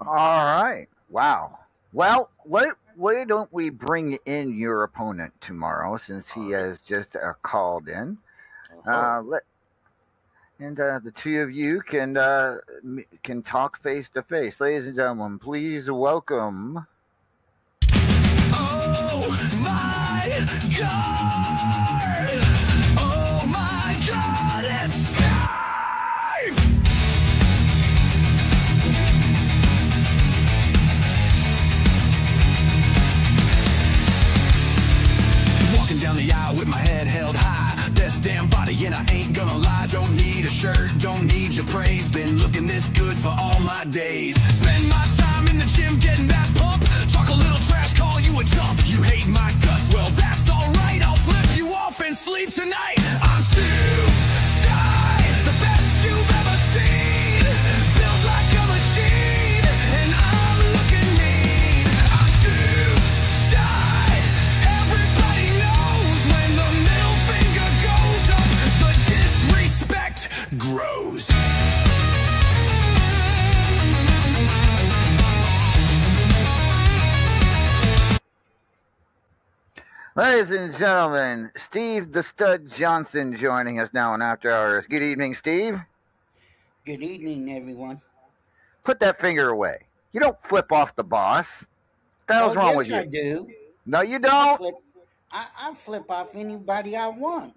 All right. Wow. Well, why don't we bring in your opponent tomorrow since he All right. has just called in? Uh-huh. Let and the two of you can talk face to face, ladies and gentlemen. Please welcome. Oh my god! Oh my god, it's Steve! Walking down the aisle with my head held high. Best damn body, and I ain't gonna lie. Don't need a shirt, don't need your praise. Been looking this good for all my days. Spend my time in the gym getting that pump. Talk a little trash, call you a chump. You hate my guts, well that's alright. I'll flip you off and sleep tonight. I'm Stu Stein, the best you've ever seen. Built like a machine, and I'm looking mean. I'm Stu Stein. Everybody knows when the middle finger goes up, the disrespect grows. Ladies and gentlemen, Steve the Stud Johnson joining us now on After Hours. Good evening, Steve. Good evening, everyone. Put that finger away. You don't flip off the boss. What the hell's wrong with Yes, I you? do. No, you I don't. flip off anybody I want.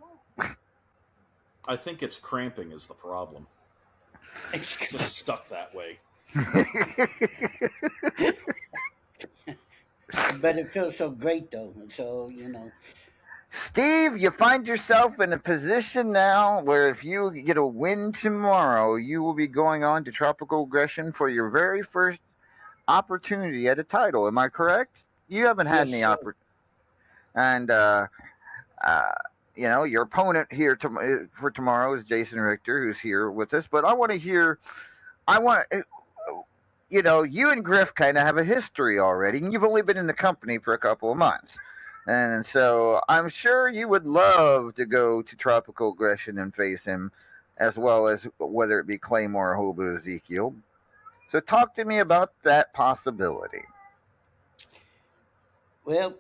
I think it's cramping is the problem. It's just stuck that way. But it feels so great, though. So, Steve, you find yourself in a position now where if you get a win tomorrow, you will be going on to Tropical Aggression for your very first opportunity at a title. Am I correct? You haven't had yes, any sir. And your opponent here for tomorrow is Jason Richter, who's here with us. But I want to hear. I want. You and Griff kind of have a history already, and you've only been in the company for a couple of months. And so I'm sure you would love to go to Tropical Aggression and face him, as well as whether it be Claymore or Hobo Ezekiel. So talk to me about that possibility. Well,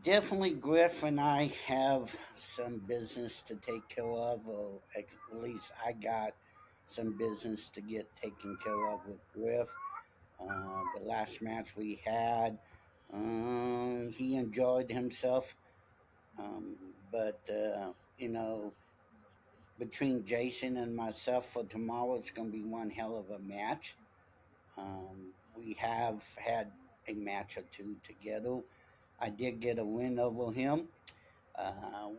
definitely Griff and I have some business to take care of, or at least I got some business to get taken care of with Griff. The last match we had, he enjoyed himself. But, between Jason and myself for tomorrow, it's going to be one hell of a match. We have had a match or two together. I did get a win over him,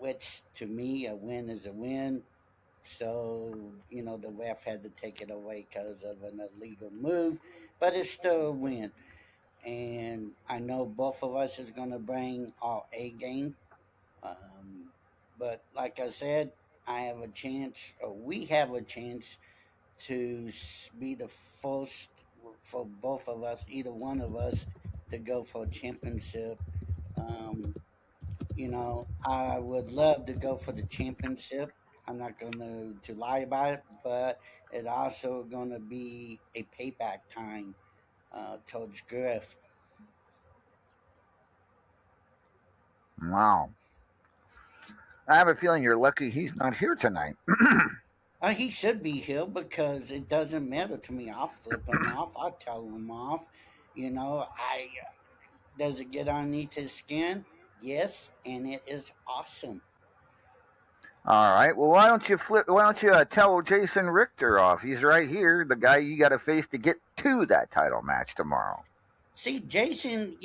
which to me, a win is a win. So, the ref had to take it away because of an illegal move, but it's still a win. And I know both of us is going to bring our A game. Um, but like I said, I have a chance, or we have a chance to be the first for both of us, either one of us, to go for a championship. Um, I would love to go for the championship. I'm not going to lie about it, but it also going to be a payback time towards Griff. Wow. I have a feeling you're lucky he's not here tonight. He should be here because it doesn't matter to me. I'll flip him off. I'll tell him off. I does it get underneath his skin? Yes, and it is awesome. All right. Well, why don't you tell Jason Richter off? He's right here, the guy you got to face to get to that title match tomorrow. See, Jason,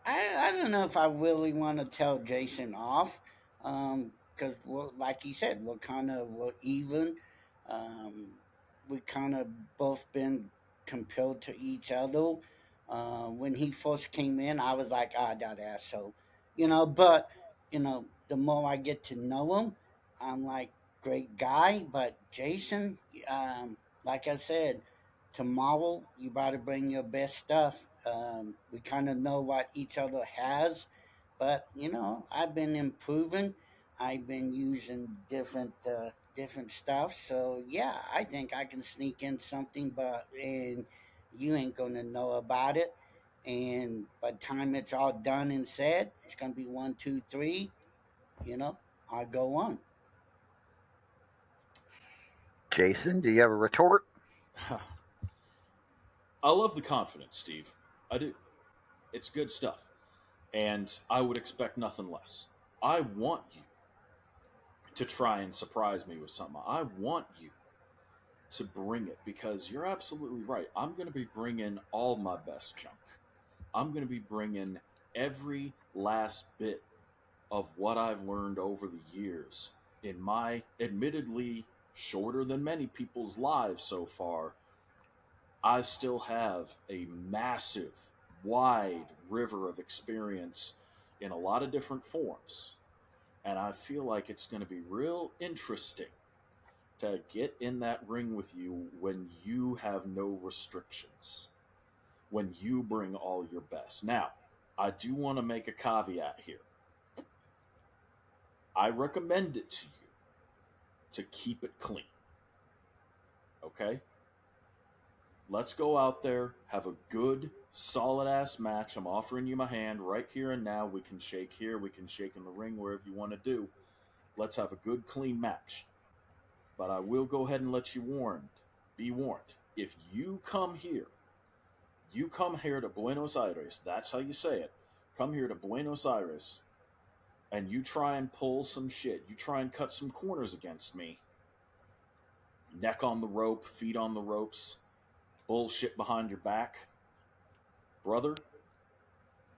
I don't know if I really want to tell Jason off, because like he said, we're even. Um, we kind of both been compared to each other. When he first came in, I was like, ah, that asshole, But the more I get to know him, I'm like, great guy. But Jason, like I said, tomorrow, you better bring your best stuff. We kind of know what each other has, but I've been improving. I've been using different stuff. So yeah, I think I can sneak in something, but and you ain't gonna know about it. And by the time it's all done and said, it's gonna be 1, 2, 3. I go on. Jason, do you have a retort? I love the confidence, Steve. I do. It's good stuff. And I would expect nothing less. I want you to try and surprise me with something. I want you to bring it because you're absolutely right. I'm going to be bringing all my best junk. I'm going to be bringing every last bit of what I've learned over the years in my admittedly shorter than many people's lives so far. I still have a massive, wide river of experience in a lot of different forms. And I feel like it's going to be real interesting to get in that ring with you when you have no restrictions, when you bring all your best. Now, I do want to make a caveat here. I recommend it to you to keep it clean. Okay? Let's go out there, have a good, solid ass match. I'm offering you my hand right here and now. We can shake here, we can shake in the ring, wherever you want to do. Let's have a good, clean match. But I will go ahead and let you be warned. If you come here to Buenos Aires, that's how you say it. Come here to Buenos Aires, and you try and pull some shit. You try and cut some corners against me. Neck on the rope, feet on the ropes, bullshit behind your back. Brother,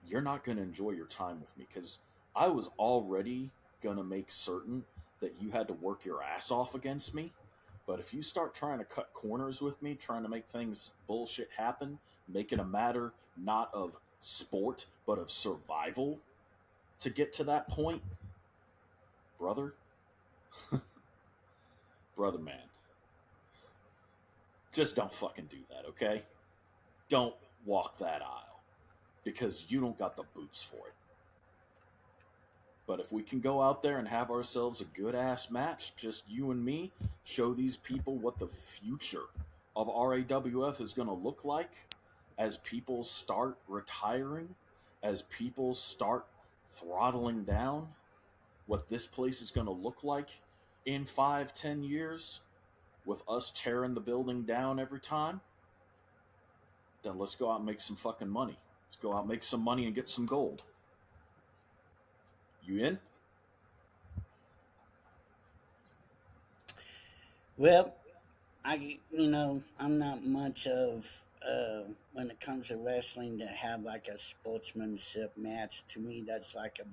you're not going to enjoy your time with me because I was already going to make certain that you had to work your ass off against me. But if you start trying to cut corners with me, trying to make things bullshit happen, make it a matter not of sport, but of survival to get to that point, brother, brother man, just don't fucking do that, okay? Don't walk that aisle because you don't got the boots for it. But if we can go out there and have ourselves a good ass match, just you and me, show these people what the future of RAWF is going to look like as people start retiring, as people start throttling down, what this place is going to look like in 5, 10 years, with us tearing the building down every time, then let's go out and make some fucking money. Let's go out and make some money and get some gold. You in? Well, I'm not much of when it comes to wrestling to have like a sportsmanship match. To me, that's like a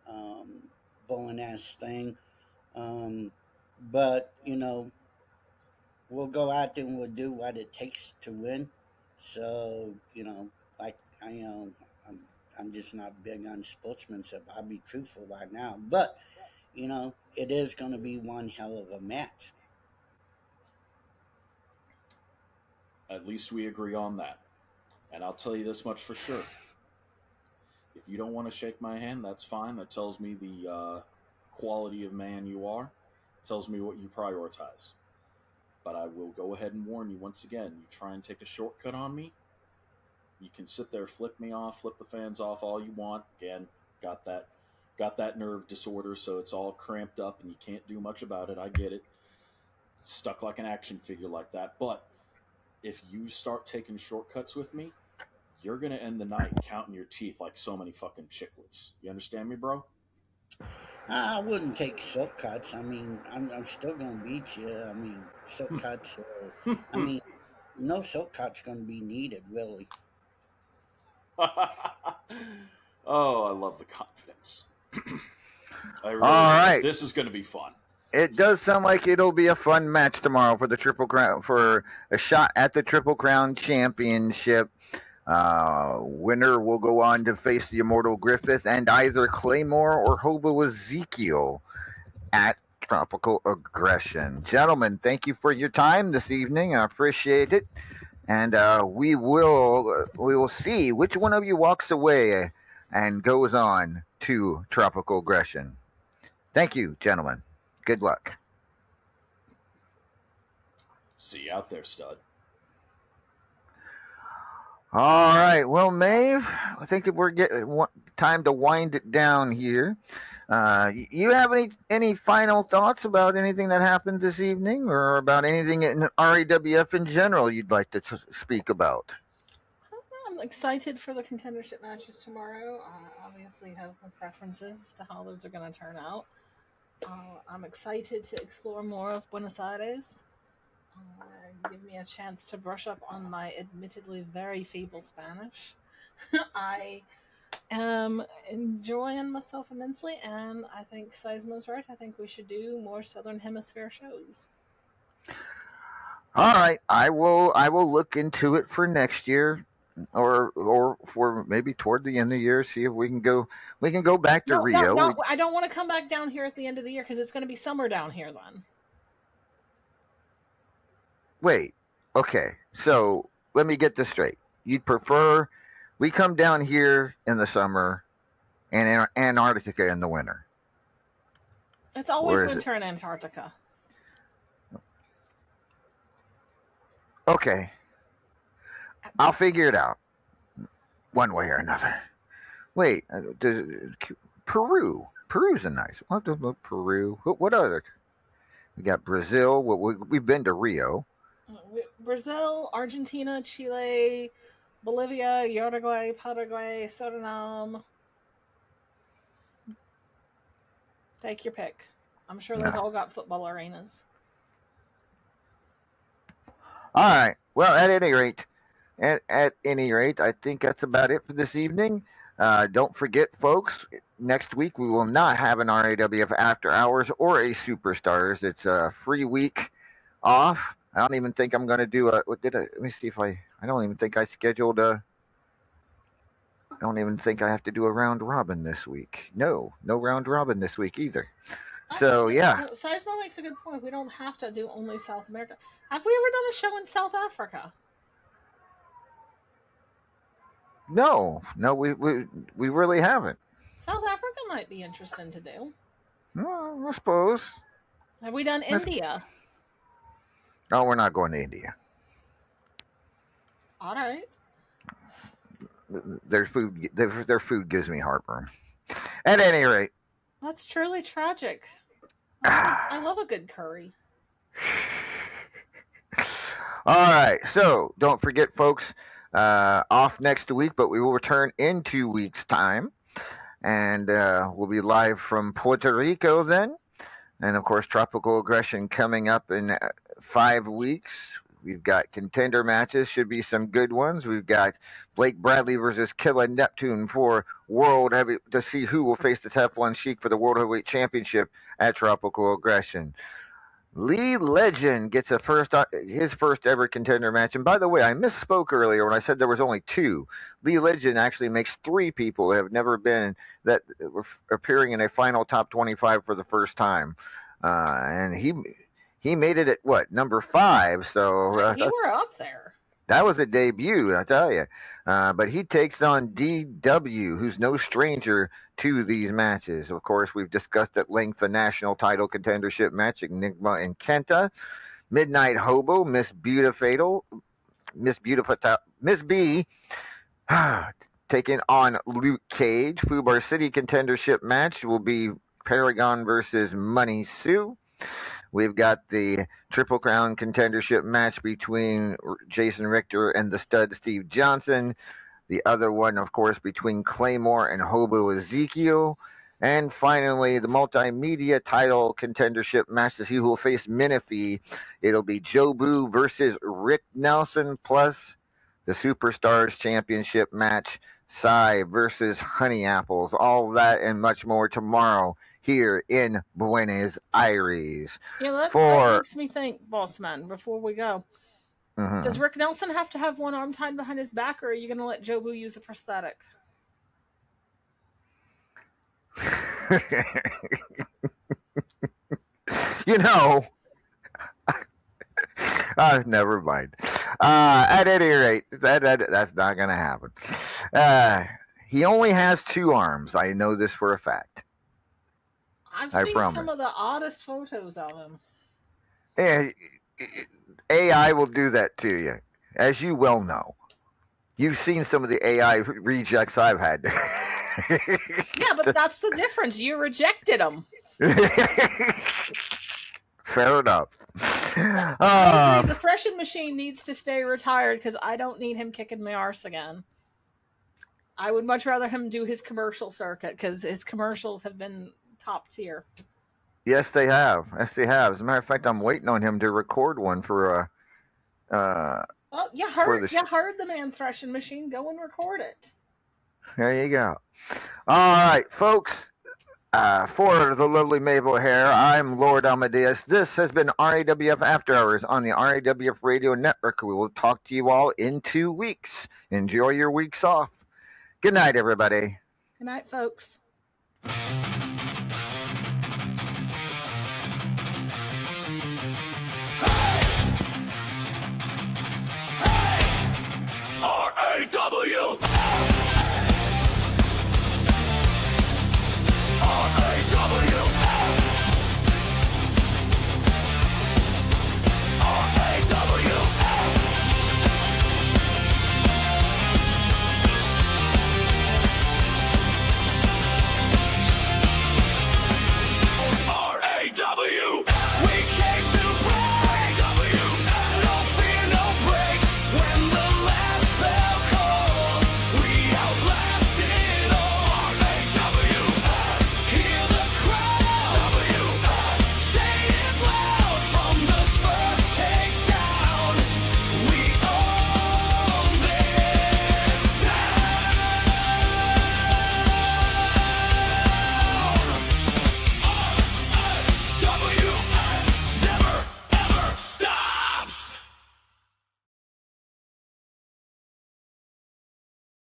um, boring ass thing. But we'll go out there and we'll do what it takes to win. So like I'm I'm just not big on sportsmanship. I'll be truthful right now, but it is going to be one hell of a match. At least we agree on that. And I'll tell you this much for sure. If you don't want to shake my hand, that's fine. That tells me the quality of man you are. It tells me what you prioritize. But I will go ahead and warn you once again. You try and take a shortcut on me, you can sit there, flip me off, flip the fans off all you want. Again, got that nerve disorder, so it's all cramped up and you can't do much about it. I get it. It's stuck like an action figure like that. But if you start taking shortcuts with me, you're gonna end the night counting your teeth like so many fucking chiclets. You understand me, bro? I wouldn't take shortcuts. I mean, I'm still going to beat you. I mean, shortcuts. I mean, no shortcuts going to be needed, really. Oh, I love the confidence. I really All do. right. This is going to be fun. It does sound like it'll be a fun match tomorrow for the Triple Crown, for a shot at the Triple Crown Championship. Winner will go on to face the Immortal Griffith and either Claymore or Hobo Ezekiel at Tropical Aggression. Gentlemen, thank you for your time this evening. I appreciate it. And we will see which one of you walks away and goes on to Tropical Aggression. Thank you, gentlemen. Good luck. See you out there, stud. All right. Well, Maeve, I think that we're getting time to wind it down here. You have any final thoughts about anything that happened this evening, or about anything in RAWF in general you'd like to speak about? I'm excited for the contendership matches tomorrow. I obviously have my preferences as to how those are going to turn out. I'm excited to explore more of Buenos Aires. Give me a chance to brush up on my admittedly very feeble Spanish. I am enjoying myself immensely, and I think Seismo's right. I think we should do more Southern Hemisphere shows. All right, I will look into it for next year, or for maybe toward the end of the year. See if we can go back to Rio. No, I don't want to come back down here at the end of the year because it's going to be summer down here then. Wait, okay. So let me get this straight. You'd prefer we come down here in the summer and in Antarctica in the winter? It's always winter in Antarctica. Okay. I'll figure it out one way or another. Wait, Peru. Peru's a nice one. Peru. What other? We got Brazil. We've been to Rio. Brazil, Argentina, Chile, Bolivia, Uruguay, Paraguay, Suriname. Take your pick. I'm sure they've all got football arenas. All right. Well, at any rate, I think that's about it for this evening. Don't forget, folks, next week we will not have an RAWF After Hours or a Superstars. It's a free week off. I don't even think I'm going to do let me see if I don't even think I scheduled I don't even think I have to do a round robin this week. No round robin this week either. So, yeah. Seismo makes a good point. We don't have to do only South America. Have we ever done a show in South Africa? No, we really haven't. South Africa might be interesting to do. Well, I suppose. Have we done India? No, we're not going to India. All right. Their food gives me heartburn. At any rate. That's truly tragic. I love a good curry. All right. So don't forget, folks, off next week, but we will return in 2 weeks' time. And we'll be live from Puerto Rico then. And, of course, Tropical Aggression coming up in 5 weeks. We've got contender matches. Should be some good ones. We've got Blake Bradley versus Killa Neptune for World Heavy to see who will face the Teflon Sheik for the World Heavyweight Championship at Tropical Aggression. Lee Legend gets his first ever contender match. And by the way, I misspoke earlier when I said there was only 2. Lee Legend actually makes 3 people who have never been that were appearing in a final top 25 for the first time. And he made it at number 5. So you were up there. That was a debut, I tell you. But he takes on DW, who's no stranger to these matches. Of course, we've discussed at length the national title contendership match, Enigma and Kenta. Midnight Hobo, Miss B, taking on Luke Cage. Fubar City contendership match will be Paragon versus Money Sue. We've got the Triple Crown contendership match between Jason Richter and the stud Steve Johnson. The other one, of course, between Claymore and Hobo Ezekiel. And finally, the multimedia title contendership match to see who will face Menifee. It'll be Jobu versus Rick Nelson, plus the Superstars Championship match, Psy versus Honey Apples. All that and much more tomorrow here in Buenos Aires. Yeah, that makes me think, boss man, before we go. Mm-hmm. Does Rick Nelson have to have one arm tied behind his back, or are you going to let Jobu use a prosthetic? You know, never mind. At any rate, that's not going to happen. He only has 2 arms. I know this for a fact. I've I seen promise. some of the oddest photos of him. Yeah, AI will do that to you, as you well know. You've seen some of the AI rejects I've had. Yeah, but that's the difference. You rejected him. Fair enough. I agree. The threshing machine needs to stay retired because I don't need him kicking my arse again. I would much rather him do his commercial circuit because his commercials have been top tier. Yes, they have. Yes, they have. As a matter of fact, I'm waiting on him to record one for Well, you heard the man threshing machine. Go and record it. There you go. All right, folks. For the lovely Mabel Hare, I'm Lord Amadeus. This has been RAWF After Hours on the RAWF Radio Network. We will talk to you all in 2 weeks. Enjoy your weeks off. Good night, everybody. Good night, folks.